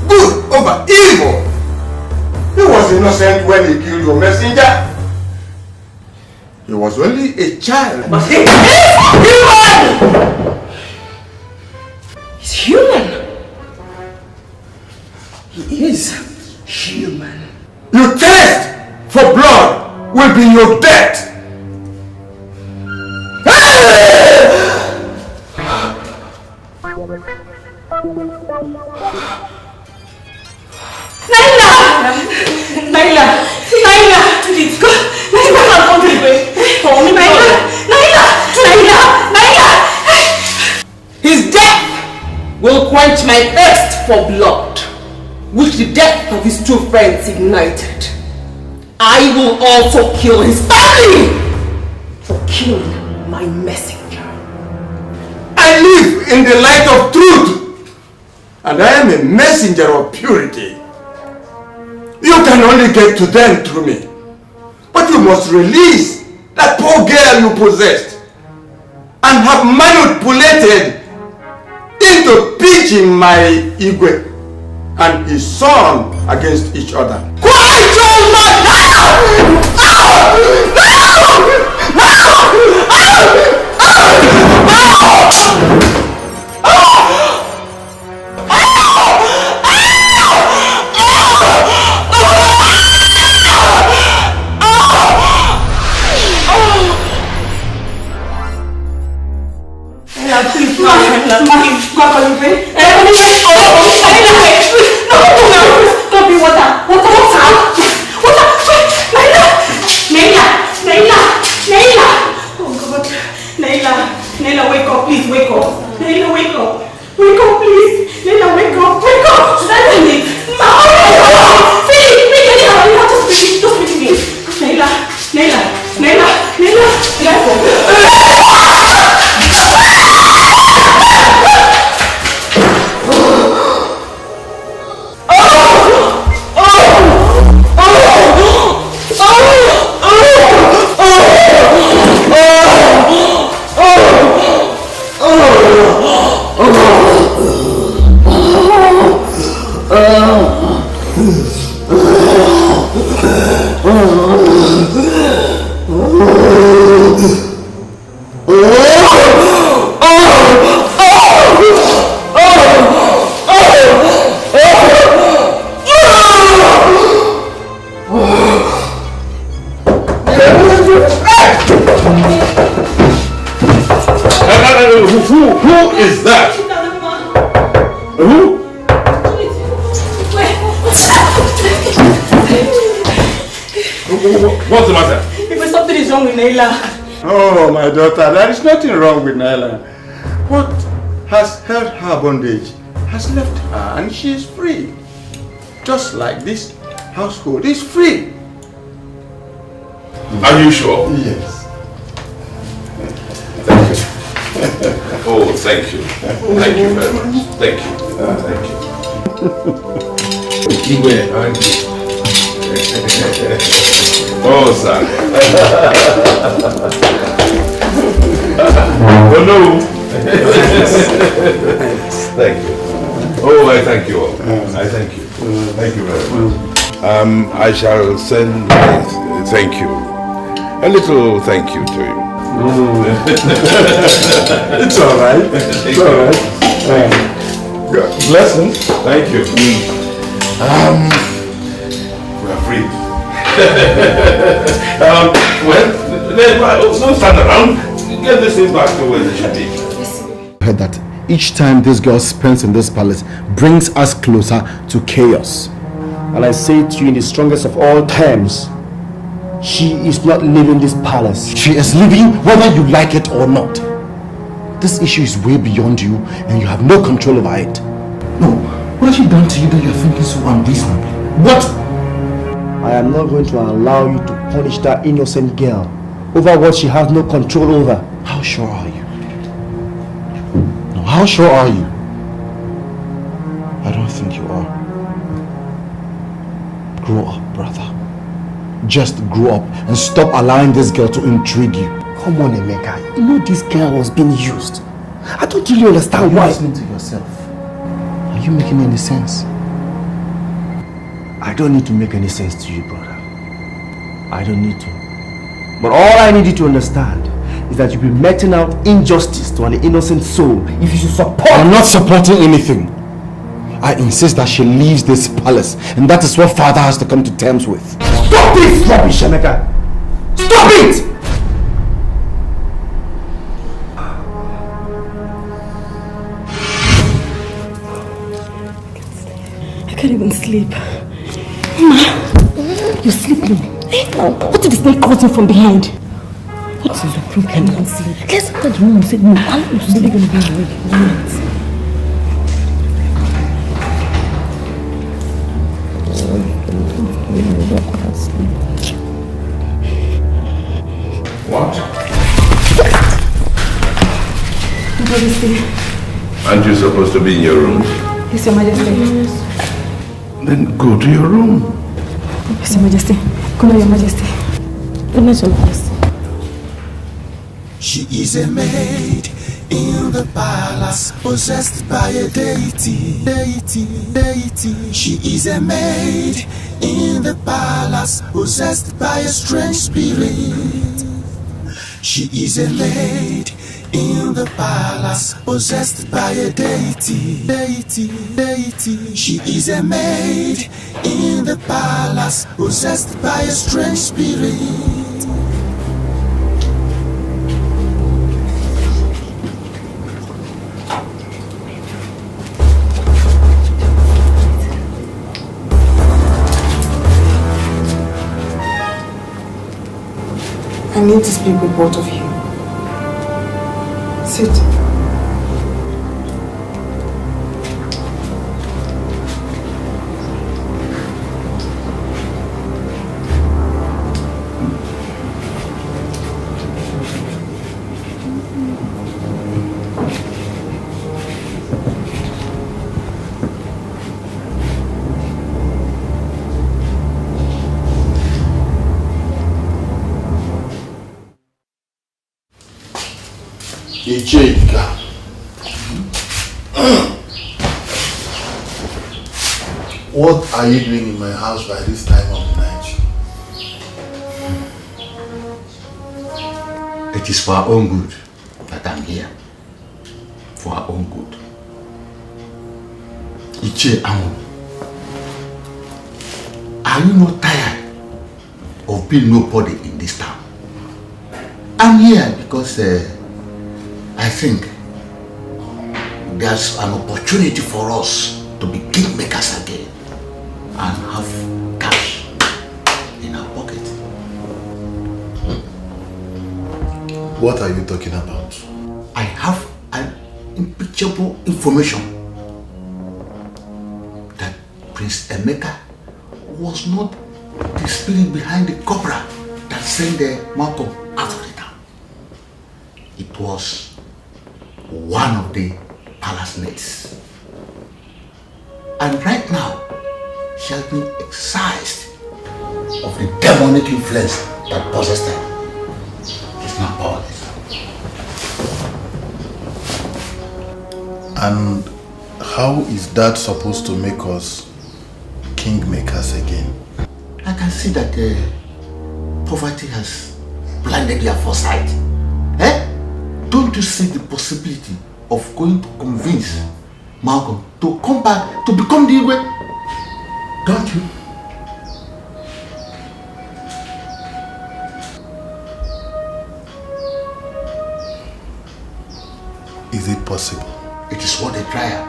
Good over evil. He was innocent when he killed your messenger. He was only a child. But he is human! He's human. He is human. Your thirst for blood will be your death. Naila! Please go! Naila! His death will quench my thirst for blood, which the death of his two friends ignited. I will also kill his family for killing my messenger. I live in the light of truth, and I am a messenger of purity. You can only get to them through me. But you must release that poor girl you possessed and have manipulated into pitching my Igwe and his son against each other. Quite too much! Who is that? Who? What's the matter? If something is wrong with Naila. Oh, my daughter, there is nothing wrong with Naila. What has held her bondage has left her and she is free. Just like this household is free. Are you sure? Yes. Thank you. Oh, thank you. Thank you very much. Thank you. Thank you. Thank you. Oh, sir. Oh, no. Thank you. Oh, I thank you all. I thank you. Thank you very much. I shall send my thank you. A little thank you to you. It's all right. It's all right. Blessings. Thank you. We are free. Well, don't stand around. Get this thing back to where they should be. I heard that each time this girl spends in this palace brings us closer to chaos. And I say to you in the strongest of all terms, she is not leaving this palace. She is leaving whether you like it or not. This issue is way beyond you and you have no control over it. No, what has she done to you that you are thinking so unreasonably? What? I am not going to allow you to punish that innocent girl over what she has no control over. How sure are you? No, how sure are you? I don't think you are. Grow up, brother. Just grow up and stop allowing this girl to intrigue you. Come on, Emeka. You know this girl was being used. I don't really understand why. Are you listening to yourself? Are you making any sense? I don't need to make any sense to you, brother. I don't need to. But all I need you to understand is that you'll be meting out injustice to an innocent soul if you should support. I'm not supporting anything. I insist that she leaves this palace, and that is what father has to come to terms with. Stop this rubbish, Emeka! Stop it! I can't even sleep. Mama, you're sleeping. What did the snake caught you from behind? What is the problem? I can't even sleep. Let's enter the room and say no. I'm not really going to be awake. What? Majesty. Aren't you supposed to be in your room? Yes, Your Majesty. Then go to your room. Yes, Your Majesty. Good night, Your Majesty. Good night, Your Majesty. She is a maid in the palace, possessed by a deity. She is a maid in the palace, possessed by a strange spirit. She is a maid in the palace, possessed by a deity. She is a maid in the palace, possessed by a strange spirit. I need to speak with both of you. Sit. Icheka. What are you doing in my house by this time of the night? It is for our own good that I'm here. For our own good. Iche Amu, are you not tired of being nobody in this town? I'm here because I think there's an opportunity for us to be kingmakers again and have cash in our pocket. What are you talking about? I have an impeachable information that Prince Emeka was not the spirit behind the cobra that sent the Malcolm out of the town. It was one of the palace maids. And right now, she has been excised of the demonic influence that possessed her. It's not powerless. And how is that supposed to make us kingmakers again? I can see that poverty has blinded their foresight. Don't you see the possibility of going to convince Malcolm to come back to become the Igwe? Don't you? Is it possible? It is worth a trial.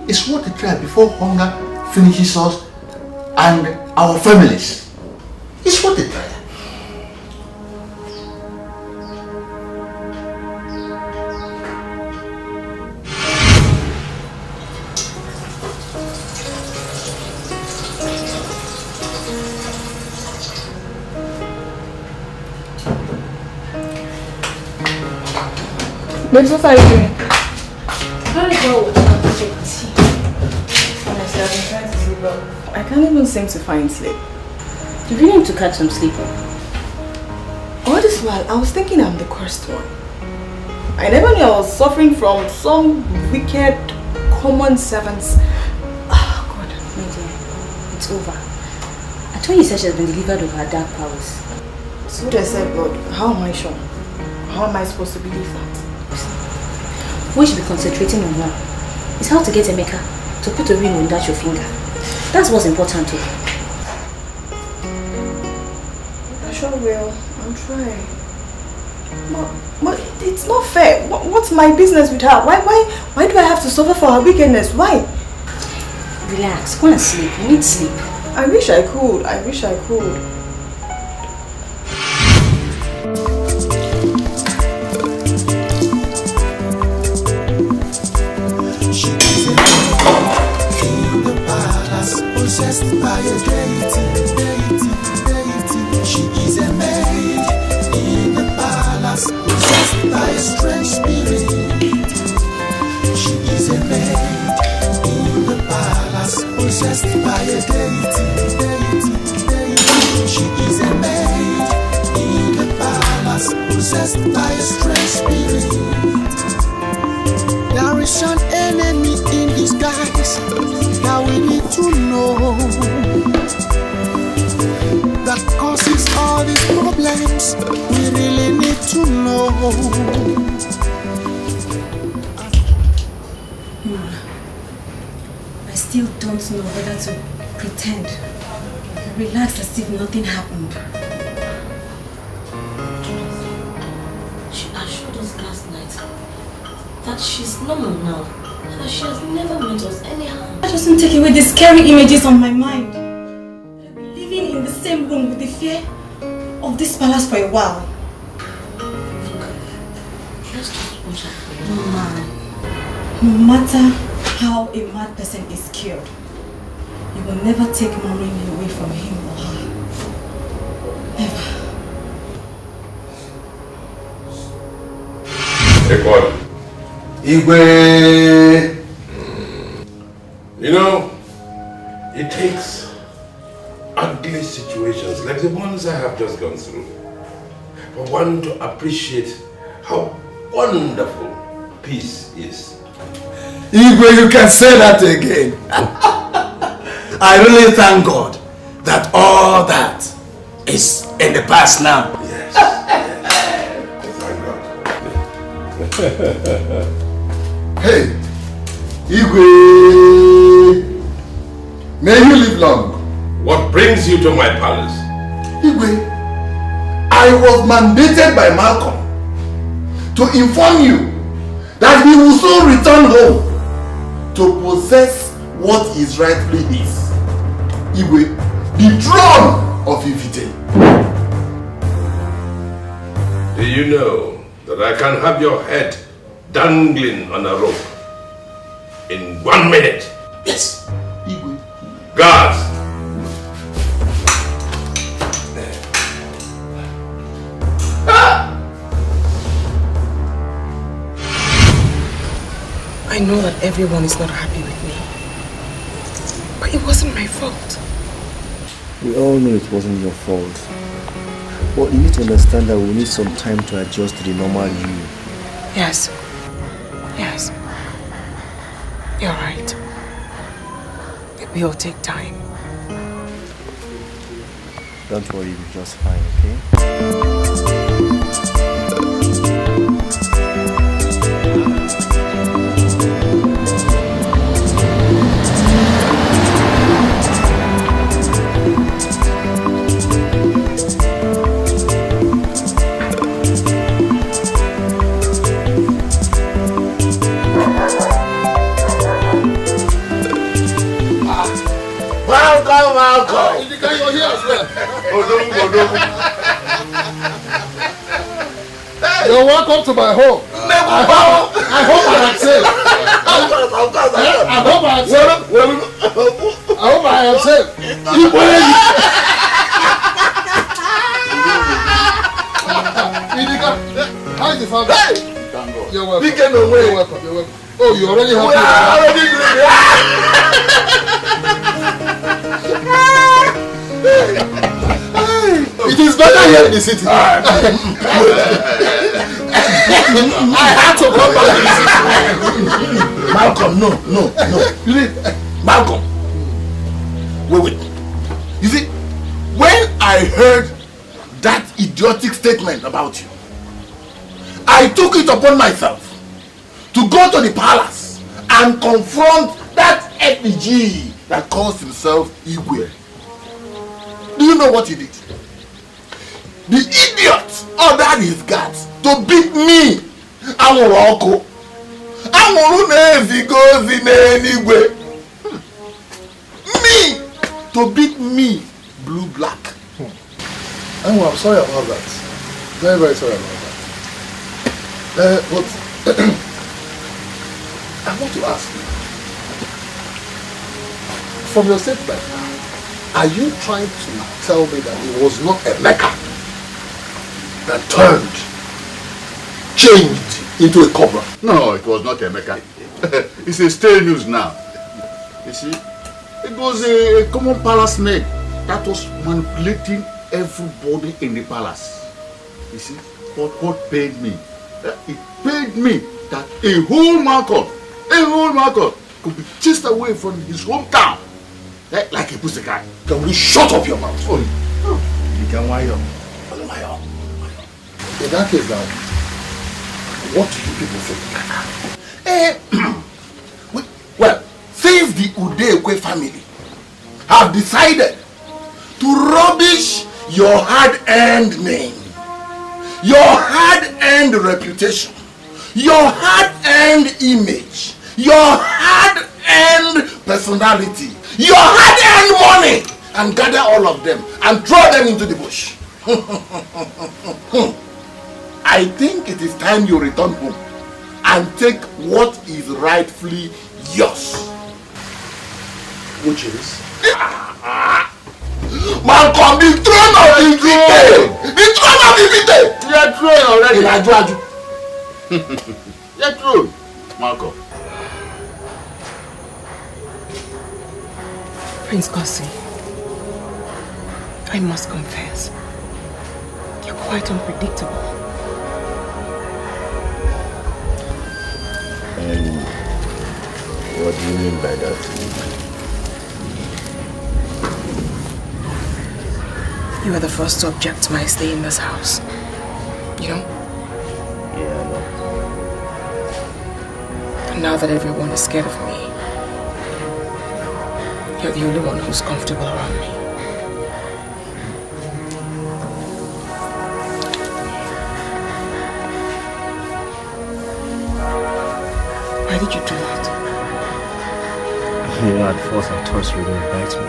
It's worth a trial before hunger finishes us and our families. It's worth a trial. Babes, what are you doing? Very well with my tea. Honestly, I've been trying to sleep well. I can't even seem to find sleep. You really need to catch some sleep. All this while, I was thinking I'm the cursed one. I never knew I was suffering from some wicked common servants. Oh God, my dear, it's over. I told you said she has been delivered of her dark powers. So they said, God, how am I sure? How am I supposed to believe that? What you should be concentrating on now is how to get Emeka to put a ring on that your finger. That's what's important to you. I sure will. I'll try. But it's not fair. What's my business with her? Why do I have to suffer for her wickedness? Why? Relax. Go and sleep. You need sleep. I wish I could. I wish I could. Possessed by a deity. She is a maid in the palace, possessed by a strange spirit. She is a maid in the palace, possessed by a deity. She is a maid in the palace, possessed by a strange spirit. There is an enemy in disguise that we need to know, that causes all these problems. We really need to know. I still don't know whether to pretend and relax as if nothing happened. She assured us last night that she's normal now, and that she has never meant us any harm. That doesn't take away the scary images on my mind. I've been living in the same room with the fear of this palace for a while. Let's just watch out for you. No matter how a mad person is cured, you will never take mommy away from him or her. Never. Hey, God. Igwe! You know, it takes ugly situations like the ones I have just gone through for one to appreciate how wonderful peace is. Igwe, you can say that again. I really thank God that all that is in the past now. Yes, thank God. Hey, Igwe, may you live long. What brings you to my palace? Igwe, I was mandated by Malcolm to inform you that he will soon return home to possess what is rightfully his. Igwe, the throne of Ifite. Do you know that I can have your head dangling on a rope in 1 minute? Yes, Igwe. Guards! I know that everyone is not happy with me, but it wasn't my fault. We all know it wasn't your fault. But you need to understand that we need some time to adjust to the normal you. Yes. Yes. You're right. It will take time. Don't worry, you'll be just fine, okay? Welcome. You're here as well. You're welcome to my home. I hope I am safe. I hope I am safe. How is the family? You're welcome. You're welcome. You're welcome. Oh, you already have it is better here in the city. I had to come back to the city. Malcolm, no. Malcolm. Wait. You see, when I heard that idiotic statement about you, I took it upon myself to go to the palace and confront that effigy that calls himself Igwe. Do you know what he did? The idiot ordered his guards to beat me. Anwuroko. Me to beat me blue-black. I'm sorry about that. Very, very sorry about that. But I want to ask you, from your statement, are you trying to tell me that it was not Emeka that changed into a cobra? No, it was not Emeka. It's a stale news now. You see, it was a common palace maid that was manipulating everybody in the palace. You see, but what paid me? It paid me that a whole market could be chased away from his hometown like a pussycat. Can we shut up your mouth? Oh, you can wire up. In that case now, what do you people think? Well, since the Udekwe family have decided to rubbish your hard-earned name, your hard-earned reputation, your hard-earned image, your hard-earned personality, your hard-earned money, and gather all of them and throw them into the bush. I think it is time you return home and take what is rightfully yours. Which is? Malcolm, the throne of Ifite! The throne of Ifite! You're throne already. You're throne, Malcolm. Prince Gossi, I must confess, you're quite unpredictable. And what do you mean by that? You were the first to object to my stay in this house. You know? Yeah, I know. And now that everyone is scared of me, you're the only one who's comfortable around me. did you do that? You know, at first I thought you would invite me.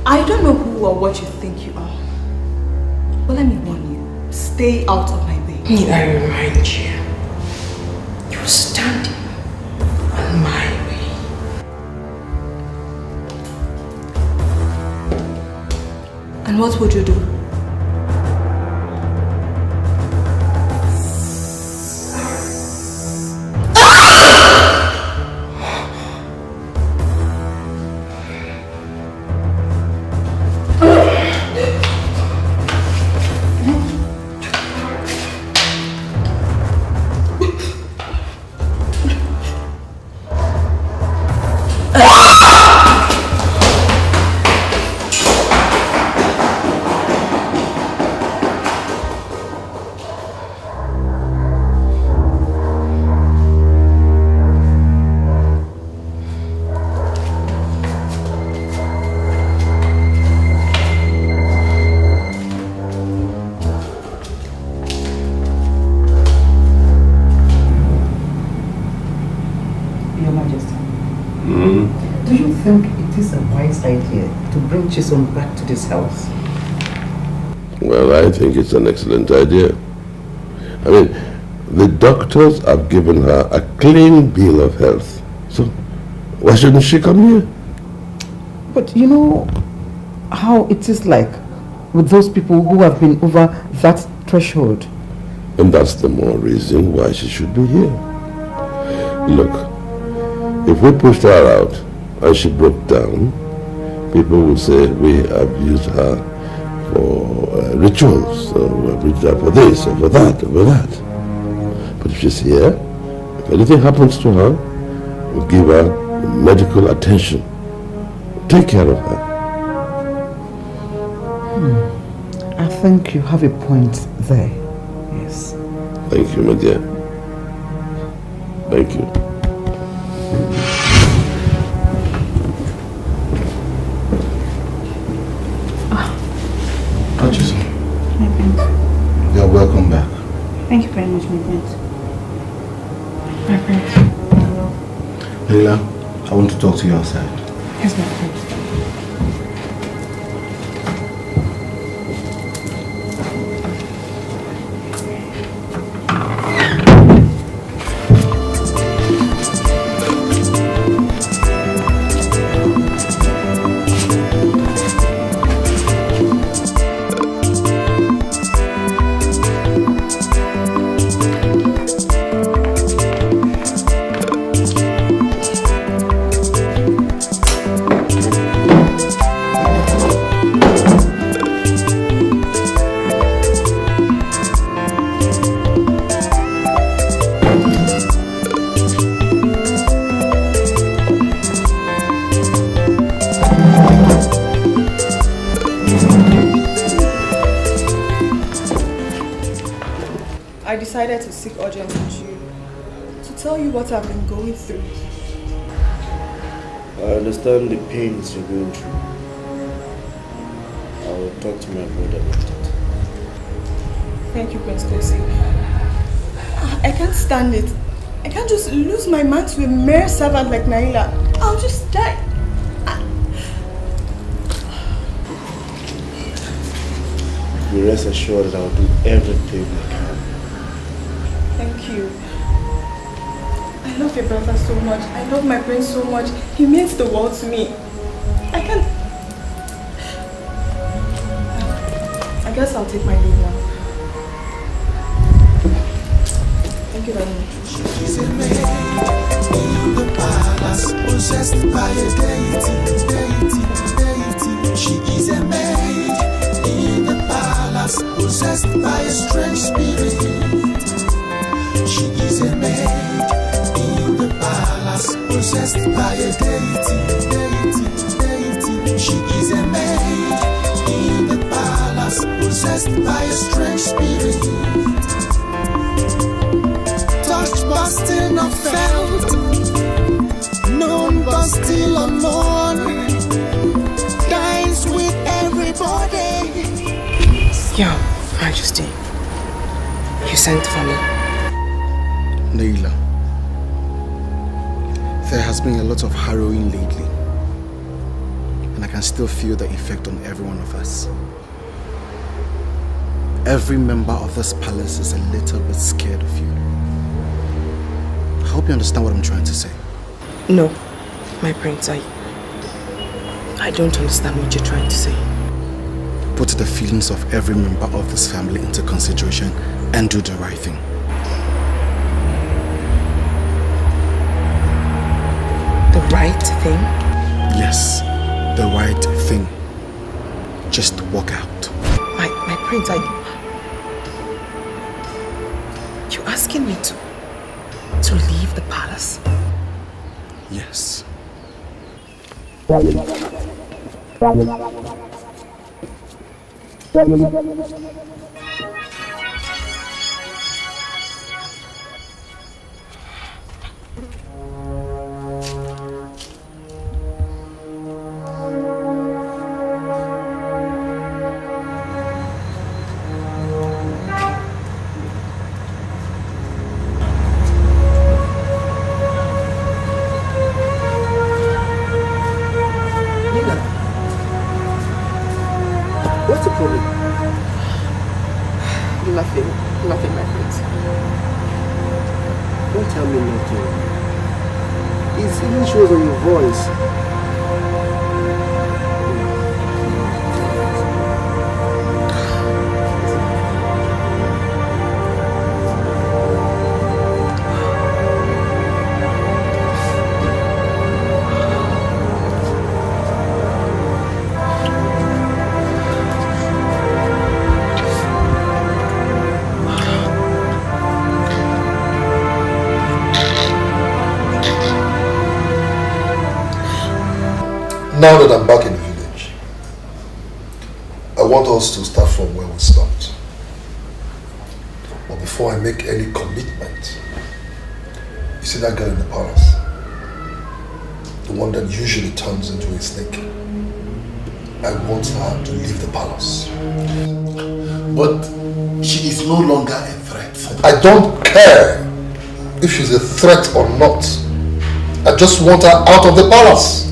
I don't know who or what you think you are, but let me warn you, stay out of my way. Need I remind you, you're standing on my way. And what would you do? Idea to bring Chisom back to this house? Well, I think it's an excellent idea. I mean, the doctors have given her a clean bill of health. So, why shouldn't she come here? But you know how it is like with those people who have been over that threshold. And that's the more reason why she should be here. Look, if we pushed her out and she broke down, people will say we have used her for rituals, or we have used her for this, or for that, or for that. But if she's here, if anything happens to her, we'll give her medical attention. Take care of her. I think you have a point there. Yes. Thank you, my dear. Thank you. You're welcome back. Thank you very much, my friend. My friend. Leila, I want to talk to you outside. Yes, my friend. I decided to seek audience with you to tell you what I've been going through. I understand the pains you're going through. I will talk to my brother about it. Thank you, Prince Kosi. I can't stand it. I can't just lose my man to a mere servant like Naila. I'll just die. You rest assured that I will do everything I can. Thank you. I love your brother so much. I love my prince so much. He means the world to me. I can't... I guess I'll take my leave now. Thank you very much. She's a maid in the palace, possessed by a deity. She is a maid possessed by a strange spirit. She is a maid in the palace, possessed by a deity. She is a maid in the palace, possessed by a strange spirit. Touched but still not felt, known but still unknown, dines with everybody. Your Majesty, you sent for me. Naila, there has been a lot of harrowing lately, and I can still feel the effect on every one of us. Every member of this palace is a little bit scared of you. I hope you understand what I'm trying to say. No, my prince, I don't understand what you're trying to say. Put the feelings of every member of this family into consideration and do the right thing. The right thing? Yes, the right thing. Just walk out. My prince, you're asking me to leave the palace? Yes. What's the problem? Nothing, my prince. Don't tell me nothing. It even shows on your voice. Now that I'm back in the village, I want us to start from where we stopped. But before I make any commitment, you see that girl in the palace? The one that usually turns into a snake. I want her to leave the palace. But she is no longer a threat. I don't care if she's a threat or not. I just want her out of the palace.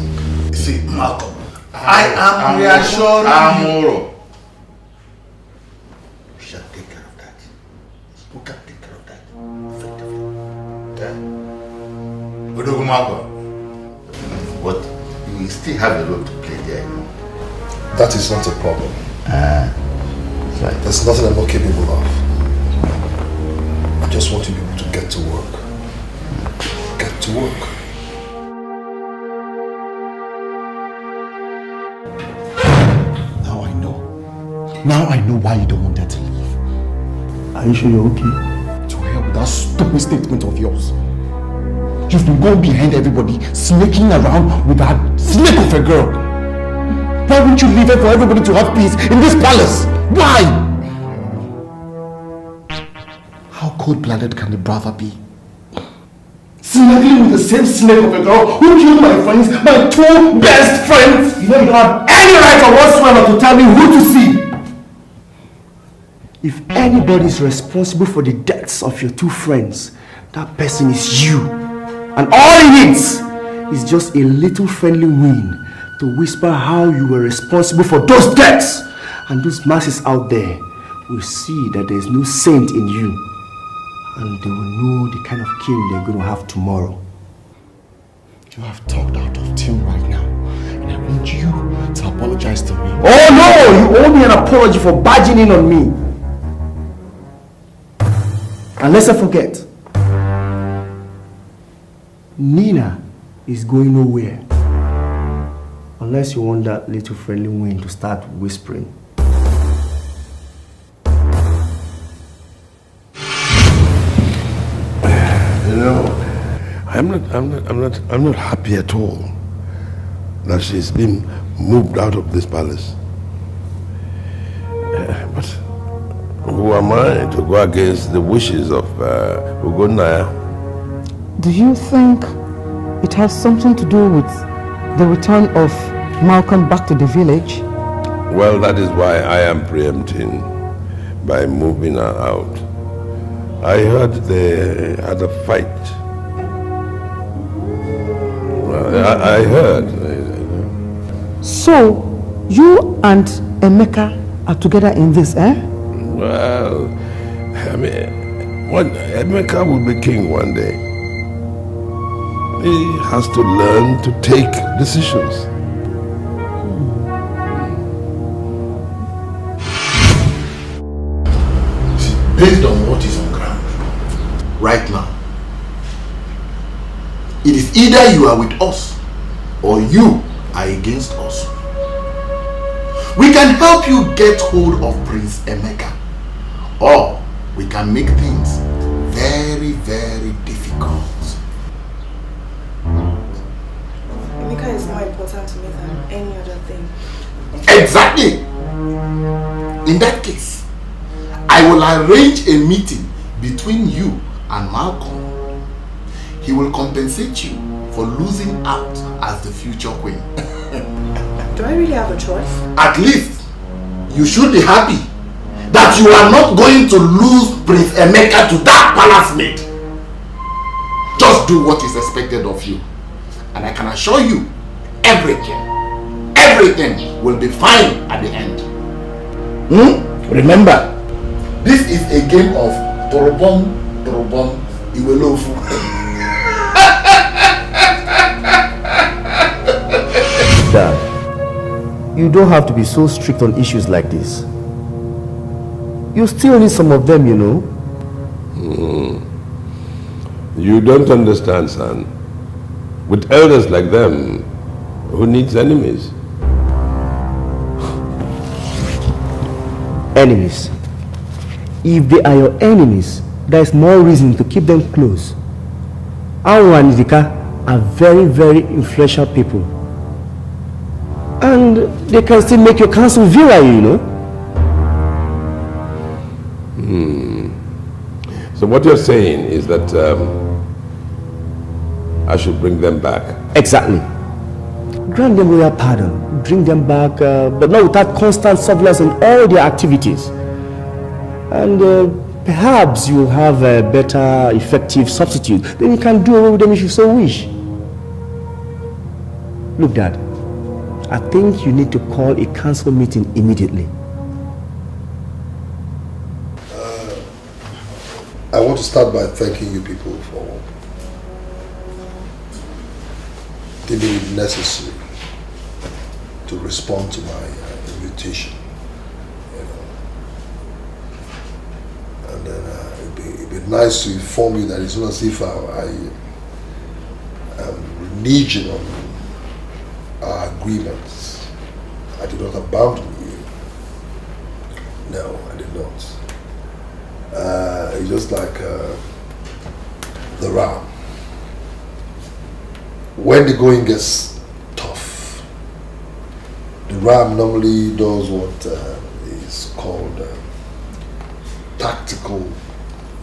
See, Malcolm, I am reassuring you. We shall take care of that. Who can take care of that? Effectively. Malcolm. But you will still have a role to play there, you know. That is not a problem. There's nothing I'm not capable of. I just want you people to get to work. Get to work. Now I know why you don't want her to leave. Are you sure you're okay? To hell with that stupid statement of yours. You've been going behind everybody, sneaking around with that snake of a girl. Why won't you leave her for everybody to have peace in this palace? Why? How cold-blooded can the brother be? Snuggling with the same snake of a girl who killed my friends, my two best friends! You know you don't have any right or whatsoever to tell me who to see! If anybody is responsible for the deaths of your two friends, that person is you. And all it needs is just a little friendly wind to whisper how you were responsible for those deaths. And those masses out there will see that there is no saint in you. And they will know the kind of king they're going to have tomorrow. You have talked out of tune right now. And I want you to apologize to me. Oh no! You owe me an apology for barging in on me. And let's not forget, Nina is going nowhere unless you want that little friendly wind to start whispering. I'm not happy at all that she's been moved out of this palace. But who am I to go against the wishes of Ugonaya? Do you think it has something to do with the return of Malcolm back to the village? Well, that is why I am preempting by moving her out. I heard they had a fight. I heard. So, you and Emeka are together in this, eh? Well, I mean, Emeka will be king one day. He has to learn to take decisions. Based on what is on ground right now, it is either you are with us or you are against us. We can help you get hold of Prince Emeka, or we can make things very, very difficult. Emeka is more important to me than any other thing. Exactly. In that case, I will arrange a meeting between you and Malcolm. He will compensate you for losing out as the future queen. Do I really have a choice? At least, you should be happy that you are not going to lose Prince Emeka to that palace maid. Just do what is expected of you. And I can assure you, everything will be fine at the end. Remember, this is a game of Torobom, Iwelofu. Dad, you don't have to be so strict on issues like this. You still need some of them, you know. You don't understand, son. With elders like them, who needs enemies? Enemies. If they are your enemies, there is more reason to keep them close. Awu and Idika are very, very influential people. And they can still make your council virile, you know. So what you're saying is that I should bring them back? Exactly. Grant them royal pardon, bring them back, but not without constant surveillance on all their activities. And perhaps you'll have a better, effective substitute. Then you can do away with them if you so wish. Look, Dad, I think you need to call a council meeting immediately. I want to start by thanking you people for deeming it necessary to respond to my invitation. And then it'd be nice to inform you that it's not as if I am reneging on our agreements. I did not abandon you. No, I did not. It's just like the ram. When the going gets tough, the ram normally does what is called tactical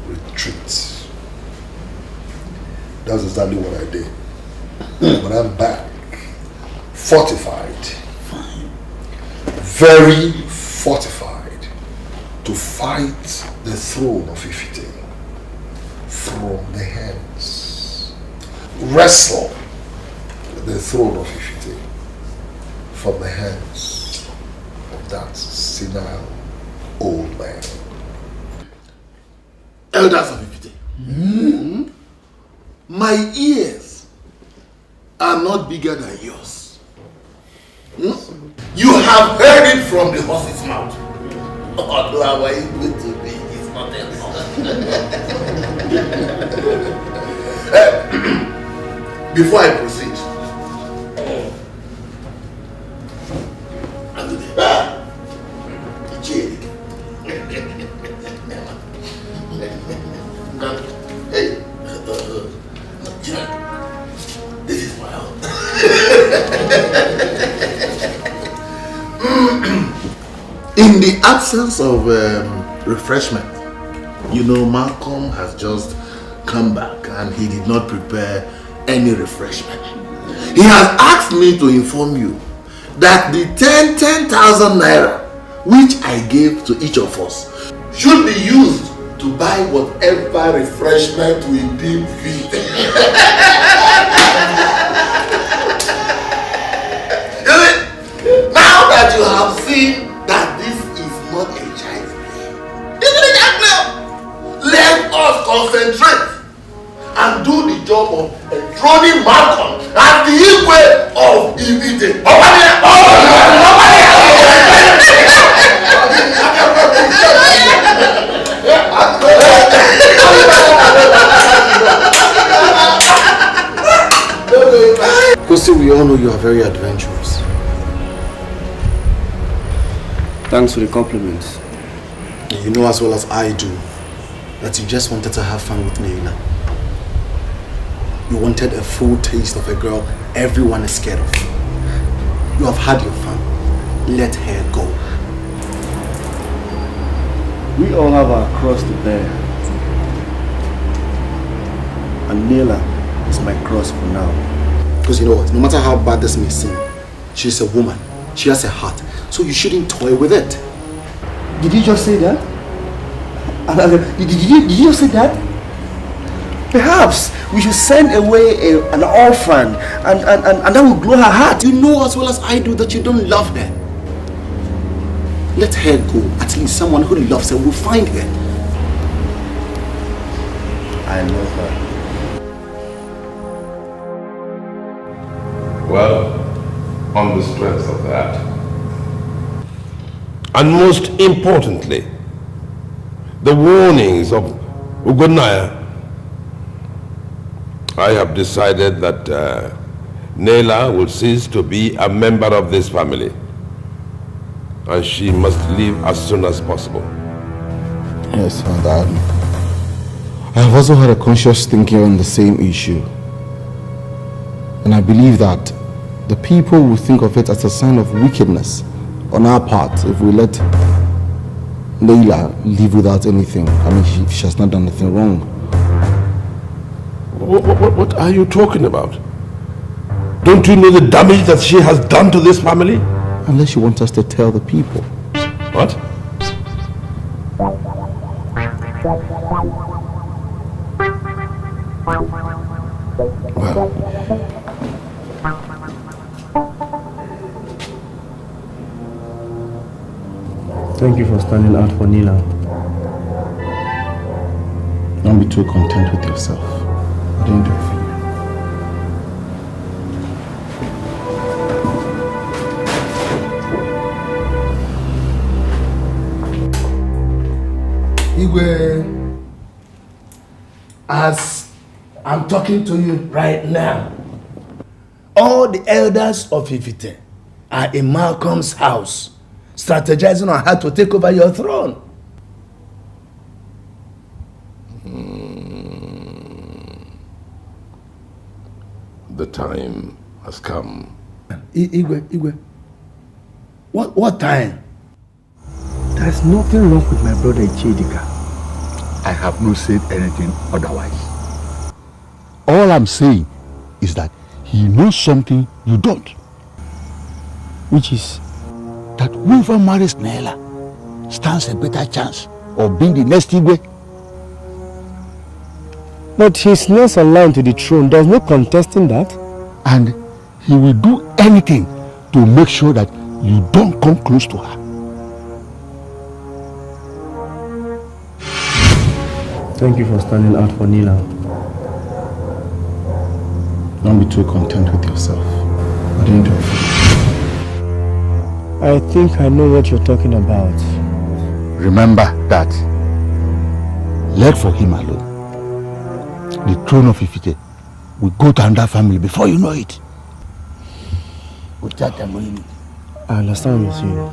retreat. That's exactly what I did. But I'm back, fortified, very fortified, to fight the throne of Ifite from the hands. Wrestle the throne of Ifite from the hands of that senile old man. Elders of Ifite, my ears are not bigger than yours. You have heard it from the horse's mouth. Although how are you going to be? It's not else. Before I proceed, In the absence of refreshment, you know, Malcolm has just come back and he did not prepare any refreshment. He has asked me to inform you that the 10,000 naira which I gave to each of us should be used to buy whatever refreshment we deem fit. Now that you have seen that this is not a child's play, isn't it that now? Let us concentrate and do the job of enthroning Malcolm as the Igwe of Ibite. Kosi, we all know you are very adventurous. Thanks for the compliments. You know as well as I do that you just wanted to have fun with Naila. You wanted a full taste of a girl everyone is scared of. You have had your fun. Let her go. We all have our cross to bear. And Naila is my cross for now. Because you know what, no matter how bad this may seem, she's a woman. She has a heart. So you shouldn't toy with it. Did you just say that? Did you just say that? Perhaps we should send away an orphan and that will glow her heart. You know as well as I do that you don't love her. Let her go. At least someone who loves her will find her. I love her. Well, on the strength of that, and most importantly, the warnings of Ugonaya, I have decided that Naila will cease to be a member of this family, and she must leave as soon as possible. Yes, Father. I have also had a conscious thinking on the same issue. And I believe that the people will think of it as a sign of wickedness on our part if we let Naila live without anything. I mean, she has not done anything wrong. What are you talking about? Don't you know the damage that she has done to this family? Unless you want us to tell the people. What? Well, thank you for standing out for Naila. Don't be too content with yourself. I didn't do it for you. Igwe, as I'm talking to you right now, all the elders of Ifite are in Malcolm's house, strategizing on how to take over your throne. The time has come. Igwe, what time? There's nothing wrong with my brother Ichedika. I have not said anything otherwise. All I'm saying is that he knows something you don't. Which is? That whoever marries Naila stands a better chance of being the next Igwe. But he's next aligned to the throne. There's no contesting that. And he will do anything to make sure that you don't come close to her. Thank you for standing out for Naila. Don't be too content with yourself. I didn't do it for you. I think I know what you're talking about. Remember that. Let for him alone. The throne of Ifite will go to another family before you know it. I understand what you're saying.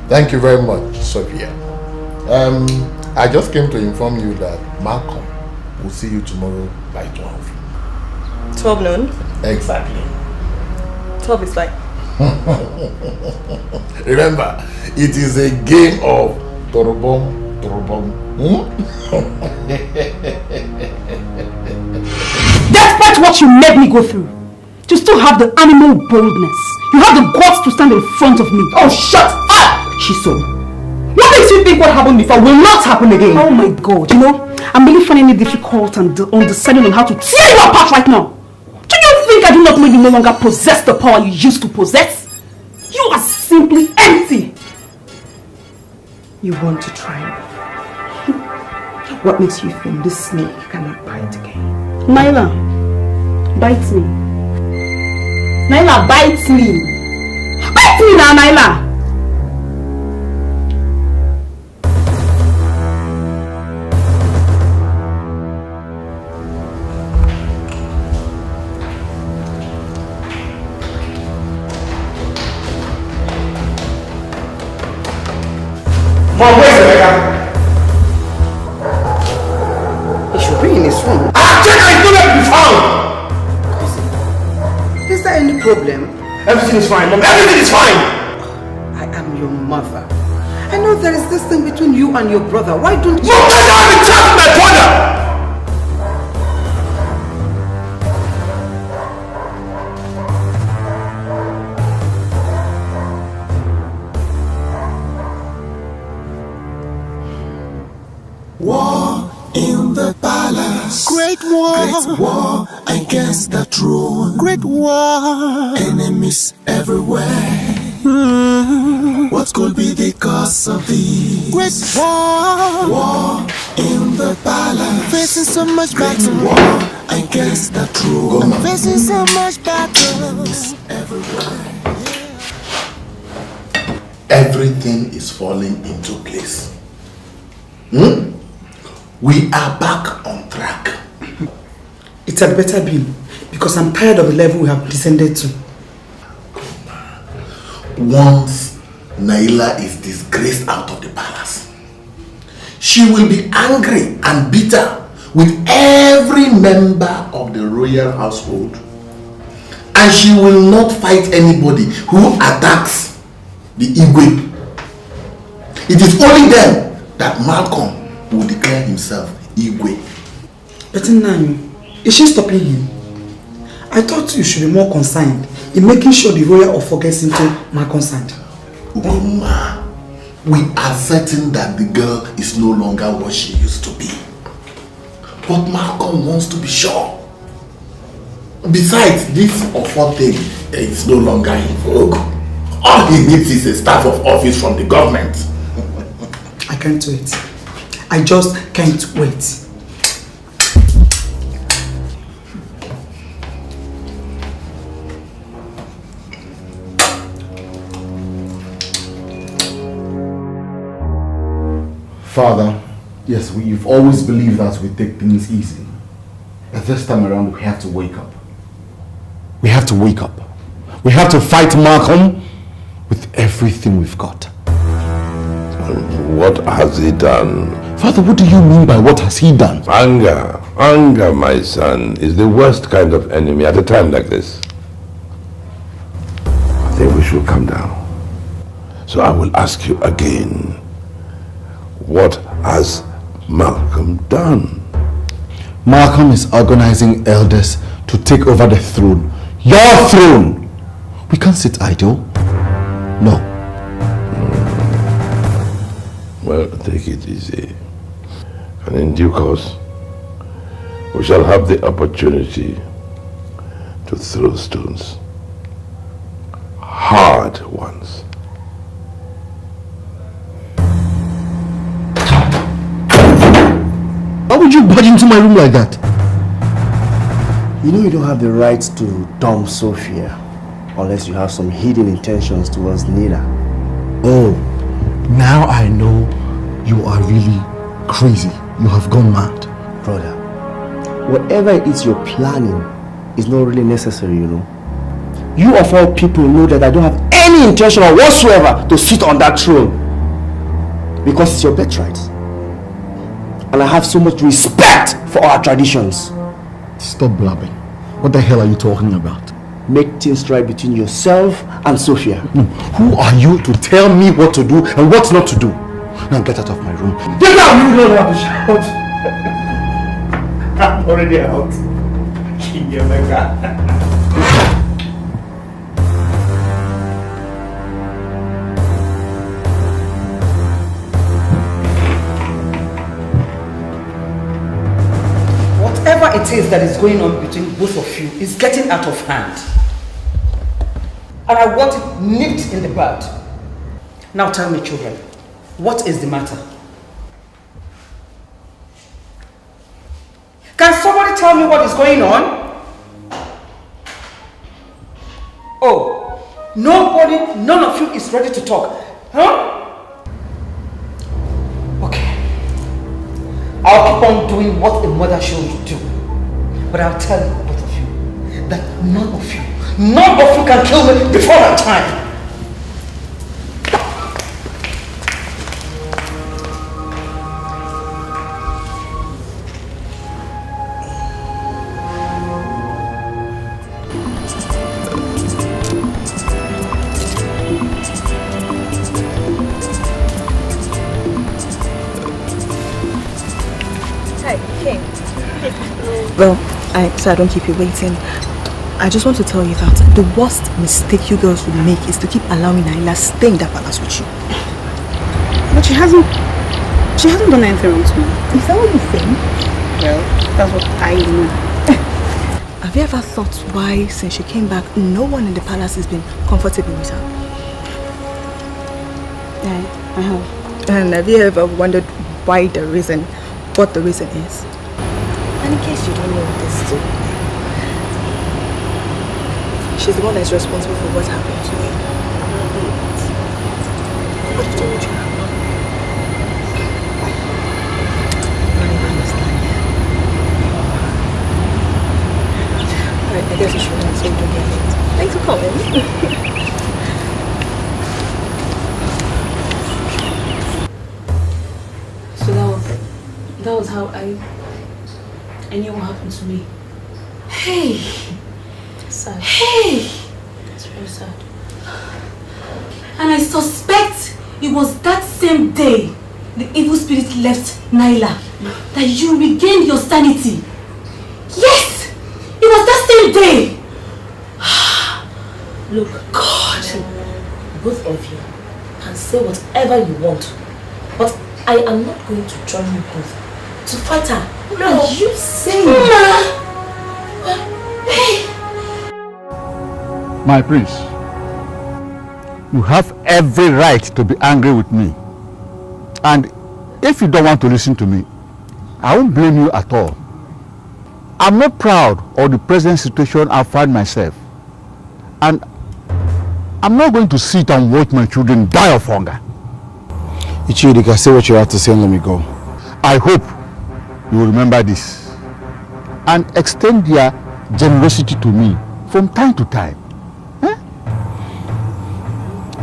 Thank you very much, Sophia. I just came to inform you that Malcolm will see you tomorrow by 12. 12 noon? Exactly. 12 is fine. Remember, it is a game of torobom. Despite what you made me go through, you still have the animal boldness. You have the guts to stand in front of me. Oh, shut up, Shiso. What makes you think what happened before will not happen again? Oh my God, you know, I'm really finding it difficult and undecided on how to tear you apart right now. Do you think I do not know you no longer possess the power you used to possess? You are simply empty. You want to try me? What makes you think this snake cannot bite again? Naila, bite me. Naila, bite me. Bite me now, Naila. Mom, where's Rebecca? He should be in his room. Check, it's nowhere to be found! Is there any problem? Everything is fine, Mom. Everything is fine! I am your mother. I know there is this thing between you and your brother. Why don't you... Mom, I don't have a chat with my brother! War in the palace. Great war against the throne. Great war. Enemies everywhere. What could be the cause of this? Great war in the palace. Facing so much battle. War against the throne. Facing so much battle. Everywhere. Everything is falling into place. We are back on track. It had better be, because I'm tired of the level we have descended to. Once Naila is disgraced out of the palace, she will be angry and bitter with every member of the royal household. And she will not fight anybody who attacks the Igwe. It is only then that Malcolm will declare himself Igwe. But Nani, is she stopping him? I thought you should be more concerned in making sure the royal offer gets into Malcolm's hand. Uma, we are certain that the girl is no longer what she used to be. But Malcolm wants to be sure. Besides, this offer thing is no longer in vogue. All he needs is a staff of office from the government. I can't wait. I just can't wait. Father, yes, we've always believed that we take things easy. But this time around, we have to wake up. We have to wake up. We have to fight Malcolm with everything we've got. What has he done? Father, what do you mean by what has he done? Anger. Anger, my son, is the worst kind of enemy at a time like this. I think we should calm down. So I will ask you again. What has Malcolm done? Malcolm is organizing elders to take over the throne. Your throne! We can't sit idle. No. Well, take it easy. And in due course, we shall have the opportunity to throw stones. Hard ones. Why would you barge into my room like that? You know you don't have the right to dump Sophia unless you have some hidden intentions towards Nina. Oh, now I know you are really crazy. You have gone mad. Brother, whatever it is you're planning is not really necessary, you know. You of all people know that I don't have any intention whatsoever to sit on that throne. Because it's your birthright. And I have so much respect for our traditions. Stop blabbing. What the hell are you talking about? Make things right between yourself and Sophia. No, who are you to tell me what to do and what not to do? Now get out of my room. Get out! You don't have to shout. I'm already out. King Emeka. Whatever it is that is going on between both of you is getting out of hand. And I want it nipped in the bud. Now tell me, children, what is the matter? Can somebody tell me what is going on? Oh, nobody, none of you is ready to talk. Huh? Okay. I'll keep on doing what a mother should do. But I'll tell you, both of you, that none of you can kill me before that time. Well, so I don't keep you waiting. I just want to tell you that the worst mistake you girls will make is to keep allowing Naila stay in that palace with you. But she hasn't done anything wrong to me. Is that what you think? Well, that's what I know. Have you ever thought why, since she came back, no one in the palace has been comfortable with her? Yeah, I have. And have you ever wondered what the reason is? And in case you don't know this too, she's the one that's responsible for what happened to you. What did you do? Alright, I guess you should not say don't get late. Thanks for coming. So that was how I knew what happened to me. Hey! Sad. Hey! That's very sad. And I suspect it was that same day the evil spirit left Naila that you regained your sanity. Yes! It was that same day! Look, God, both of you can say whatever you want, but I am not going to join you both to fight her. No, are you saying? Hey! My prince, you have every right to be angry with me. And if you don't want to listen to me, I won't blame you at all. I'm not proud of the present situation I find myself. And I'm not going to sit and watch my children die of hunger. Ichidika, say what you have to say and let me go. I hope you will remember this and extend their generosity to me from time to time.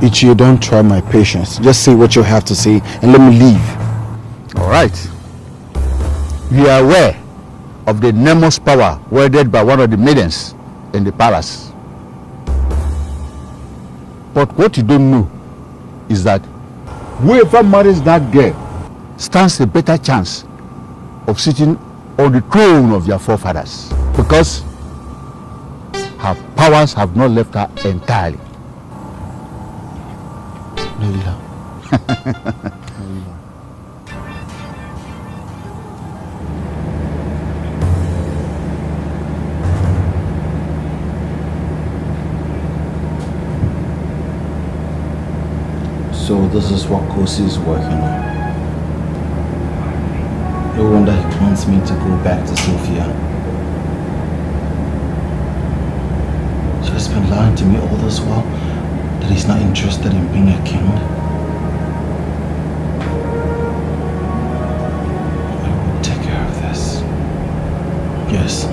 Ichi, don't try my patience. Just say what you have to say and let me leave. All right. You are aware of the enormous power wielded by one of the maidens in the palace. But what you don't know is that whoever marries that girl stands a better chance of sitting on the throne of their forefathers, because her powers have not left her entirely. So this is what Kosi is working on. No wonder he wants me to go back to Sophia. So he's been lying to me all this while that he's not interested in being a king. I will take care of this. Yes.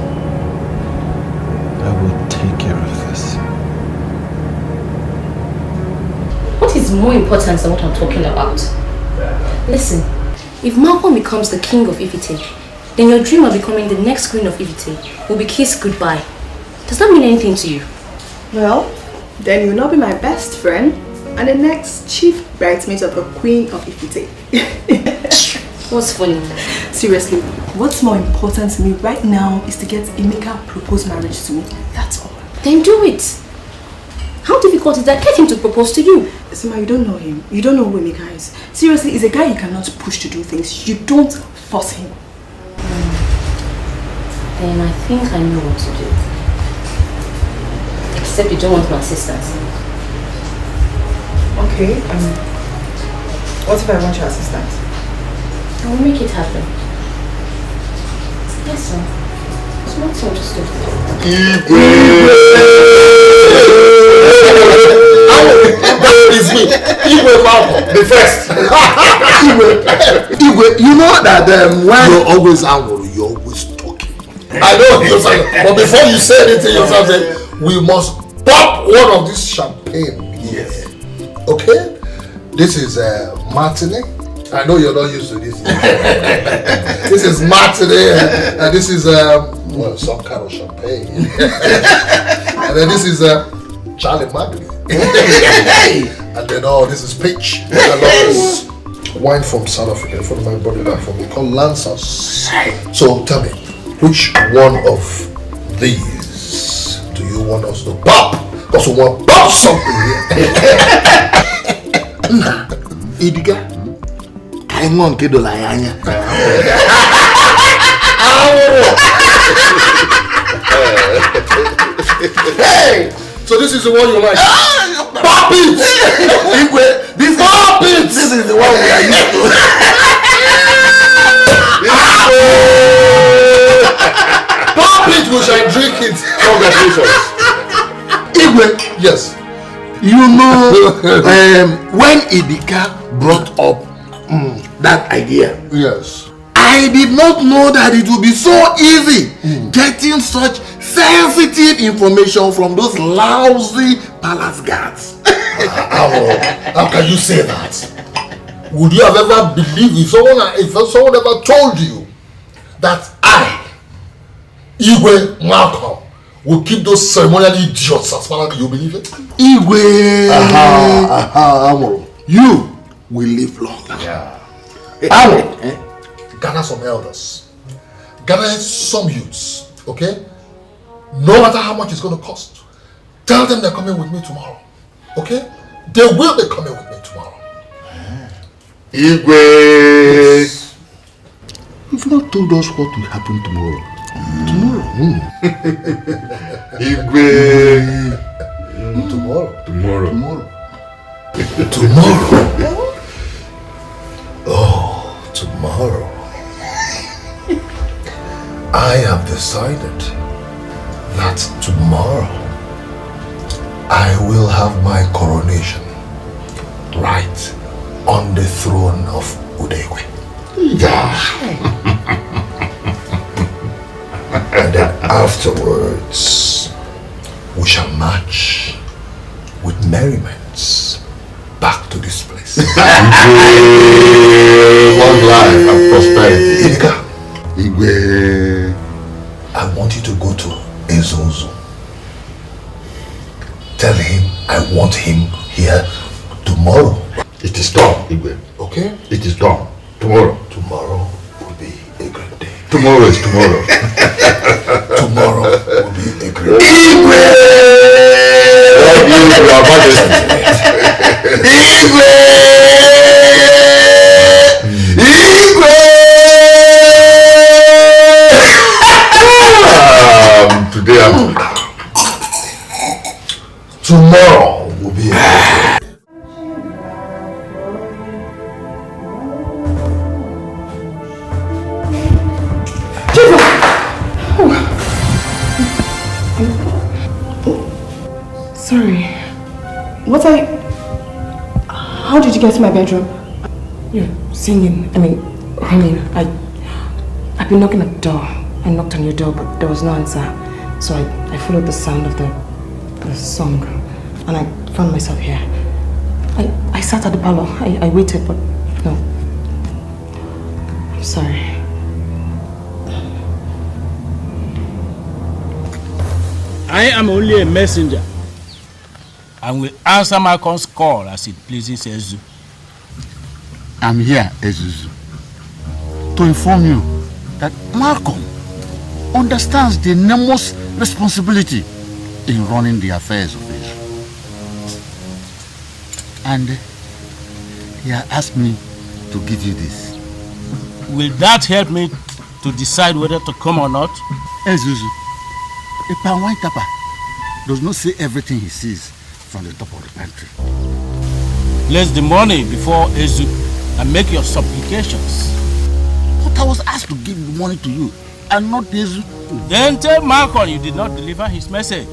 I will take care of this. What is more important than what I'm talking about? Listen, if Malcolm becomes the king of Ifite, then your dream of becoming the next queen of Ifite will be kissed goodbye. Does that mean anything to you? Well, then you will not be my best friend and the next chief bridesmaid of the Queen of Ifite. What's funny? Seriously, what's more important to me right now is to get Emeka propose marriage to me. That's all. Then do it. How difficult is that? Get him to propose to you. Sima, you don't know him. You don't know who Emeka is. Seriously, he's a guy you cannot push to do things. You don't force him. Then I think I know what to do. Except you don't want my assistance. Okay, what if I want your assistance? I will make it happen. Yes, sir. It's not so understood. That is me. Igwe Malcolm, the first. Igwe, you know that when you're always angry, you're always talking. I know, but before you say anything yourself, we must pop one of this champagne. Yes. Okay? This is Martini. I know you're not used to this. This is Martini, and this is well, some kind of champagne. And then this is Charlie Magni. And then this is peach. I love this wine from South Africa. From my brother back from me called Lancers. So tell me, which one of these do you want us to pop? Because we want to pop something here. Idiga, I'm on Kedolayanya. Hey! So this is the one you like? Pop it! This pop it! This is the one we are used to. Pop it! We shall drink it. Congratulations. Igwe, yes. You know, when Idika brought up that idea, yes, I did not know that it would be so easy getting such sensitive information from those lousy palace guards. How can you say that? Would you have ever believed if someone ever told you that I, Igwe Malcolm, will keep those ceremonial idiots as far as you believe it? Igwe, you will live long. Yeah. Gather some elders, gather some youths, okay? No matter how much it's going to cost, tell them they're coming with me tomorrow, okay? They will be coming with me tomorrow. Igwe, you've not told us what will happen tomorrow. Igwe. Tomorrow. Oh, tomorrow. I have decided that tomorrow I will have my coronation right on the throne of Udegwe. And then afterwards, we shall march with merriments back to this place. Long life and prosperity. Idika, I want you to go to Ezozo. Tell him I want him here tomorrow. It is done, Igwe. Okay? It is done. Tomorrow. Tomorrow will be a great day. Tomorrow is tomorrow. Tomorrow will be a great day. Igwe! Your Majesty. Igwe! Igwe! Today I'm... Tomorrow will be a great day. Sorry. How did you get to my bedroom? You're singing, ringing. I've been knocking at the door. I knocked on your door, but there was no answer. So I followed the sound of the song, and I found myself here. I sat at the parlor. I waited, but no. I'm sorry. I am only a messenger and will answer Malcolm's call as it pleases Ezu. I'm here, Ezuzu, to inform you that Malcolm understands the enormous responsibility in running the affairs of Israel. And he has asked me to give you this. Will that help me to decide whether to come or not? Ezuzu, a palm wine tapper does not say everything he sees from the top of the pantry. Place the money before Ezu and make your supplications. But I was asked to give the money to you and not Ezu. Then tell Malcolm you did not deliver his message.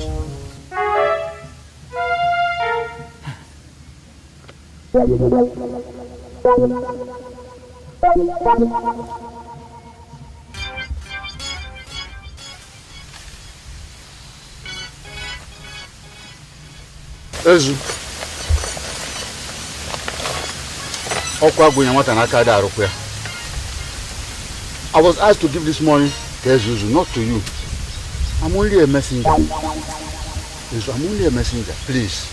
Ezu, I was asked to give this money to Ezuzu, not to you. I'm only a messenger. Ezu, I'm only a messenger, please.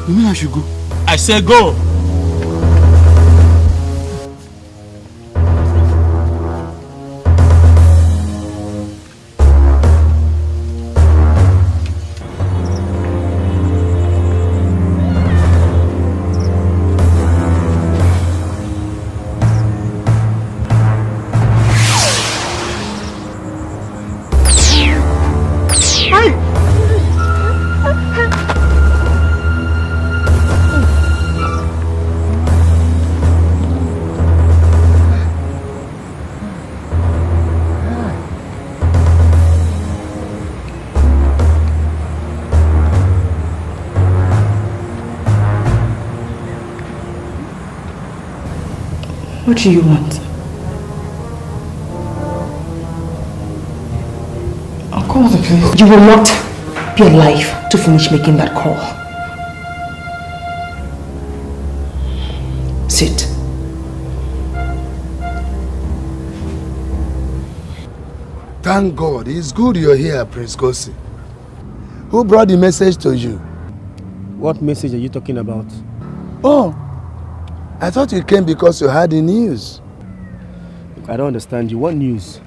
You mean I should go? I say go. What do you want? I'll call the police. You will not be alive to finish making that call. Sit. Thank God. It's good you're here, Prince Kosi. Who brought the message to you? What message are you talking about? Oh, I thought you came because you had the news. I don't understand you. What news?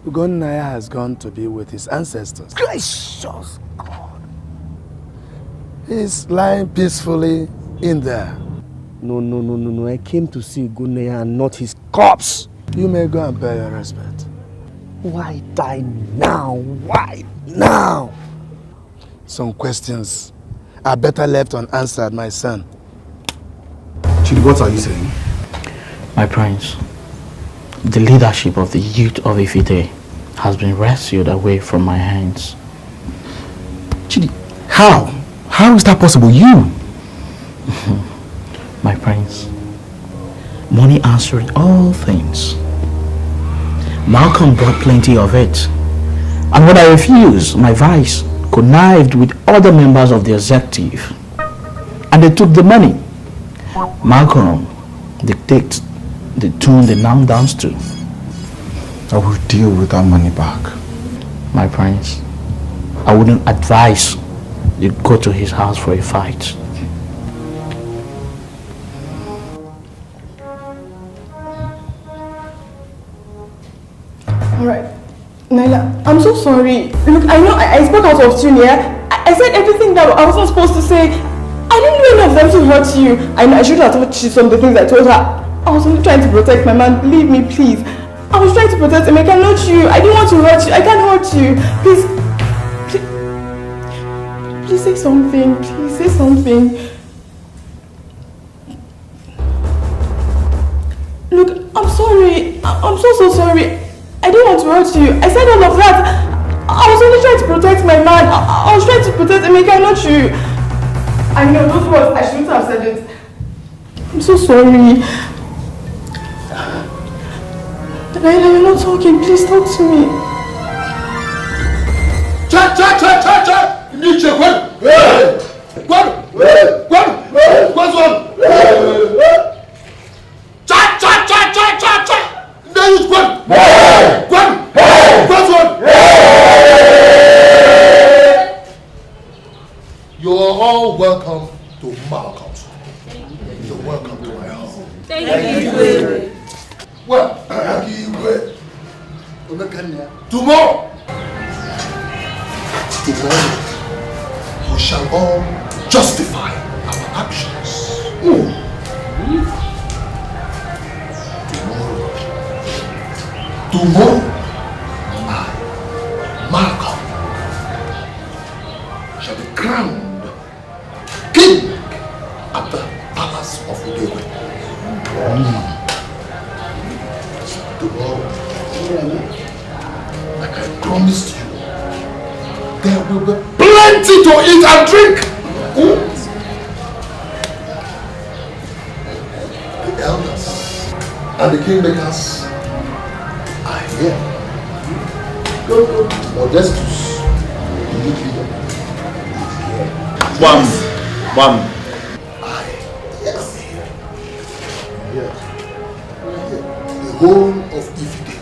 Ugonnaya has gone to be with his ancestors. Gracious God. He's lying peacefully in there. No. I came to see Ugonnaya and not his corpse. You may go and pay your respect. Why die now? Why now? Some questions are better left unanswered, my son. Chidi, what are you saying? My prince, the leadership of the youth of Ifite has been wrestled away from my hands. Chidi, how? How is that possible? You? My prince, money answered all things. Malcolm brought plenty of it. And when I refused, my vice connived with other members of the executive. And they took the money. Malcolm dictates the tune they now dance to. I will deal with that money back. My prince, I wouldn't advise you go to his house for a fight. Alright, Naila, I'm so sorry. Look, I know I spoke out of tune, yeah? I said everything that I wasn't supposed to say. I didn't do any of them to hurt you. I know I should have told you some of the things I told her. I was only trying to protect my man. Believe me, please. I was trying to protect him. I can't hurt you. I didn't want to hurt you. I can't hurt you. Please say something. Please say something. Look, I'm sorry. I'm so sorry. hurt you. I said all of that. I was only trying to protect my man. I was trying to protect Emeka, not you. I know those words. I shouldn't have said it. I'm so sorry. Naila, you're not talking. Please talk to me. Cha! Nietzsche, what? What's on? Cha! There is one. What's on? You are all welcome to Malcolm's. You're welcome to my home. Thank you. Well, tomorrow, we shall all justify our actions. Tomorrow, Malcolm shall be crowned king at the palace of Udewe. Tomorrow, like I promised you, there will be plenty to eat and drink. The elders and the kingmakers are here. Go. Modestus, the youth leader, is here. One. Yes. Yes. The whole of Ifide,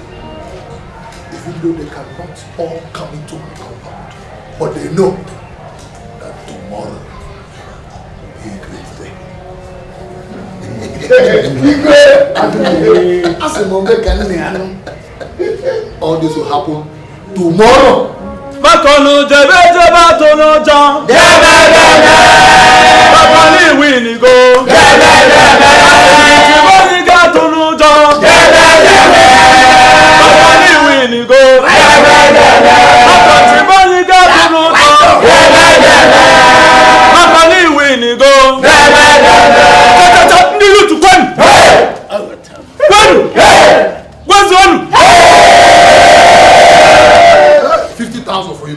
even though they cannot all come into my compound, but they know that tomorrow will be a great day. All this will happen tomorrow. Makonu jebe tonu jan. Baba ni wini go. Tiboni ga tonu jan. Baba ni wini go. Tiboni ga tonu jan. Baba ni wini go. Nilu tu kwen. Kwen. Kwen's on. 50,000 for you.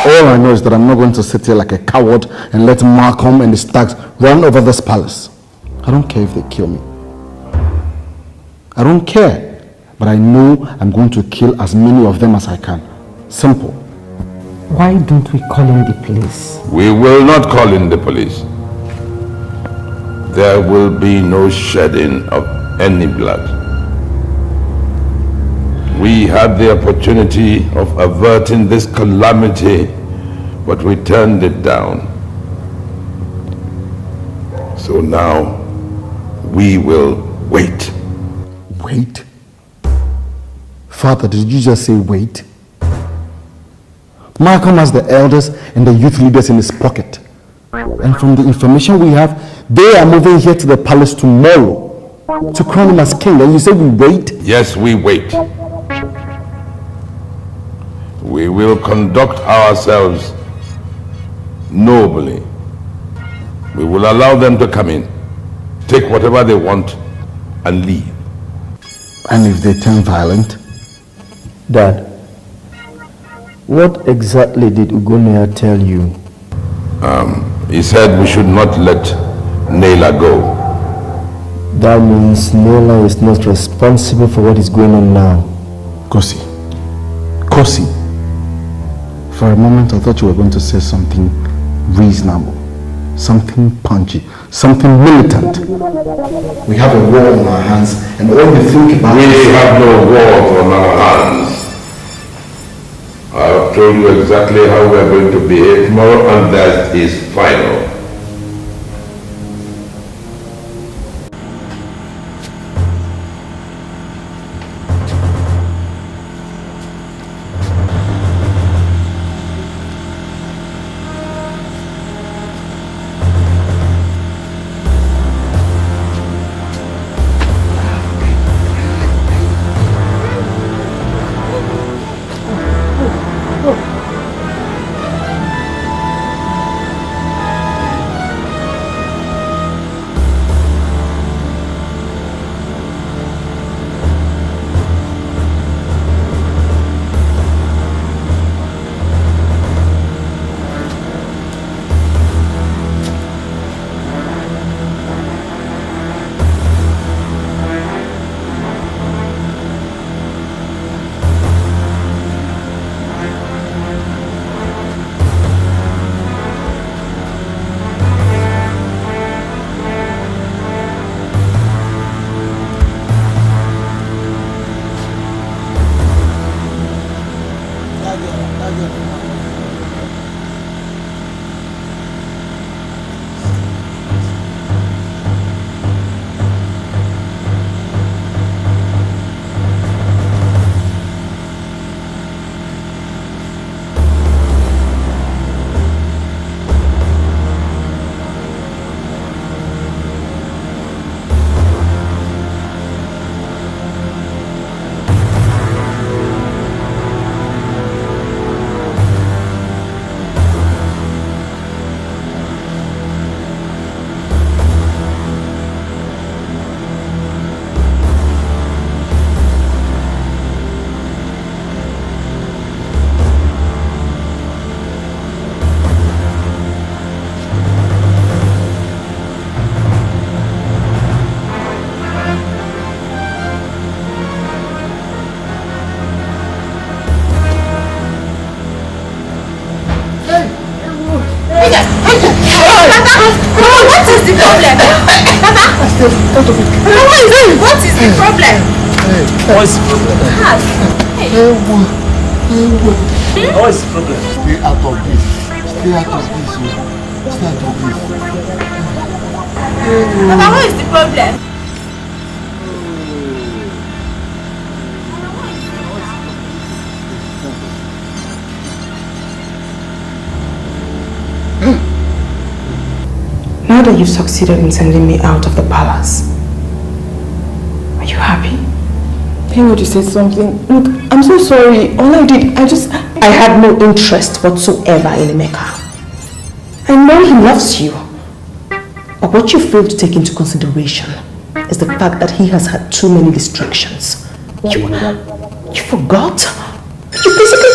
All I know is that I'm not going to sit here like a coward and let Malcolm and his thugs run over this palace. I don't care if they kill me. I don't care. But I know I'm going to kill as many of them as I can. Simple. Why don't we call in the police? We will not call in the police. There will be no shedding of any blood. We had the opportunity of averting this calamity, but we turned it down. So now, we will wait. Wait? Father, did you just say wait? Malcolm has the elders and the youth leaders in his pocket. And from the information we have, they are moving here to the palace tomorrow to crown him as king. And you say we wait? Yes, we wait. We will conduct ourselves nobly. We will allow them to come in, take whatever they want, and leave. And if they turn violent? Dad, what exactly did Ugonia tell you? He said we should not let Naila go. That means Naila is not responsible for what is going on now. Kosi. For a moment I thought you were going to say something reasonable, something punchy, something militant. We have a war on our hands and all we think about We have no war on our hands. I have told you exactly how we are going to behave tomorrow, and that is final. What is the problem? What's the problem? What's the problem? Stay out of this. Stay out of this. Stay out of this. Papa, what is the problem? Now that you've succeeded in sending me out of the palace, are you happy? Thank God you said something. Look, I'm so sorry. All I did, I had no interest whatsoever in Emeka. I know he loves you. But what you fail to take into consideration is the fact that he has had too many distractions. You forgot? You basically...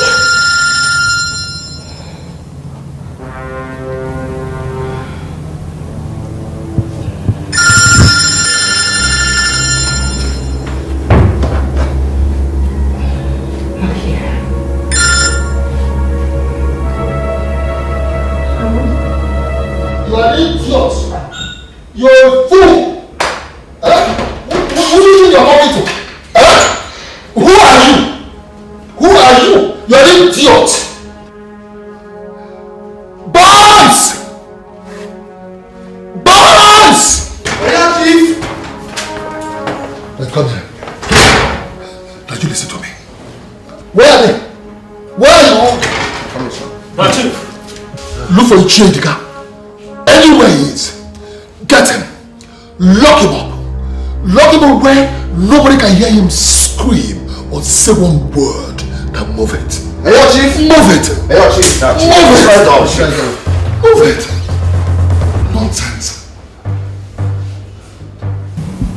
You're a fool! Who do you think you're talking to? Who are you? Who are you? You're an idiot! Barnes! Barnes! Where Chief? Come here. Now you listen to me. Where are they? Where are you? Chief. Look for a chain, the guy. Anywhere he is. Get him. Lock him up. Lock him up where nobody can hear him scream or say one word. Now move it. Hey, yo, Chief. Move it. Hey, yo, Chief. Now, Chief. Move it. Nonsense.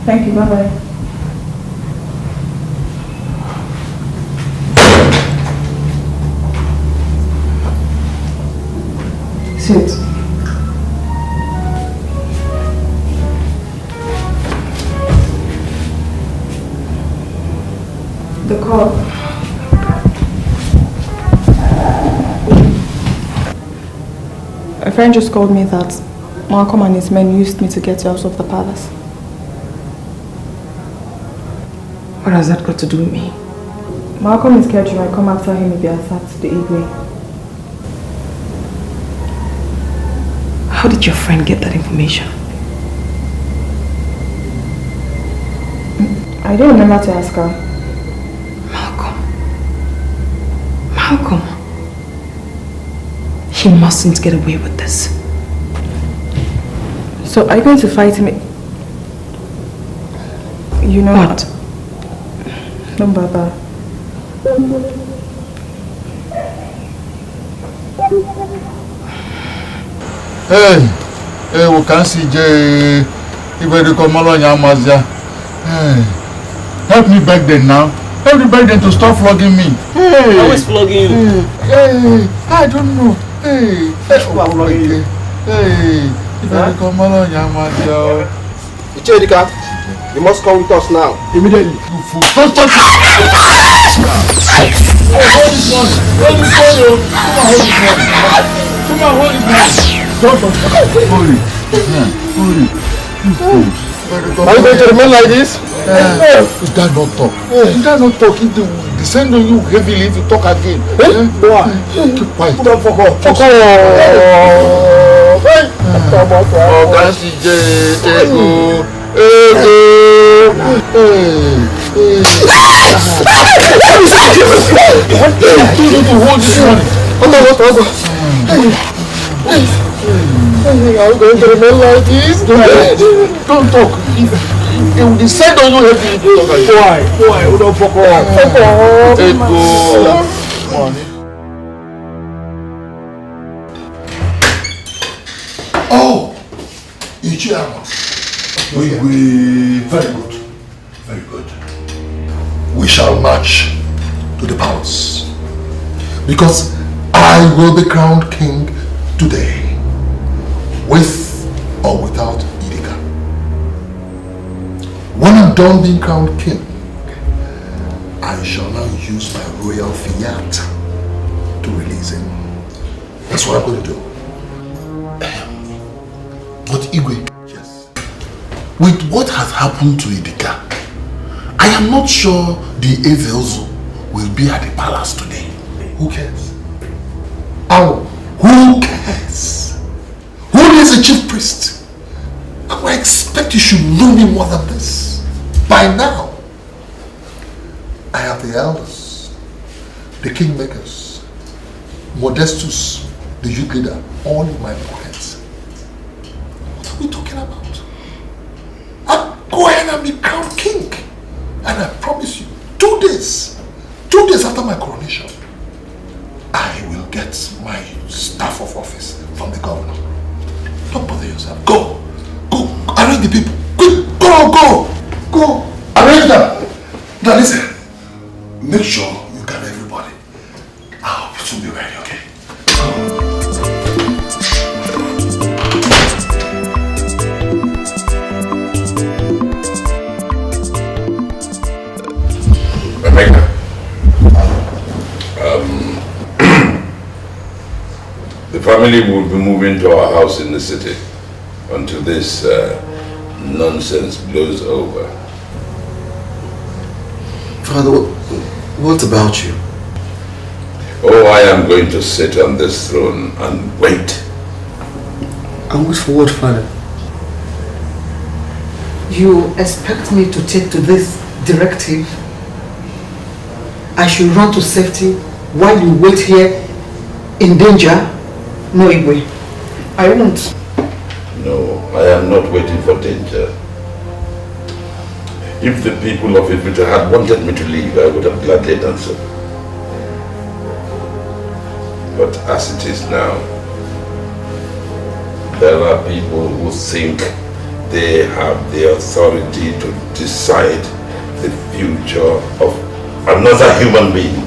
Thank you. Bye-bye. Sit. The call. A friend just called me that Malcolm and his men used me to get you out of the palace. What has that got to do with me? Malcolm is scared you might come after him if he attacks the Igwe. How did your friend get that information? I don't remember to ask her. Malcolm. He mustn't get away with this. So are you going to fight me? You know what? Don't bother. Hey, we can see Jay. Even the Komalonya Mazia. Help me beg them now. Help me beg them to stop flogging me. Hey. Always flogging you. Hey, I don't know. Hey, flogging you. Hey, even the Komalonya Mazia. Ichedika, you must come with us now. Immediately. You fool. Don't touch me. Hold this one. Hold this one. Come on, hold this one. Don't touch me. Hold it. Hold it. You fools. Are you going to remain like this? You guys not talk. You guys not talk. If the descend on you heavily if you talk again. Eh? Why? Keep quiet. Put up for God. Fuck off. Oh, that's the ego. What do you hold this money? Are we going to remain like this? Don't talk. It will descend on you heavily if you talk again. Why? Who don't fuck off? Fuck off. Ego. Money. Oh, Ichiama. Very good. Very good. We shall march to the palace because I will be crowned king today, with or without Idika. When I'm done being crowned king, I shall now use my royal fiat to release him. That's what I'm going to do. But Igwe, yes, with what has happened to Idika, I am not sure the Evelzo will be at the palace today. Who cares? Oh, who cares? Who is the chief priest? I expect you should know me more than this. By now, I have the elders, the kingmakers, Modestus, the youth leader, all in my pockets. What are we talking about? I'll go ahead and be crowned king. And I promise you, 2 days after my coronation, I will get my staff of office from the governor. Don't bother yourself. Go, arrange the people. Quick, go, arrange them. Now listen, make sure you gather everybody. I'll soon be ready, okay? Emeka, the family will be moving to our house in the city until this nonsense blows over. Father, what about you? Oh, I am going to sit on this throne and wait. And wait for what, Father? You expect me to take to this directive? I should run to safety while you wait here in danger? No, Igwe. I won't. No, I am not waiting for danger. If the people of Ifrita had wanted me to leave, I would have gladly done so. But as it is now, there are people who think they have the authority to decide the future of another human being.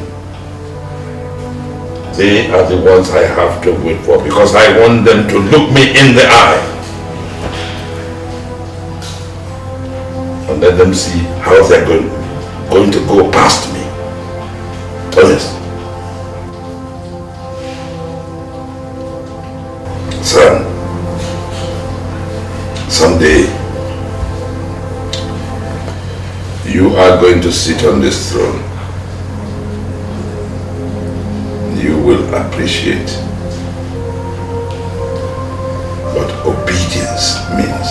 They are the ones I have to wait for because I want them to look me in the eye and let them see how they're going to go past me. Oh yes. Son, someday you are going to sit on this throne. You will appreciate what obedience means.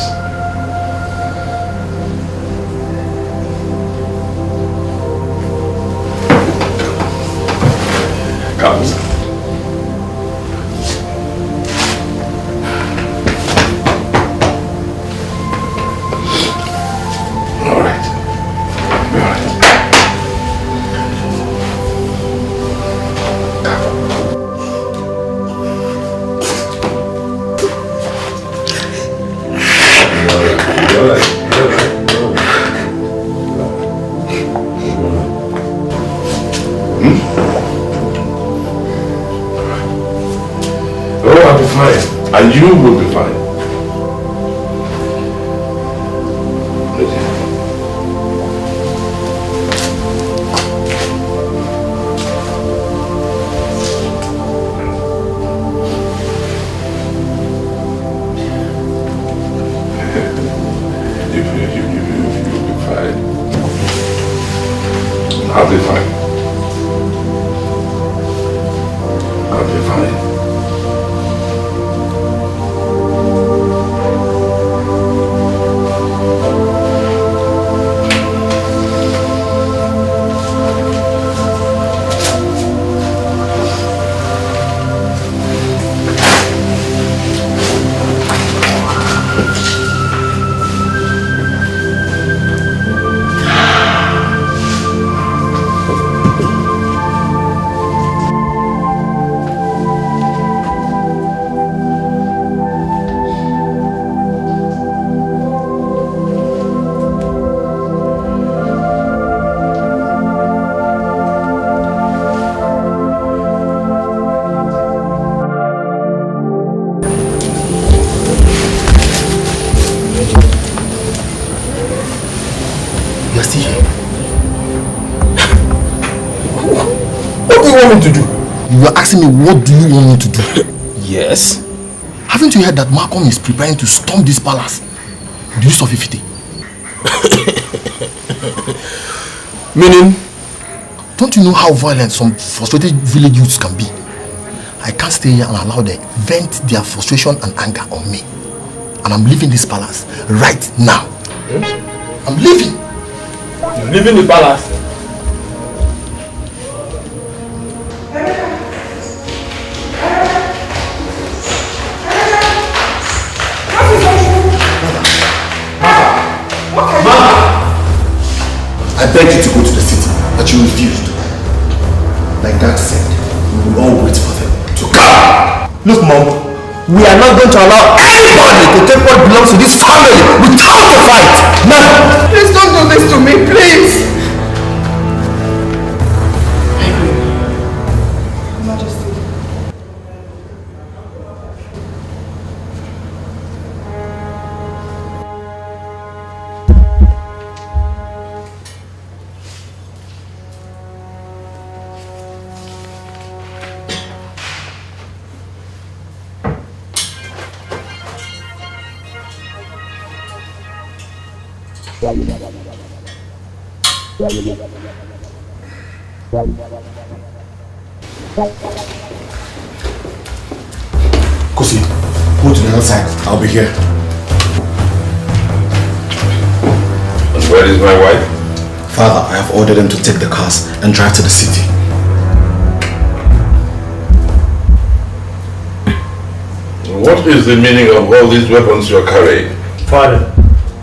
Come, son. And you will be fine. You'll be fine. I'll be fine. I'll be fine. To do? You were asking me what do you want me to do? Yes. Haven't you heard that Malcolm is preparing to storm this palace? Do you solve 50? Meaning? Don't you know how violent some frustrated village youths can be? I can't stay here and allow them vent their frustration and anger on me. And I'm leaving this palace right now. I'm leaving. You're leaving the palace? I begged you to go to the city, but you refused. Like Dad said, we will all wait for them to come. Look, Mom, we are not going to allow anybody to take what belongs to this family without a fight. Never. Please don't do this to me, please. Kosi, go to the other side. I'll be here. And where is my wife? Father, I have ordered them to take the cars and drive to the city. What is the meaning of all these weapons you are carrying? Father,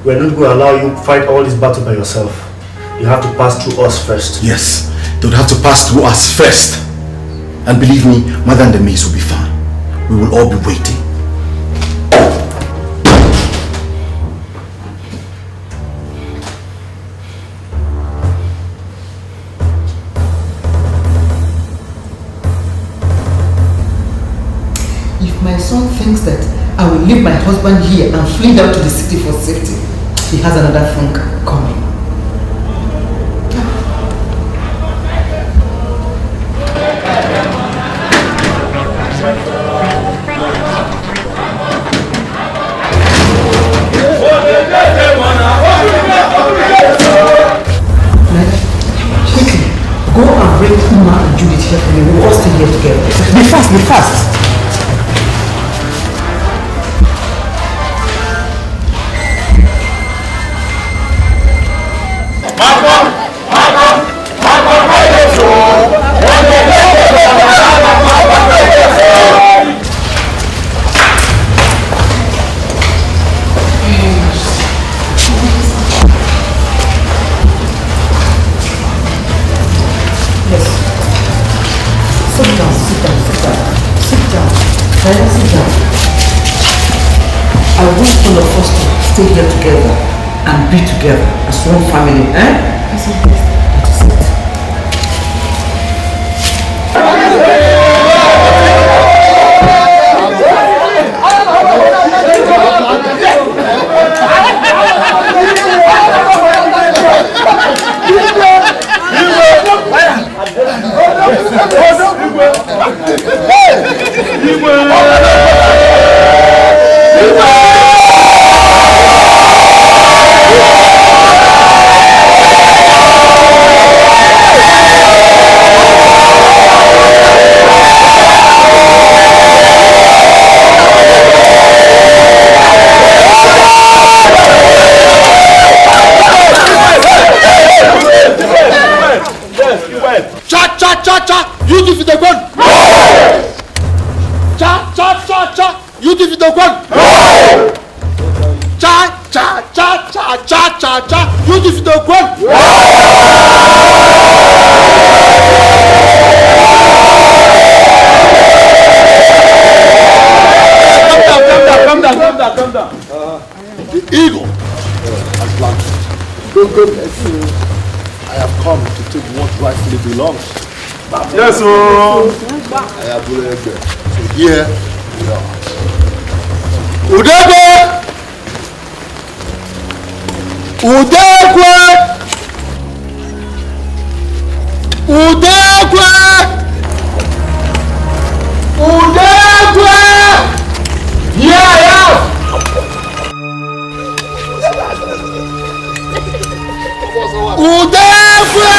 we're not going to allow you to fight all this battle by yourself. You have to pass through us first. Yes, they would have to pass through us first. And believe me, Mother and the maids will be fine. We will all be waiting. If my son thinks that I will leave my husband here and flee down to the city for safety, he has another thing coming. Go and bring Uma and Judith here for me. We'll all stay here together. Be fast, be fast. Stay here together and be together as one family, eh? defeat the one. Cha cha cha cha cha cha cha. You defeat the one. Calm down. The eagle has landed. Don't let you. I have come to take what rightfully belongs. Yes, sir. I have believed it. So here we are. Udegwe! Udegwe! Udegwe! Udegwe! Here I am! Udegwe!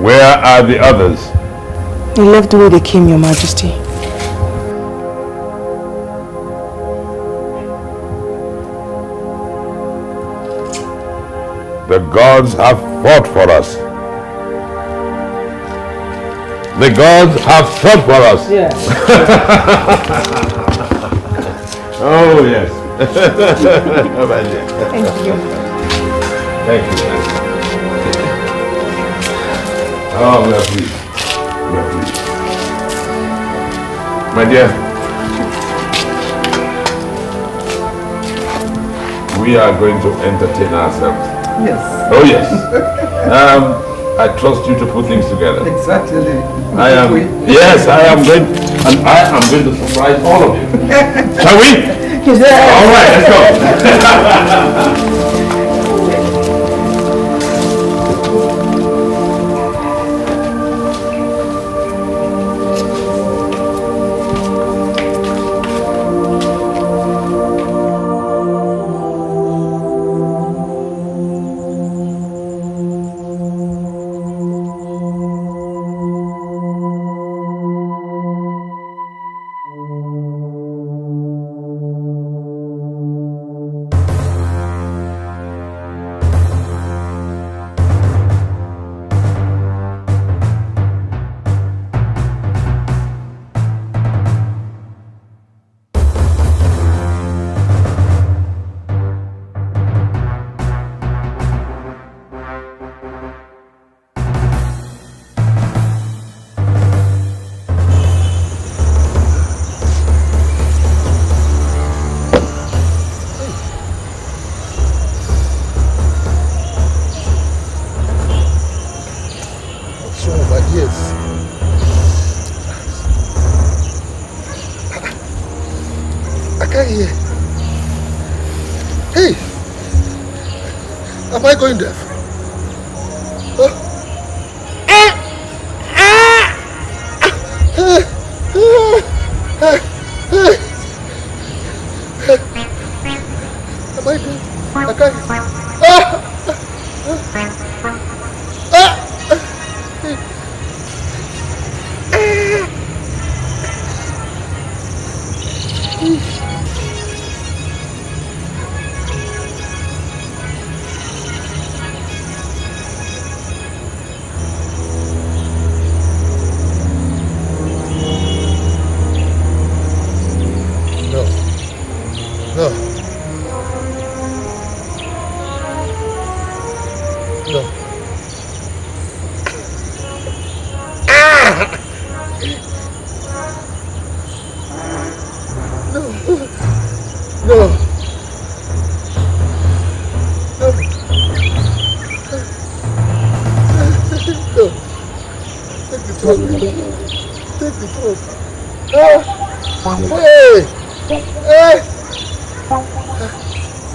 Where are the others? They left the way they came, Your Majesty. The gods have fought for us. The gods have fought for us. Yes. Oh, yes. Thank you. Thank you. Oh, we are pleased. We are pleased. My dear, we are going to entertain ourselves. Yes. Oh, yes. I trust you to put things together. Exactly. Yes, I am going, and I am going to surprise all of you. Shall we? Yes. All right, let's go. Am I going deaf? Huh?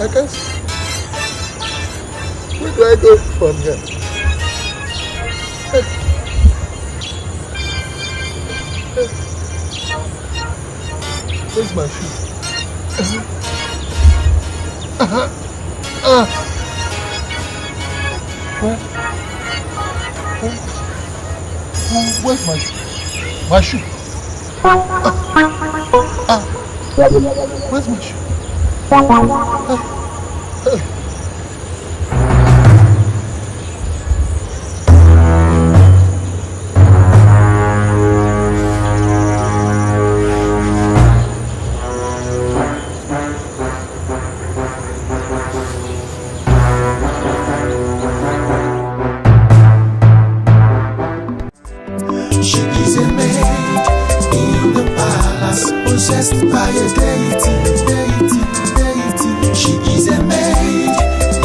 I can't see. Where do I go from here? Where's my shoe? Where's my shoe? My shoe. Where's my shoe? She is a maid in the palace, possessed by a deity. She is a maid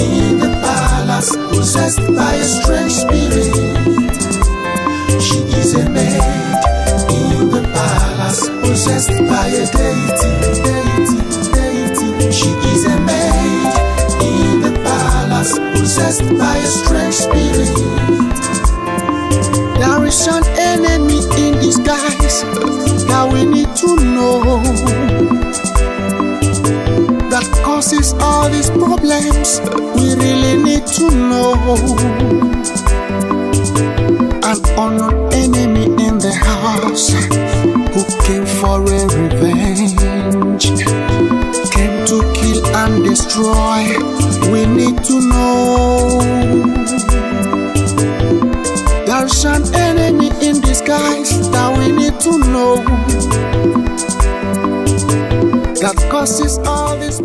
in the palace, possessed by a strange spirit. She is a maid in the palace, possessed by a deity. She is a maid in the palace, possessed by a strange spirit. There is an enemy in disguise that we need to know, that causes all these problems. We really need to know. An unknown enemy in the house who came for a revenge, came to kill and destroy. We need to know. There's an enemy in disguise that we need to know, that causes all this